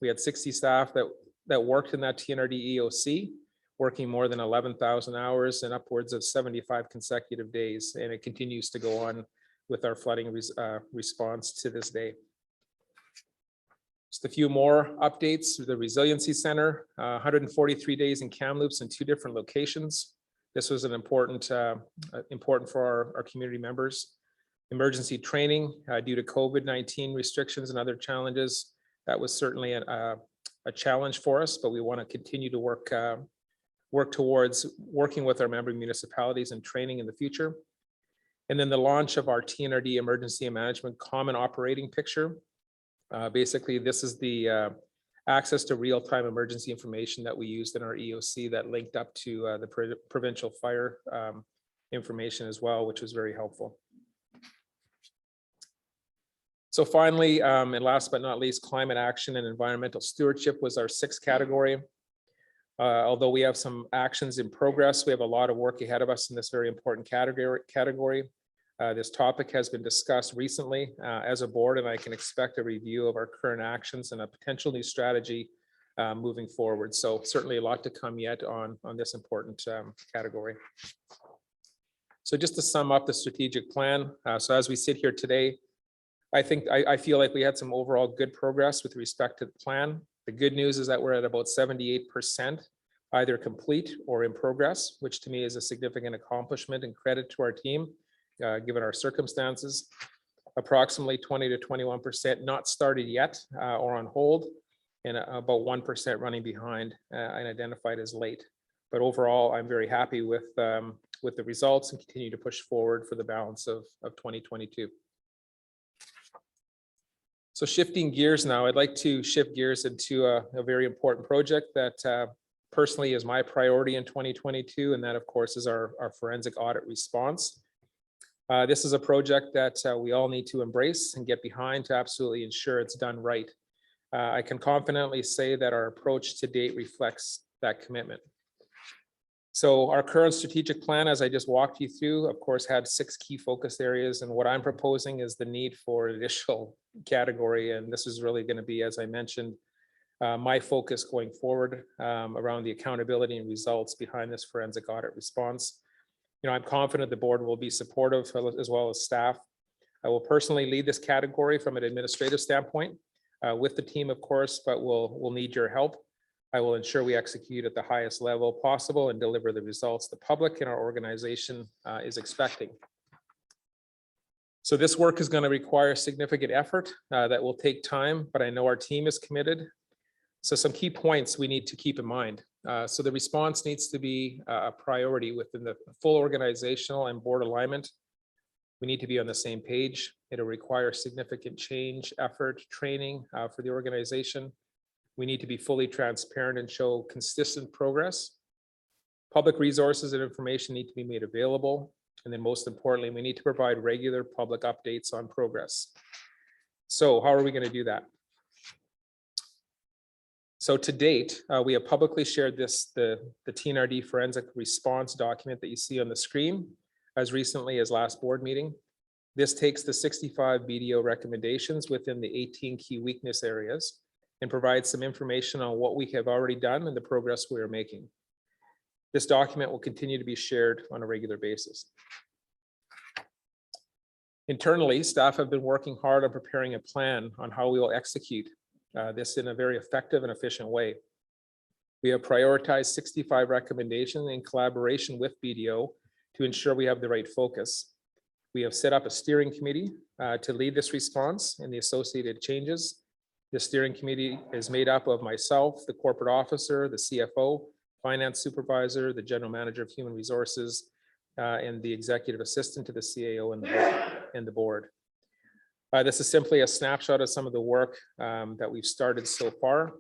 we had 60 staff that worked in that TNRD EOC, working more than 11,000 hours and upwards of 75 consecutive days, and it continues to go on with our flooding response to this day. Just a few more updates. The Resiliency Center, 143 days in Kamloops in 2 different locations. This was an important for our community members. Emergency training due to COVID-19 restrictions and other challenges. That was certainly a challenge for us, but we want to continue to work towards working with our member municipalities and training in the future. And then the launch of our TNRD Emergency Management Common Operating Picture. Basically, this is the access to real-time emergency information that we used in our EOC that linked up to the provincial fire information as well, which was very helpful. So finally, and last but not least, climate action and environmental stewardship was our 6th category. Although we have some actions in progress, we have a lot of work ahead of us in this very important category. This topic has been discussed recently as a board, and I can expect a review of our current actions and a potential new strategy moving forward. So certainly a lot to come yet on this important category. So just to sum up the strategic plan, so as we sit here today, I feel like we had some overall good progress with respect to the plan. The good news is that we're at about 78% either complete or in progress, which to me is a significant accomplishment and credit to our team, given our circumstances. Approximately 20 to 21% not started yet or on hold, and about 1% running behind and identified as late. But overall, I'm very happy with the results and continue to push forward for the balance of 2022. So shifting gears now, I'd like to shift gears into a very important project that personally is my priority in 2022, and that of course is our forensic audit response. This is a project that we all need to embrace and get behind to absolutely ensure it's done right. I can confidently say that our approach to date reflects that commitment. So our current strategic plan, as I just walked you through, of course, had 6 key focus areas. And what I'm proposing is the need for an additional category. And this is really going to be, as I mentioned, my focus going forward around the accountability and results behind this forensic audit response. You know, I'm confident the board will be supportive as well as staff. I will personally lead this category from an administrative standpoint with the team, of course, but we'll need your help. I will ensure we execute at the highest level possible and deliver the results the public and our organization is expecting. So this work is going to require significant effort that will take time, but I know our team is committed. So some key points we need to keep in mind. So the response needs to be a priority within the full organizational and board alignment. We need to be on the same page. It'll require significant change, effort, training for the organization. We need to be fully transparent and show consistent progress. Public resources and information need to be made available. And then most importantly, we need to provide regular public updates on progress. So how are we going to do that? So to date, we have publicly shared the TNRD forensic response document that you see on the screen as recently as last board meeting. This takes the 65 BDO recommendations within the 18 key weakness areas and provides some information on what we have already done and the progress we are making. This document will continue to be shared on a regular basis. Internally, staff have been working hard on preparing a plan on how we will execute this in a very effective and efficient way. We have prioritized 65 recommendations in collaboration with BDO to ensure we have the right focus. We have set up a steering committee to lead this response and the associated changes. The steering committee is made up of myself, the corporate officer, the CFO, finance supervisor, the general manager of human resources, and the executive assistant to the CAO and the board. This is simply a snapshot of some of the work that we've started so far.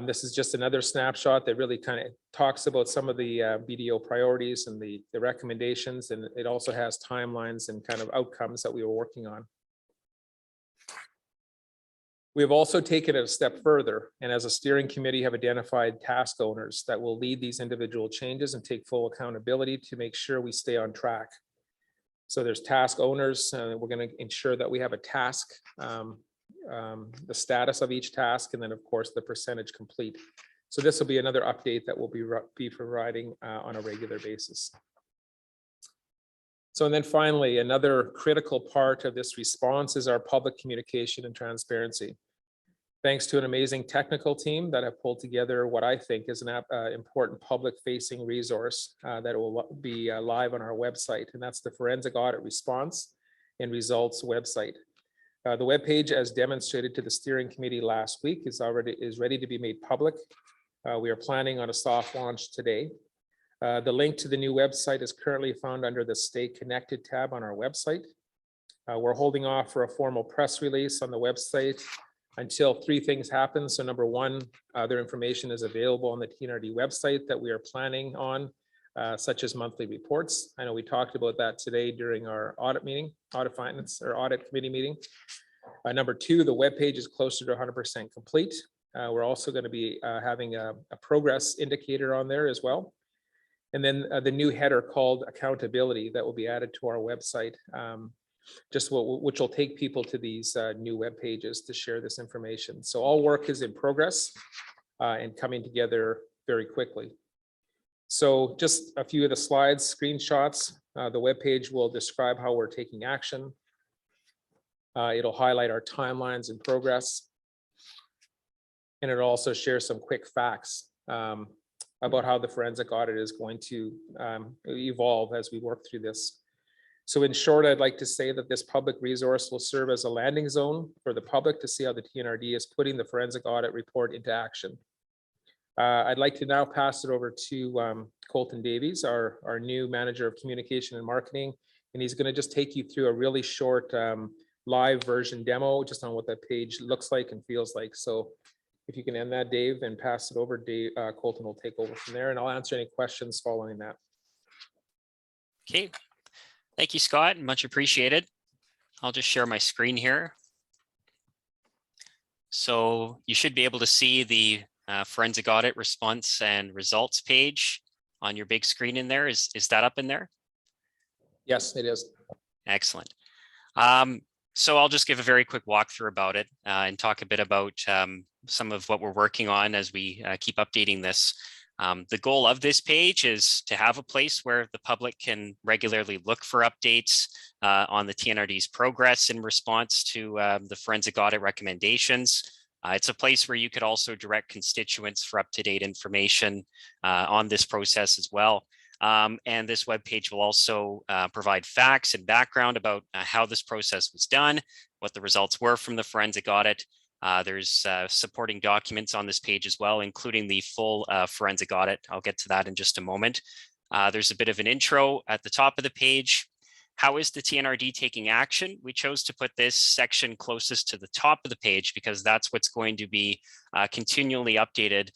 This is just another snapshot that really kind of talks about some of the BDO priorities and the recommendations, and it also has timelines and kind of outcomes that we were working on. We have also taken it a step further, and as a steering committee have identified task owners that will lead these individual changes and take full accountability to make sure we stay on track. So there's task owners, we're going to ensure that we have a task, the status of each task, and then of course the percentage complete. So this will be another update that we'll be providing on a regular basis. So and then finally, another critical part of this response is our public communication and transparency. Thanks to an amazing technical team that have pulled together what I think is an important public-facing resource that will be live on our website, and that's the Forensic Audit Response and Results website. The webpage, as demonstrated to the steering committee last week, is ready to be made public. We are planning on a soft launch today. The link to the new website is currently found under the Stay Connected tab on our website. We're holding off for a formal press release on the website until three things happen. So number one, other information is available on the TNRD website that we are planning on, such as monthly reports. I know we talked about that today during our audit meeting, audit committee meeting. Number two, the webpage is closer to 100% complete. We're also going to be having a progress indicator on there as well. And then the new header called Accountability that will be added to our website, which will take people to these new web pages to share this information. So all work is in progress and coming together very quickly. So just a few of the slides, screenshots. The web page will describe how we're taking action. It'll highlight our timelines and progress. And it'll also share some quick facts about how the forensic audit is going to evolve as we work through this. So in short, I'd like to say that this public resource will serve as a landing zone for the public to see how the TNRD is putting the forensic audit report into action. I'd like to now pass it over to Colton Davies, our new manager of communication and marketing, and he's going to just take you through a really short live version demo just on what that page looks like and feels like. So if you can end that, Dave, and pass it over, Colton will take over from there, and I'll answer any questions following that. Okay. Thank you, Scott. Much appreciated. I'll just share my screen here. So you should be able to see the forensic audit response and results page on your big screen in there. Is that up in there? Yes, it is. Excellent. So I'll just give a very quick walkthrough about it and talk a bit about some of what we're working on as we keep updating this. The goal of this page is to have a place where the public can regularly look for updates on the TNRD's progress in response to the forensic audit recommendations. It's a place where you could also direct constituents for up-to-date information on this process as well. And this webpage will also provide facts and background about how this process was done, what the results were from the forensic audit. There's supporting documents on this page as well, including the full forensic audit. I'll get to that in just a moment. There's a bit of an intro at the top of the page. How is the TNRD taking action? We chose to put this section closest to the top of the page because that's what's going to be continually updated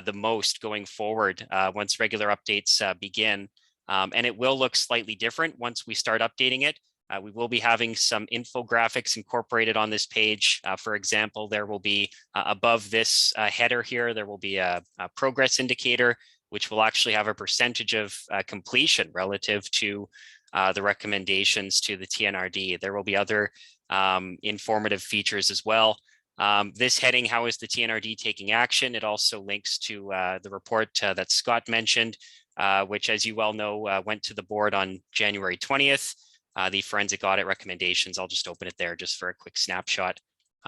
the most going forward once regular updates begin. And it will look slightly different once we start updating it. We will be having some infographics incorporated on this page. For example, there will be above this header here, there will be a progress indicator, which will actually have a percentage of completion relative to the recommendations to the TNRD. There will be other informative features as well. This heading, how is the TNRD taking action? It also links to the report that Scott mentioned, which, as you well know, went to the board on January 20th. The forensic audit recommendations, I'll just open it there just for a quick snapshot.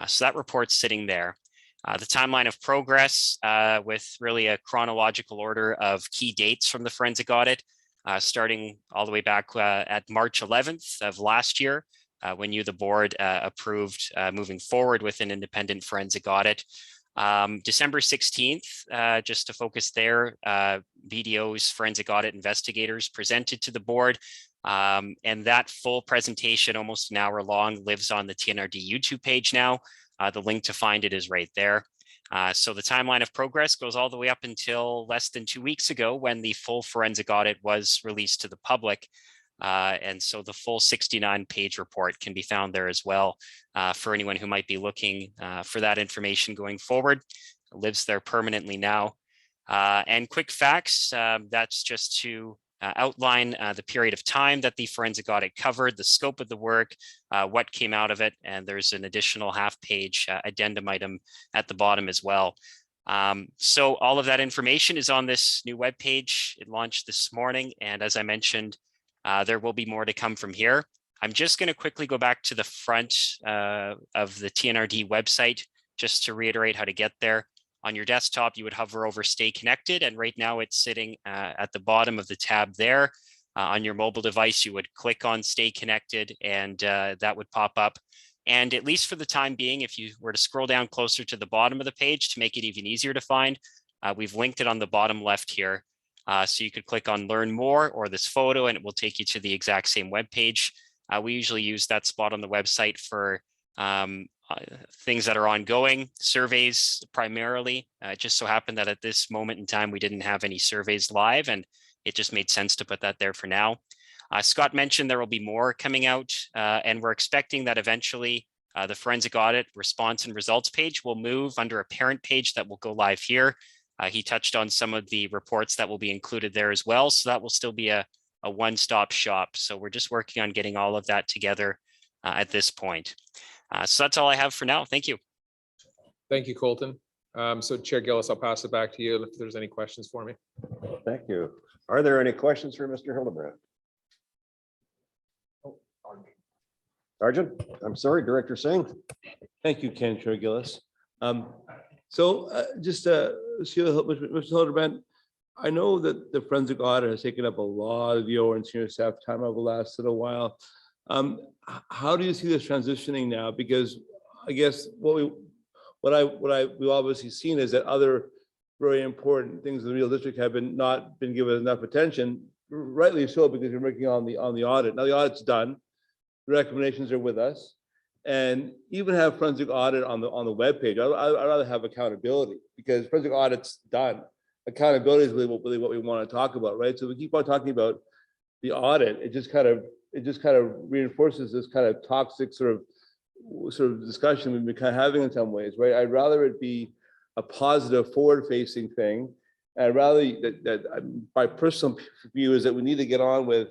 So that report's sitting there. The timeline of progress with really a chronological order of key dates from the forensic audit, starting all the way back at March 11th of last year, when you, the board, approved moving forward with an independent forensic audit. December 16th, just to focus there, BDO's forensic audit investigators presented to the board. And that full presentation, almost an hour long, lives on the TNRD YouTube page now. The link to find it is right there. So the timeline of progress goes all the way up until less than 2 weeks ago when the full forensic audit was released to the public. And so the full 69-page report can be found there as well for anyone who might be looking for that information going forward. It lives there permanently now. And quick facts, that's just to outline the period of time that the forensic audit covered, the scope of the work, what came out of it, and there's an additional half-page addendum item at the bottom as well. So all of that information is on this new webpage. It launched this morning, and as I mentioned, there will be more to come from here. I'm just going to quickly go back to the front of the TNRD website just to reiterate how to get there. On your desktop, you would hover over Stay Connected, and right now it's sitting at the bottom of the tab there. On your mobile device, you would click on Stay Connected, and that would pop up. And at least for the time being, if you were to scroll down closer to the bottom of the page to make it even easier to find, we've linked it on the bottom left here. So you could click on Learn More or this photo, and it will take you to the exact same web page. We usually use that spot on the website for things that are ongoing, surveys primarily. It just so happened that at this moment in time, we didn't have any surveys live, and it just made sense to put that there for now. Scott mentioned there will be more coming out, and we're expecting that eventually the forensic audit response and results page will move under a parent page that will go live here. He touched on some of the reports that will be included there as well, so that will still be a one-stop shop. So we're just working on getting all of that together at this point. So that's all I have for now. Thank you. Thank you, Colton. So Chair Gillis, I'll pass it back to you if there's any questions for me. Thank you. Are there any questions for Mr. Hildebrandt? Sergeant, I'm sorry, Director Singh. Thank you, Ken, Chair Gillis. Mr. Hildebrandt, I know that the forensic audit has taken up a lot of your and senior staff time over the last little while. How do you see this transitioning now? Because I guess we've obviously seen is that other very important things in the Real District have not been given enough attention, rightly so, because you're working on the audit. Now the audit's done, the recommendations are with us, and even have forensic audit on the webpage. I'd rather have accountability because forensic audit's done. Accountability is really what we want to talk about, right? So we keep on talking about the audit. It just kind of reinforces this kind of toxic sort of discussion we've been kind of having in some ways, right? I'd rather it be a positive forward-facing thing. And I'd rather that my personal view is that we need to get on with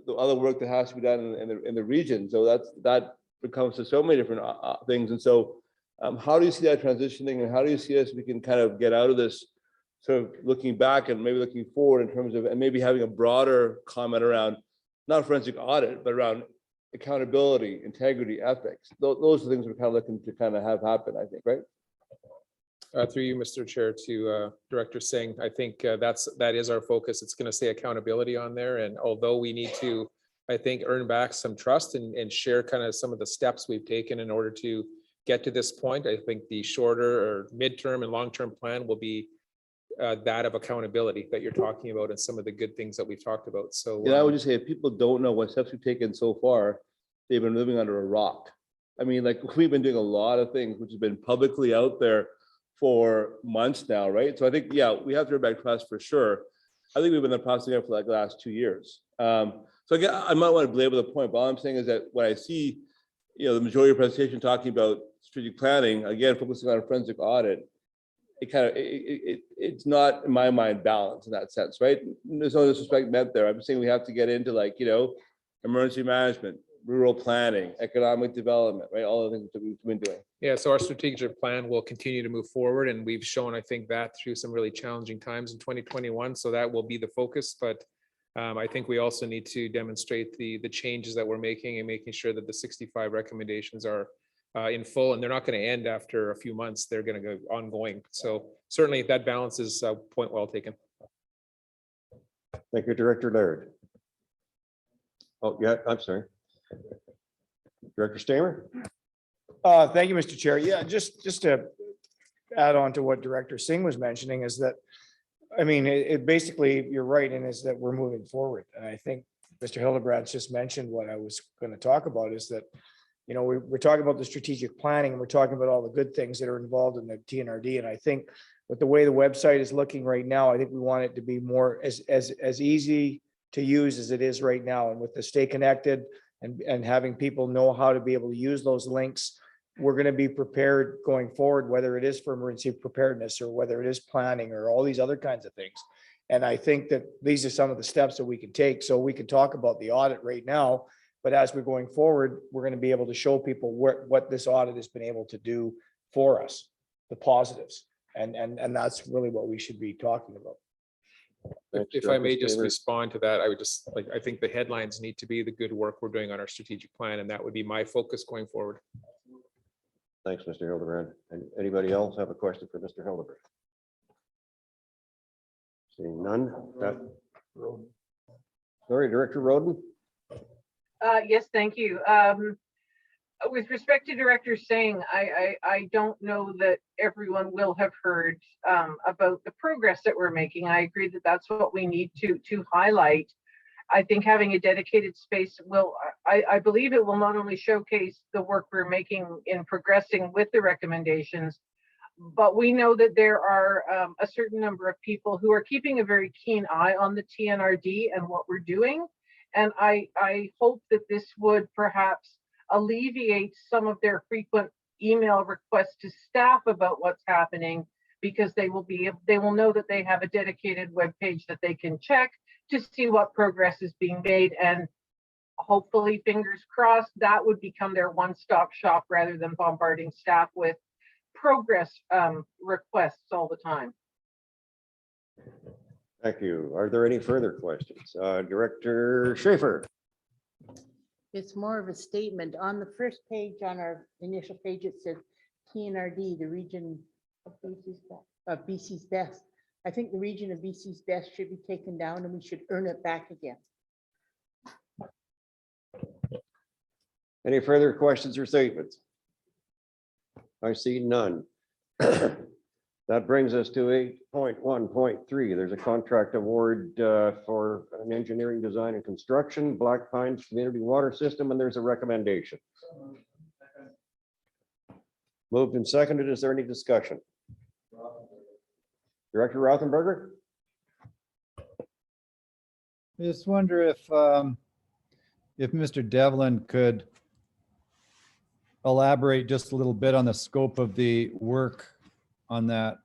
the other work that has to be done in the region. So that becomes to so many different things. And so how do you see that transitioning, and how do you see us we can kind of get out of this sort of looking back and maybe looking forward in terms of, and maybe having a broader comment around not forensic audit, but around accountability, integrity, ethics. Those are things we're kind of looking to kind of have happen, I think, right? Through you, Mr. Chair, to Director Singh, I think that is our focus. It's going to say accountability on there. And although we need to, I think, earn back some trust and share kind of some of the steps we've taken in order to get to this point, I think the shorter or midterm and long-term plan will be that of accountability that you're talking about and some of the good things that we've talked about. So And I would just say, if people don't know what steps we've taken so far, they've been living under a rock. I mean, like, we've been doing a lot of things which have been publicly out there for months now, right? So I think, yeah, we have to back trust for sure. I think we've been in the process for like the last 2 years. So again, I might want to belabor the point, but all I'm saying is that when I see, the majority of the presentation talking about strategic planning, again, focusing on a forensic audit, it's not, in my mind, balanced in that sense, right? There's no disrespect meant there. I'm saying we have to get into like, emergency management, rural planning, economic development, right? All the things that we've been doing. yeah, so our strategic plan will continue to move forward, and we've shown, I think, that through some really challenging times in 2021. So that will be the focus, but I think we also need to demonstrate the changes that we're making and making sure that the 65 recommendations are in full, and they're not going to end after a few months. They're going to go ongoing. So certainly that balance is a point well taken. Thank you, Director Laird. Oh, yeah, I'm sorry. Director Stamer? Thank you, Mr. Chair. Yeah, just to add on to what Director Singh was mentioning is that, I mean, it basically, you're right, and is that we're moving forward. And I think Mr. Hildebrandt just mentioned what I was going to talk about is that, we're talking about the strategic planning and we're talking about all the good things that are involved in the TNRD. And I think with the way the website is looking right now, I think we want it to be more as easy to use as it is right now. And with the Stay Connected and having people know how to be able to use those links, we're going to be prepared going forward, whether it is for emergency preparedness or whether it is planning or all these other kinds of things. And I think that these are some of the steps that we can take. So we can talk about the audit right now, but as we're going forward, we're going to be able to show people what this audit has been able to do for us, the positives. And that's really what we should be talking about. If I may just respond to that, I would just I think the headlines need to be the good work we're doing on our strategic plan, and that would be my focus going forward. Thanks, Mr. Hildebrand. And anybody else have a question for Mr. Hildebrand? Seeing none. Sorry, Director Roden. Yes, thank you. With respect to Director Singh, I don't know that everyone will have heard about the progress that we're making. I agree that that's what we need to highlight. I think having a dedicated space will, I believe it will not only showcase the work we're making in progressing with the recommendations, but we know that there are a certain number of people who are keeping a very keen eye on the TNRD and what we're doing. And I hope that this would perhaps alleviate some of their frequent email requests to staff about what's happening, because they will know that they have a dedicated web page that they can check to see what progress is being made. And hopefully, fingers crossed, that would become their one-stop shop rather than bombarding staff with progress requests all the time. Thank you. Are there any further questions? Director Schaefer. It's more of a statement. On the first page, on our initial page, it says TNRD, the region of BC's best. I think the region of BC's best should be taken down and we should earn it back again. Any further questions or statements? I see none. That brings us to 8.1.3. There's a contract award for an engineering design and construction, Black Pines Community Water System, and there's a recommendation. Moved and seconded. Is there any discussion? Director Rothenberger? I just wonder if Mr. Devlin could elaborate just a little bit on the scope of the work on that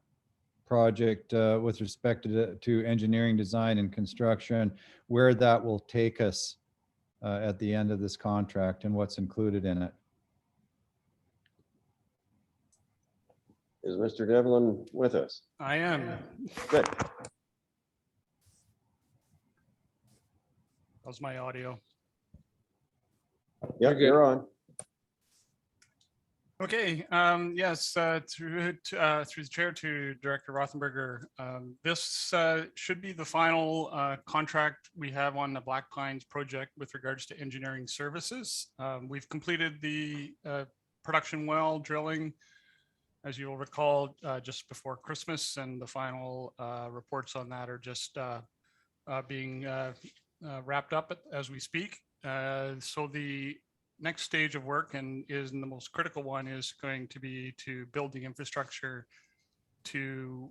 project with respect to engineering, design, and construction, where that will take us at the end of this contract and what's included in it. Is Mr. Devlin with us? I am. Good. How's my audio? Yep, you're on. Okay, yes, through the chair to Director Rothenberger, this should be the final contract we have on the Black Pines project with regards to engineering services. We've completed the production well drilling as you'll recall, just before Christmas, and the final reports on that are just being wrapped up as we speak. So the next stage of work, and is the most critical one, is going to be to build the infrastructure to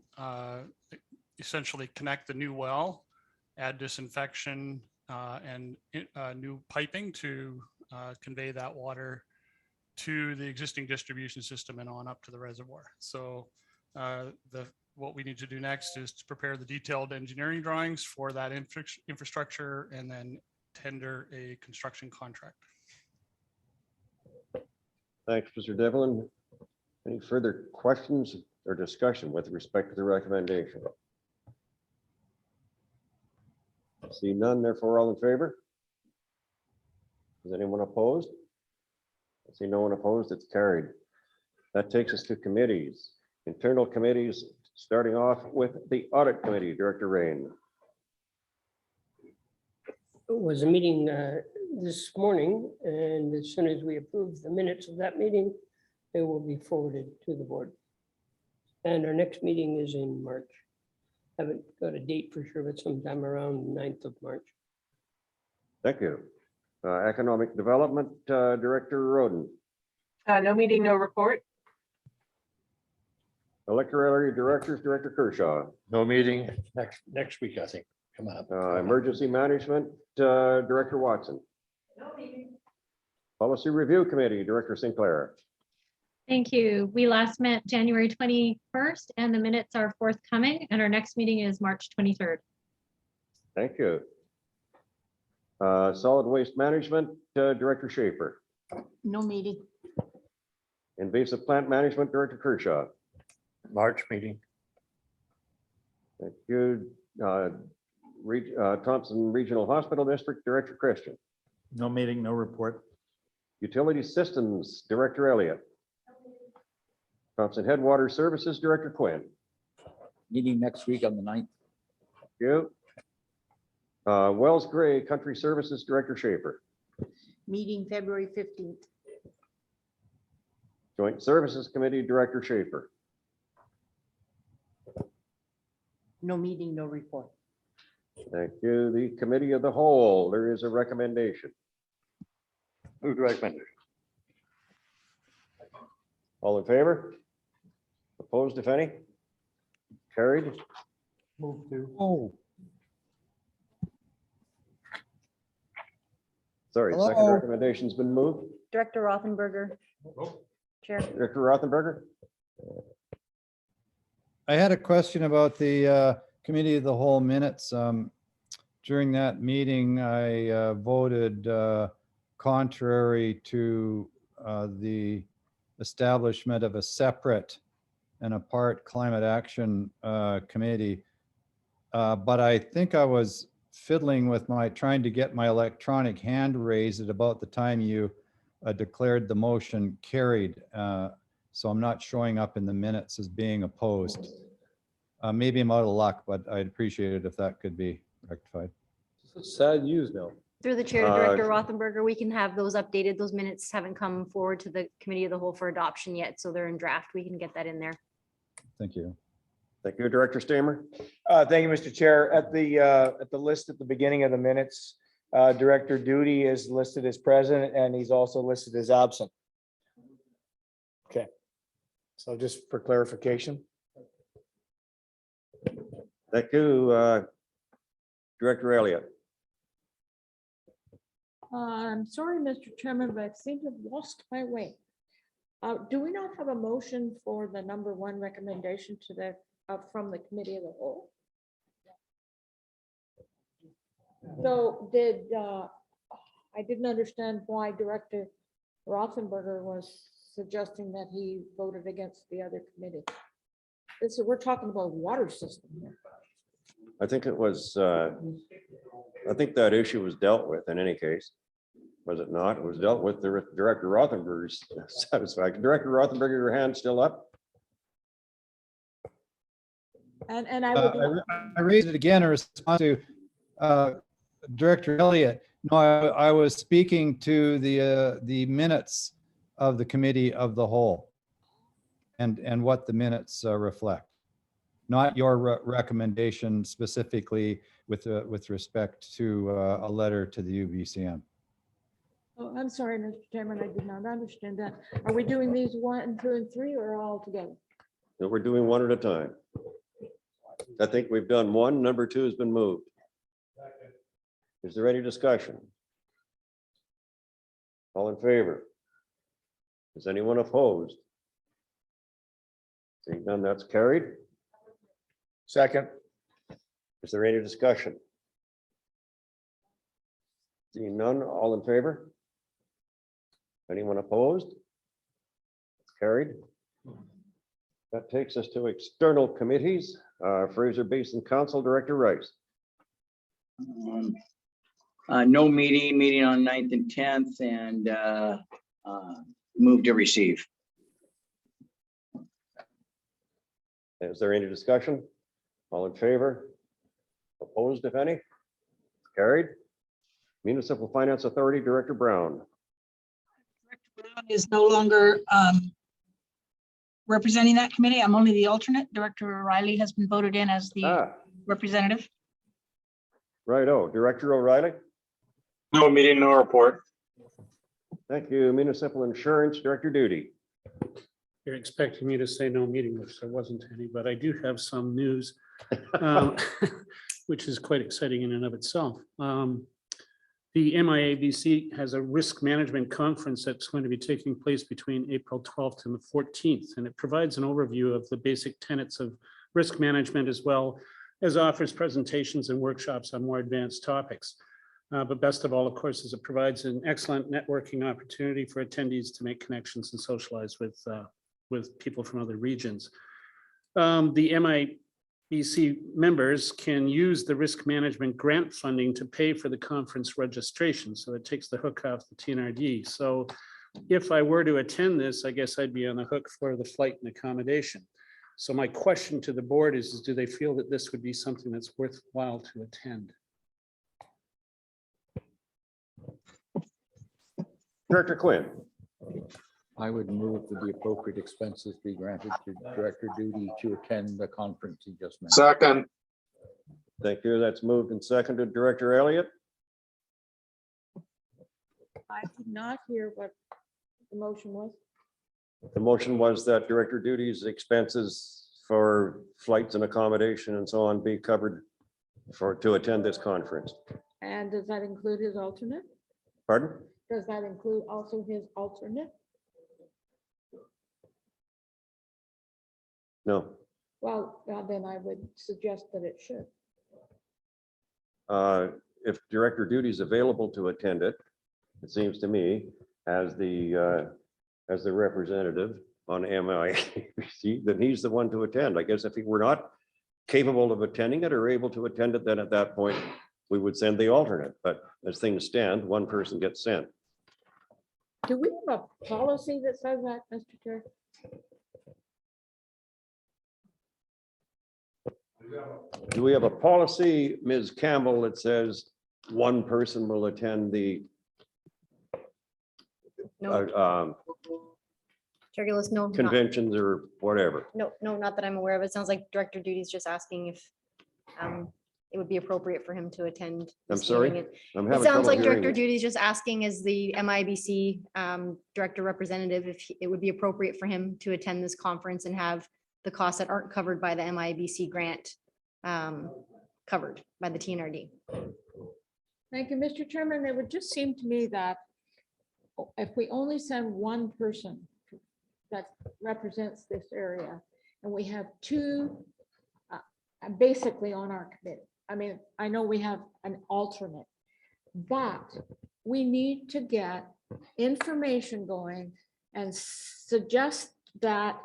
essentially connect the new well, add disinfection and new piping to convey that water to the existing distribution system and on up to the reservoir. So what we need to do next is to prepare the detailed engineering drawings for that infrastructure and then tender a construction contract. Thanks, Mr. Devlin. Any further questions or discussion with respect to the recommendation? See none, therefore all in favor? Is anyone opposed? I see no one opposed, it's carried. That takes us to committees. Internal committees, starting off with the Audit Committee, Director Rain. It was a meeting this morning, and as soon as we approve the minutes of that meeting, they will be forwarded to the board. And our next meeting is in March. Haven't got a date for sure, but sometime around 9th of March. Thank you. Economic Development, Director Roden. No meeting, no report. Electoral Area Directors, Director Kershaw. No meeting next week, I think. Come on. Emergency Management, Director Watson. No meeting. Policy Review Committee, Director Sinclair. Thank you. We last met January 21st and the minutes are forthcoming, and our next meeting is March 23rd. Thank you. Solid Waste Management, Director Schaefer. No meeting. Invasive Plant Management, Director Kershaw. March meeting. Thank you. Thompson Regional Hospital District, Director Christian. No meeting, no report. Utility Systems, Director Elliott. Thompson Headwater Services, Director Quinn. Meeting next week on the 9th. Thank you. Wells Gray Country Services, Director Schaefer. Meeting February 15th. Joint Services Committee, Director Schaefer. No meeting, no report. Thank you. The Committee of the Whole, there is a recommendation. Move to recommendation. All in favor? Opposed, if any? Carried. Move to. Oh, Sorry, second Hello? recommendation's been moved. Director Rothenberger. Chair. Director Rothenberger? I had a question about the Committee of the Whole minutes. During that meeting, I voted contrary to the establishment of a separate and apart climate action committee. But I think I was fiddling with trying to get my electronic hand raised at about the time you declared the motion carried. So I'm not showing up in the minutes as being opposed. Maybe I'm out of luck, but I'd appreciate it if that could be rectified. Sad news now. Through the chair to Director Rothenberger, we can have those updated. Those minutes haven't come forward to the Committee of the Whole for adoption yet, so they're in draft. We can get that in there. Thank you. Thank you, Director Stamer. Thank you, Mr. Chair. At the list at the beginning of the minutes, Director Duty is listed as present and he's also listed as absent. Okay. So just for clarification. Thank you, Director Elliott. I'm sorry, Mr. Chairman, but I seem to have lost my way. Do we not have a motion for the number one recommendation to the from the Committee of the Whole? So I didn't understand why Director Rothenberger was suggesting that he voted against the other committee. We're talking about water system here. I think it was, I think that issue was dealt with in any case. Was it not? It was dealt with the Director Rothenberger's satisfaction. Director Rothenberger, your hand still up? And I would. I raised it again in response to Director Elliott. No, I was speaking to the minutes of the Committee of the Whole. and what the minutes reflect. Not your recommendation specifically with respect to a letter to the UBCM. Oh, I'm sorry, Mr. Chairman, I did not understand that. Are we doing these 1, 2, and 3 or all together? So we're doing one at a time. I think we've done one. Number 2 has been moved. Is there any discussion? All in favor? Is anyone opposed? Seeing none, that's carried. Second. Is there any discussion? Seeing none, all in favor? Anyone opposed? Carried. That takes us to external committees. Fraser Basin Council Director Rice. No meeting on 9th and 10th, and move to receive. Is there any discussion? All in favor? Opposed, if any? Carried. Municipal Finance Authority Director Brown. Is no longer representing that committee. I'm only the alternate. Director O'Reilly has been voted in as the representative. Righto, Director O'Reilly. No meeting, no report. Thank you. Municipal Insurance Director Duty. You're expecting me to say no meeting, which there wasn't any, but I do have some news, which is quite exciting in and of itself. The MIABC has a risk management conference that's going to be taking place between April 12th and the 14th, and it provides an overview of the basic tenets of risk management, as well as offers presentations and workshops on more advanced topics. But best of all, of course, is it provides an excellent networking opportunity for attendees to make connections and socialize with people from other regions. The MIBC members can use the risk management grant funding to pay for the conference registration. So it takes the hook off the Tnrd. So if I were to attend this, I guess I'd be on the hook for the flight and accommodation. So my question to the board is do they feel that this would be something that's worthwhile to attend? Director Quinn. I would move that the appropriate expenses be granted to Director Duty to attend the conference he just mentioned. Second. Thank you. That's moved and seconded. Director Elliott. I did not hear what the motion was. The motion was that Director Duty's expenses for flights and accommodation and so on be covered to attend this conference. And does that include his alternate? Pardon? Does that include also his alternate? No. Well, then I would suggest that it should. If Director Duty is available to attend it, it seems to me as the representative on MIABC, then he's the one to attend. I guess if he were not capable of attending it or able to attend it, then at that point we would send the alternate. But as things stand, one person gets sent. Do we have a policy that says that, Mr. Chair? Do we have a policy, Ms. Campbell, that says one person will attend the Chair Gillis, no, conventions or whatever? no, not that I'm aware of. It sounds like Director Duty is just asking if it would be appropriate for him to attend. I'm this sorry? hearing. I'm It having sounds trouble like hearing Director you. Duty is just asking as the MIBC Director Representative if it would be appropriate for him to attend this conference and have the costs that aren't covered by the MIBC grant covered by the TNRD. Thank you, Mr. Chairman. It would just seem to me that if we only send one person that represents this area, and we have two basically on our committee. I mean, I know we have an alternate, but we need to get information going and suggest that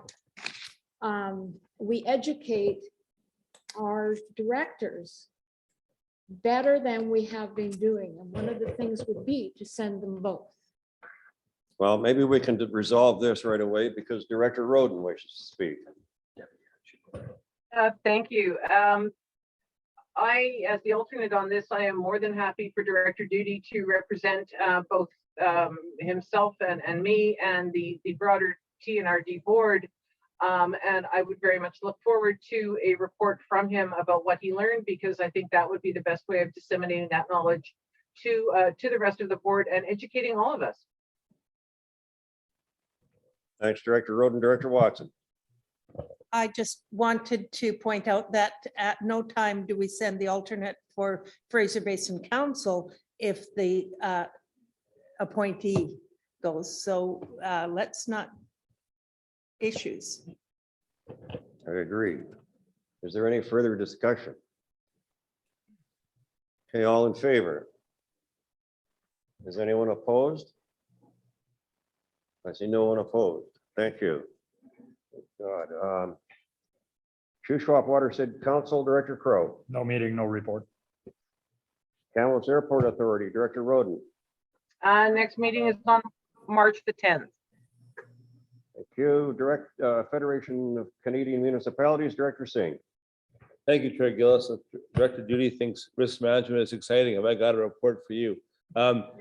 we educate our directors better than we have been doing. And one of the things would be to send them both. Well, maybe we can resolve this right away because Director Roden wishes to speak. Thank you. I, as the alternate on this, I am more than happy for Director Duty to represent both himself and me and the broader TNRD board And I would very much look forward to a report from him about what he learned, because I think that would be the best way of disseminating that knowledge to the rest of the board and educating all of us. Thanks, Director Roden. Director Watson. I just wanted to point out that at no time do we send the alternate for Fraser Basin Council if the appointee goes. So let's not issues. I agree. Is there any further discussion? Okay, all in favor? Is anyone opposed? I see no one opposed. Thank you. God. Shuswap Watershed Council, Director Crow. No meeting, no report. Kamloops Airport Authority, Director Roden. Next meeting is on March the 10th. Thank you. Federation of Canadian Municipalities, Director Singh. Thank you, Chair Gillis. Director Duty thinks risk management is exciting. Have I got a report for you? TNRD,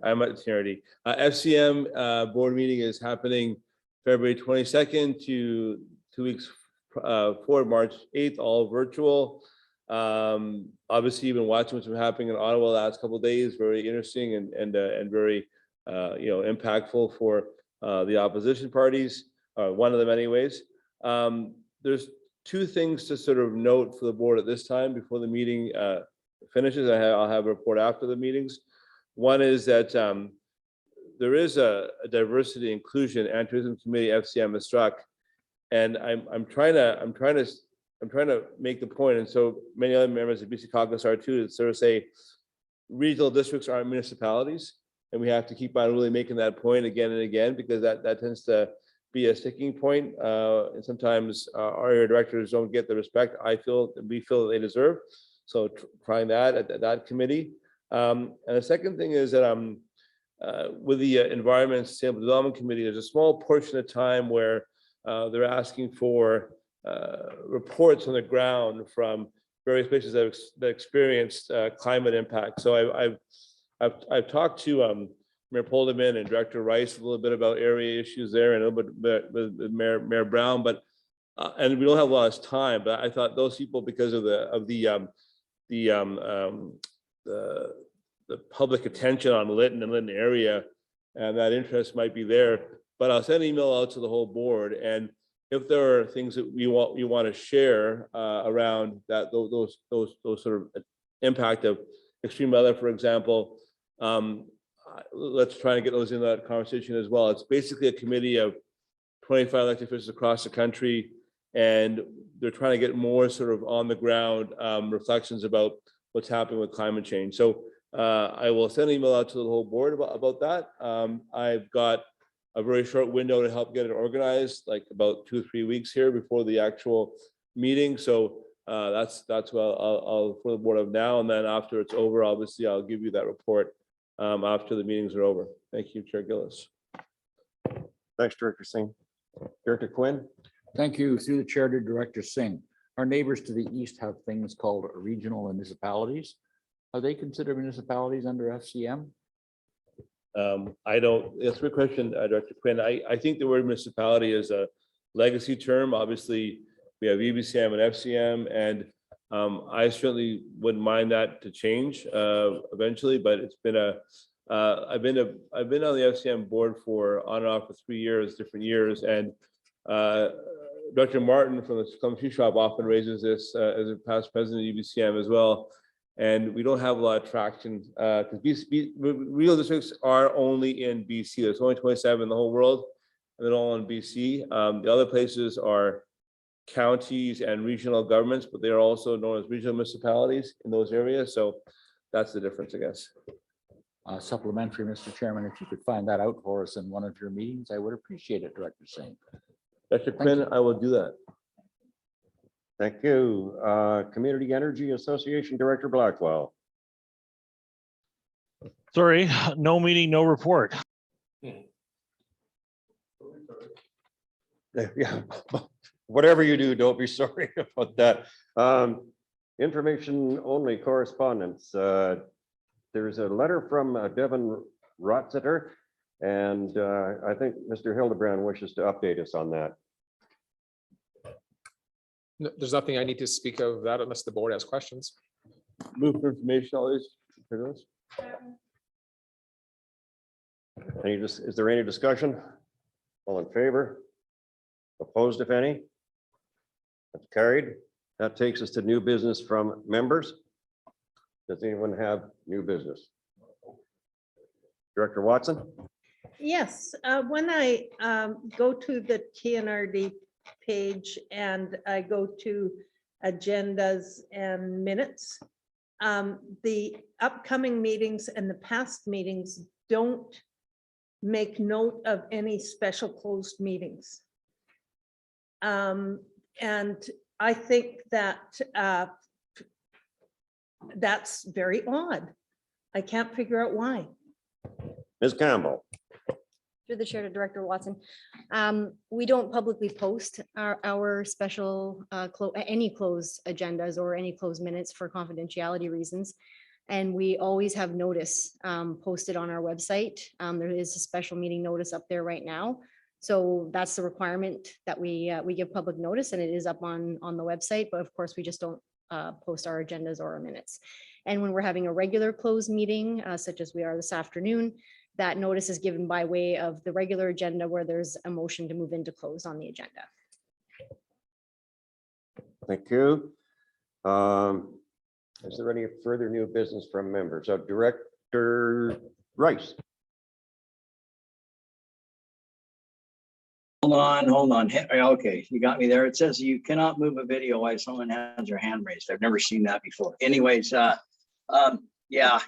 I'm at TNRD. FCM board meeting is happening February 22nd to 2 weeks forward, March 8th, all virtual. Obviously, you've been watching what's been happening in Ottawa the last couple of days. Very interesting and very impactful for the opposition parties. One of them, anyways. There's two things to sort of note for the board at this time before the meeting finishes. I'll have a report after the meetings. One is that there is a diversity inclusion and tourism committee FCM is struck, and I'm trying to make the point, and so many other members of BC Caucus are too, to sort of say regional districts aren't municipalities, and we have to keep on really making that point again and again, because that tends to be a sticking point, and sometimes our area directors don't get the respect we feel that they deserve. So trying that at that committee. And the second thing is that with the Environment and Sustainable Development Committee, there's a small portion of time where they're asking for reports on the ground from various places that experienced climate impact. So I've talked to Mayor Polderman and Director Rice a little bit about area issues there, and a little bit with Mayor Brown, but and we don't have a lot of time. But I thought those people, because of the public attention on Lytton and Lytton area, and that interest might be there. But I'll send an email out to the whole board, and if there are things that we want to share around that, those sort of impact of extreme weather, for example, let's try and get those in that conversation as well. It's basically a committee of 25 elected officials across the country, and they're trying to get more sort of on the ground reflections about what's happening with climate change. So I will send an email out to the whole board about that. I've got a very short window to help get it organized, like about 2 or 3 weeks here before the actual meeting. So that's what I'll for the board of now, and then after it's over, obviously I'll give you that report after the meetings are over. Thank you, Chair Gillis. Thanks, Director Singh. Director Quinn. Thank you. Through the chair to Director Singh. Our neighbors to the east have things called regional municipalities. Are they considered municipalities under FCM? I don't, that's a good question, Director Quinn. I think the word municipality is a legacy term. Obviously, we have EBCM and FCM, and I certainly wouldn't mind that to change eventually, but it's been I've been on the FCM board for on and off for 3 years, different years, and Dr. Martin from the Kamloops Shop often raises this as a past president of EBCM as well. And we don't have a lot of traction because real districts are only in BC. There's only 27 in the whole world, and they're all in BC. The other places are counties and regional governments, but they're also known as regional municipalities in those areas. So that's the difference, I guess. Supplementary, Mr. Chairman, if you could find that out for us in one of your meetings, I would appreciate it, Director Singh. Dr. Quinn, I will do that. Thank you. Community Energy Association Director Blackwell. Sorry, no meeting, no report. Yeah, whatever you do, don't be sorry about that. Information only correspondence. There's a letter from Devin Rotsiter, And I think Mr. Hildebrand wishes to update us on that. There's nothing I need to speak of that unless the board has questions. Move for information always. Is there any discussion? All in favor? Opposed, if any? That's carried. That takes us to new business from members. Does anyone have new business? Director Watson? Yes, when I go to the TNRD page and I go to agendas and minutes, the upcoming meetings and the past meetings don't make note of any special closed meetings. And I think that that's very odd. I can't figure out why. Ms. Campbell? Through the chair to Director Watson. We don't publicly post our special, any closed agendas or any closed minutes for confidentiality reasons. And we always have notice posted on our website. There is a special meeting notice up there right now. So that's the requirement that we give public notice, and it is up on the website, but of course we just don't post our agendas or our minutes. And when we're having a regular closed meeting, such as we are this afternoon, that notice is given by way of the regular agenda where there's a motion to move into close on the agenda. Thank you. Is there any further new business from members? So Director Rice? Hold on. Okay, you got me there. It says you cannot move a video while someone has their hand raised. I've never seen that before. Anyways, yeah,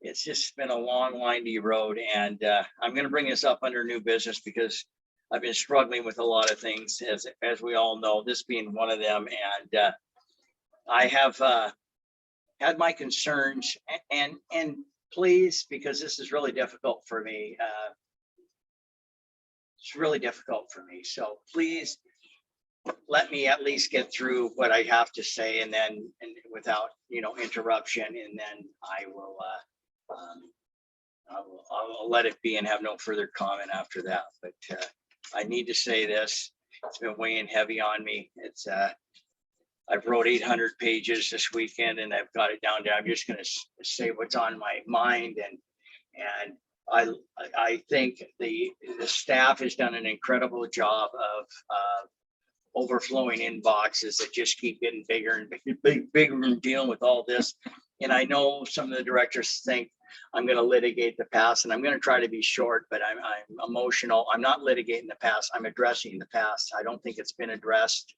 it's just been a long, windy road, and I'm going to bring this up under new business because I've been struggling with a lot of things, as we all know, this being one of them. And I have had my concerns, and please, because this is really difficult for me. It's really difficult for me. So please let me at least get through what I have to say, and then without interruption, and then I'll let it be and have no further comment after that. But I need to say this. It's been weighing heavy on me. It's I've wrote 800 pages this weekend, and I've got it down to, I'm just going to say what's on my mind, and I think the staff has done an incredible job of overflowing inboxes that just keep getting bigger and bigger and dealing with all this. And I know some of the directors think I'm going to litigate the past, and I'm going to try to be short, but I'm emotional. I'm not litigating the past. I'm addressing the past. I don't think it's been addressed.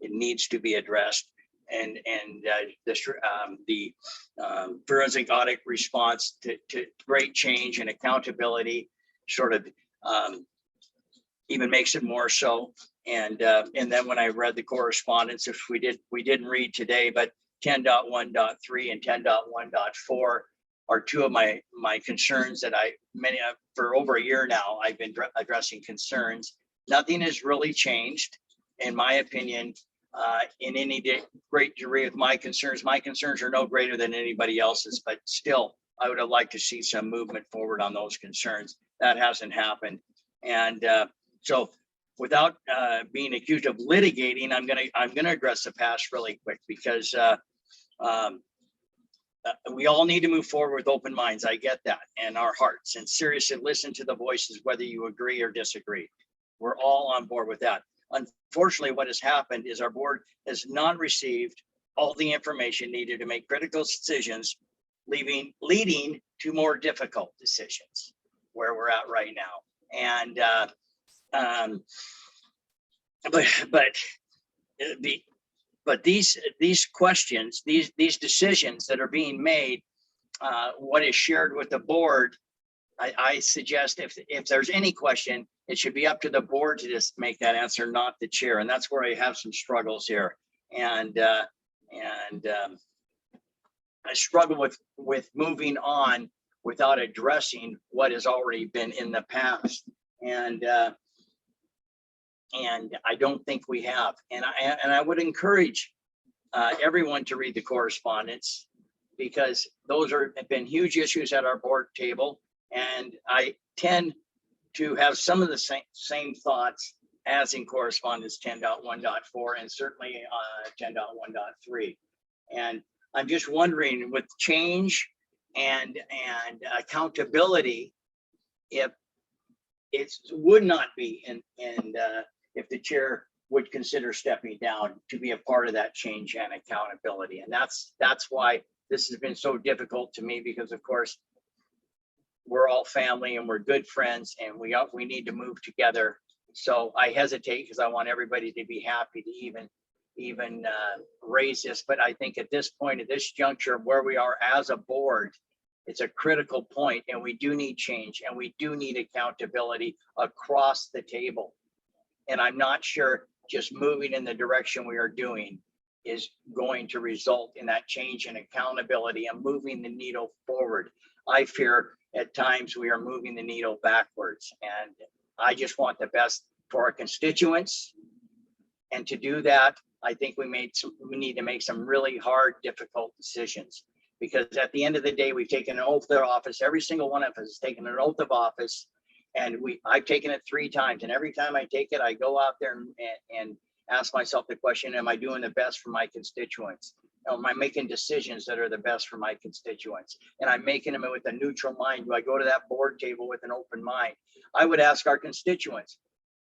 It needs to be addressed. And the forensic audit response to great change and accountability sort of even makes it more so. And then when I read the correspondence, if we didn't read today, but 10.1.3 and 10.1.4 are two of my concerns that for over a year now, I've been addressing concerns. Nothing has really changed, in my opinion. In any great degree of my concerns are no greater than anybody else's, but still, I would have liked to see some movement forward on those concerns. That hasn't happened. And so without being accused of litigating, I'm gonna address the past really quick, because we all need to move forward with open minds. I get that, and our hearts, and seriously listen to the voices, whether you agree or disagree. We're all on board with that. Unfortunately, what has happened is our board has not received all the information needed to make critical decisions, leading to more difficult decisions where we're at right now. And but these questions, these decisions that are being made, what is shared with the board, I suggest if there's any question, it should be up to the board to just make that answer, not the chair. And that's where I have some struggles here. And I struggle with moving on without addressing what has already been in the past. And I don't think we have. And I would encourage everyone to read the correspondence, because those have been huge issues at our board table. And I tend to have some of the same thoughts as in correspondence 10.1.4 and certainly 10.1.3. And I'm just wondering with change and accountability, if it would not be if the chair would consider stepping down to be a part of that change and accountability. And that's why this has been so difficult to me, because of course we're all family and we're good friends and we need to move together. So I hesitate because I want everybody to be happy to even raise this. But I think at this point, at this juncture of where we are as a board, it's a critical point, and we do need change and we do need accountability across the table. And I'm not sure just moving in the direction we are doing is going to result in that change in accountability and moving the needle forward. I fear at times we are moving the needle backwards, and I just want the best for our constituents. And to do that, I think we need to make some really hard, difficult decisions, because at the end of the day, we've taken an oath of office. Every single one of us has taken an oath of office, and I've taken it 3 times. And every time I take it, I go out there and ask myself the question, am I doing the best for my constituents? Am I making decisions that are the best for my constituents? And I'm making them with a neutral mind. Do I go to that board table with an open mind? I would ask our constituents,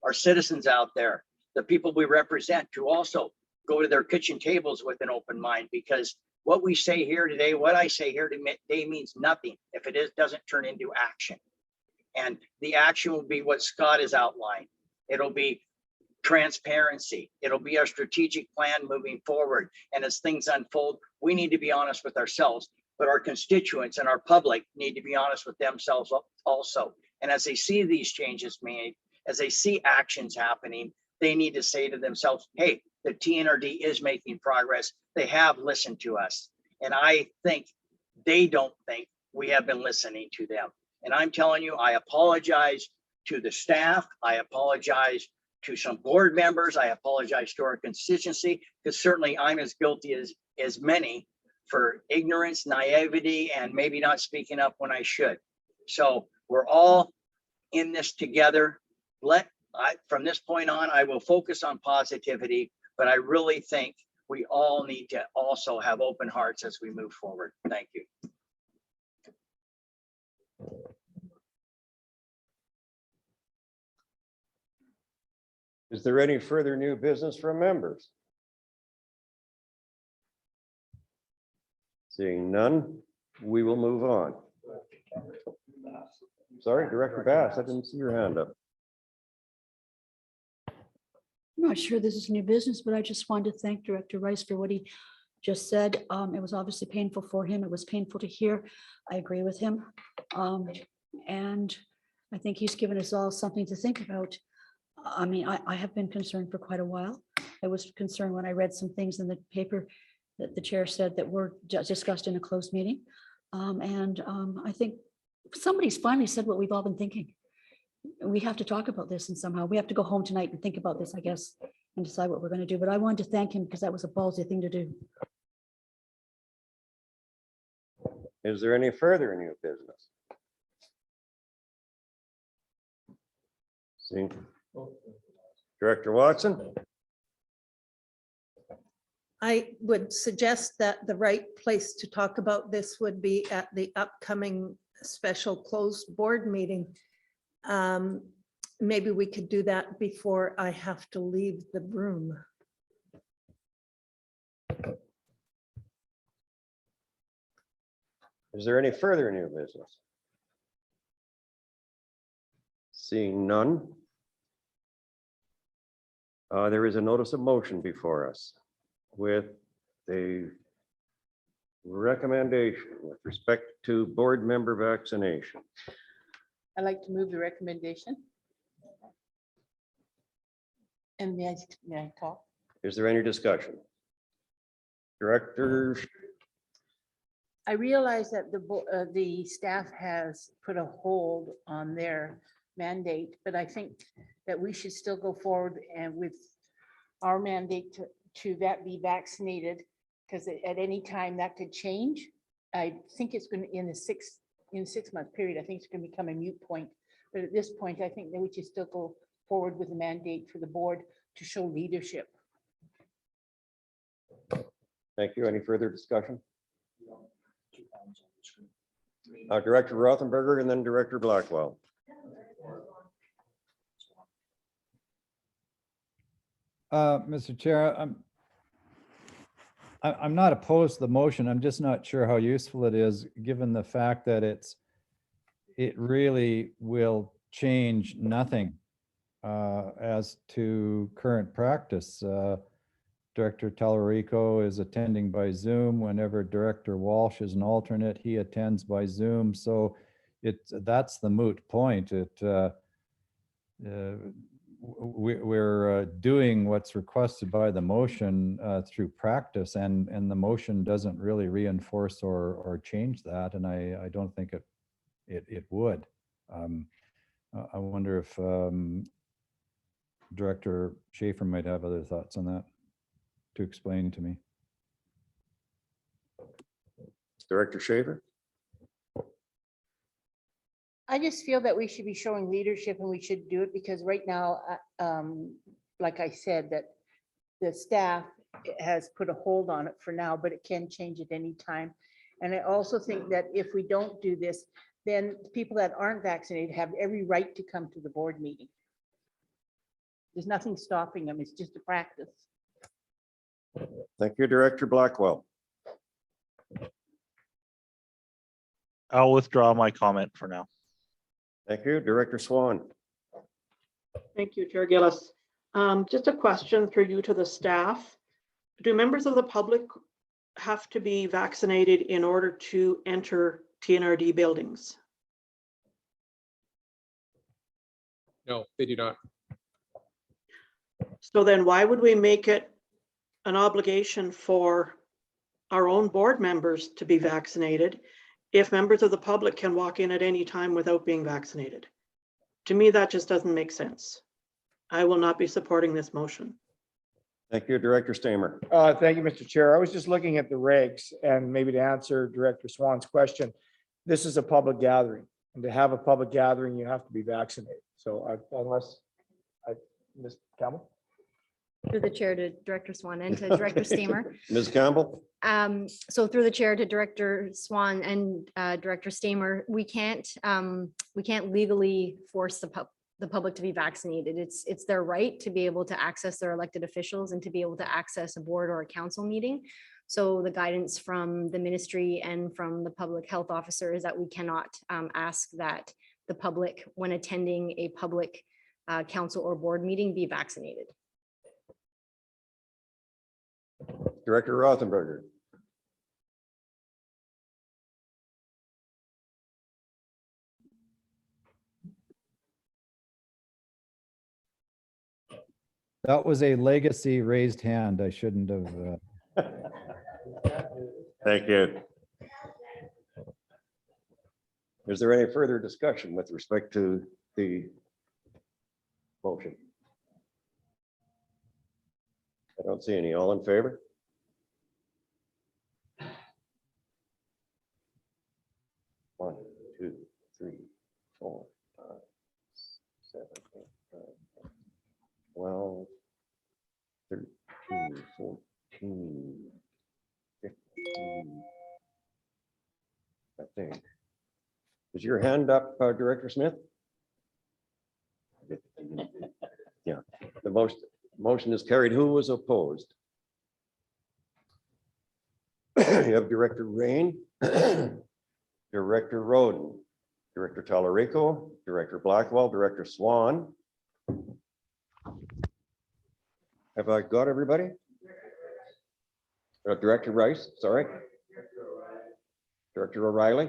our citizens out there, the people we represent, to also go to their kitchen tables with an open mind, because what we say here today, what I say here today means nothing if it doesn't turn into action. And the action will be what Scott has outlined. It'll be transparency. It'll be our strategic plan moving forward. And as things unfold, we need to be honest with ourselves, but our constituents and our public need to be honest with themselves also. And as they see these changes made, as they see actions happening, they need to say to themselves, hey, the TNRD is making progress. They have listened to us. And I think they don't think we have been listening to them. And I'm telling you, I apologize to the staff. I apologize to some board members. I apologize to our constituency, because certainly I'm as guilty as many for ignorance, naivety, and maybe not speaking up when I should. So we're all in this together. From this point on, I will focus on positivity, but I really think we all need to also have open hearts as we move forward. Thank you. Is there any further new business from members? Seeing none, we will move on. Sorry, Director Bass, I didn't see your hand up. I'm not sure this is new business, but I just wanted to thank Director Rice for what he just said. It was obviously painful for him. It was painful to hear. I agree with him. And I think he's given us all something to think about. I mean, I have been concerned for quite a while. I was concerned when I read some things in the paper that the chair said that were discussed in a closed meeting. I think somebody's finally said what we've all been thinking. We have to talk about this, and somehow we have to go home tonight and think about this, I guess, and decide what we're going to do. But I wanted to thank him because that was a ballsy thing to do. Is there any further new business? See, Director Watson. I would suggest that the right place to talk about this would be at the upcoming special closed board meeting. Maybe we could do that before I have to leave the room. Is there any further new business? Seeing none. There is a notice of motion before us with a recommendation with respect to board member vaccination. I'd like to move the recommendation. And may I talk? Is there any discussion? Director, I realize that the staff has put a hold on their mandate, but I think that we should still go forward and with our mandate to that be vaccinated, because at any time that could change. I think it's going to in the in a 6-month period, I think it's gonna become a moot point. But at this point, I think that we should still go forward with a mandate for the board to show leadership. Thank you. Any further discussion? Director Rothenberger and then Director Blackwell. Mr. Chair, I'm not opposed to the motion. I'm just not sure how useful it is, given the fact that it really will change nothing as to current practice. Director Tallarico is attending by Zoom. Whenever Director Walsh is an alternate, he attends by Zoom. So that's the moot point. We're doing what's requested by the motion through practice, and the motion doesn't really reinforce or change that, and I don't think it would. I wonder if Director Schaefer might have other thoughts on that to explain to me. Director Schaefer? I just feel that we should be showing leadership and we should do it because right now, like I said, that the staff has put a hold on it for now, but it can change at any time. And I also think that if we don't do this, then people that aren't vaccinated have every right to come to the board meeting. There's nothing stopping them. It's just a practice. Thank you, Director Blackwell. I'll withdraw my comment for now. Thank you, Director Swan. Thank you, Chair Gillis. Just a question through you to the staff. Do members of the public have to be vaccinated in order to enter TNRD buildings? No, they do not. So then why would we make it an obligation for our own board members to be vaccinated if members of the public can walk in at any time without being vaccinated? To me, that just doesn't make sense. I will not be supporting this motion. Thank you, Director Stamer. Thank you, Mr. Chair. I was just looking at the regs and maybe to answer Director Swan's question. This is a public gathering, and to have a public gathering, you have to be vaccinated. So Ms. Campbell? Through the chair to Director Swan and to Director Stamer. Ms. Campbell? So through the chair to Director Swan and Director Stamer, we can't legally force the public to be vaccinated. It's their right to be able to access their elected officials and to be able to access a board or a council meeting. So the guidance from the ministry and from the public health officer is that we cannot ask that the public, when attending a public council or board meeting, be vaccinated. Director Rothenberger. That was a legacy raised hand. I shouldn't have. Thank you. Is there any further discussion with respect to the motion? I don't see any. All in favor? One, two, three, 4, 5, 7, 8, 9, 10, 12, 13, 14, 15. I think. Is your hand up, Director Smith? Yeah, the motion is carried. Who was opposed? You have Director Rain, Director Roden, Director Tallarico, Director Blackwell, Director Swan. Have I got everybody? Director Rice, sorry. Director O'Reilly.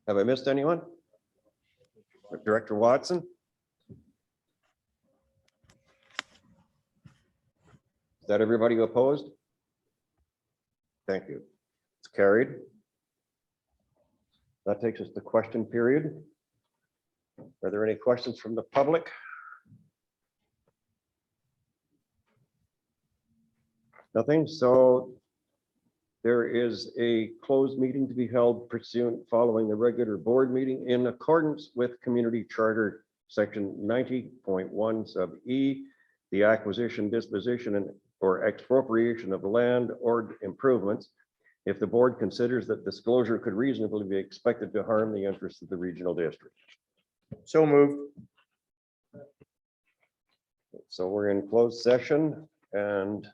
Have I missed anyone? Director Watson? Is that everybody opposed? Thank you. It's carried. That takes us to question period. Are there any questions from the public? Nothing. So There is a closed meeting to be held pursuant following the regular board meeting in accordance with Community Charter, section 90.1 sub E, the acquisition, disposition, and or expropriation of land or improvements, if the board considers that disclosure could reasonably be expected to harm the interests of the regional district. So moved. So we're in closed session, and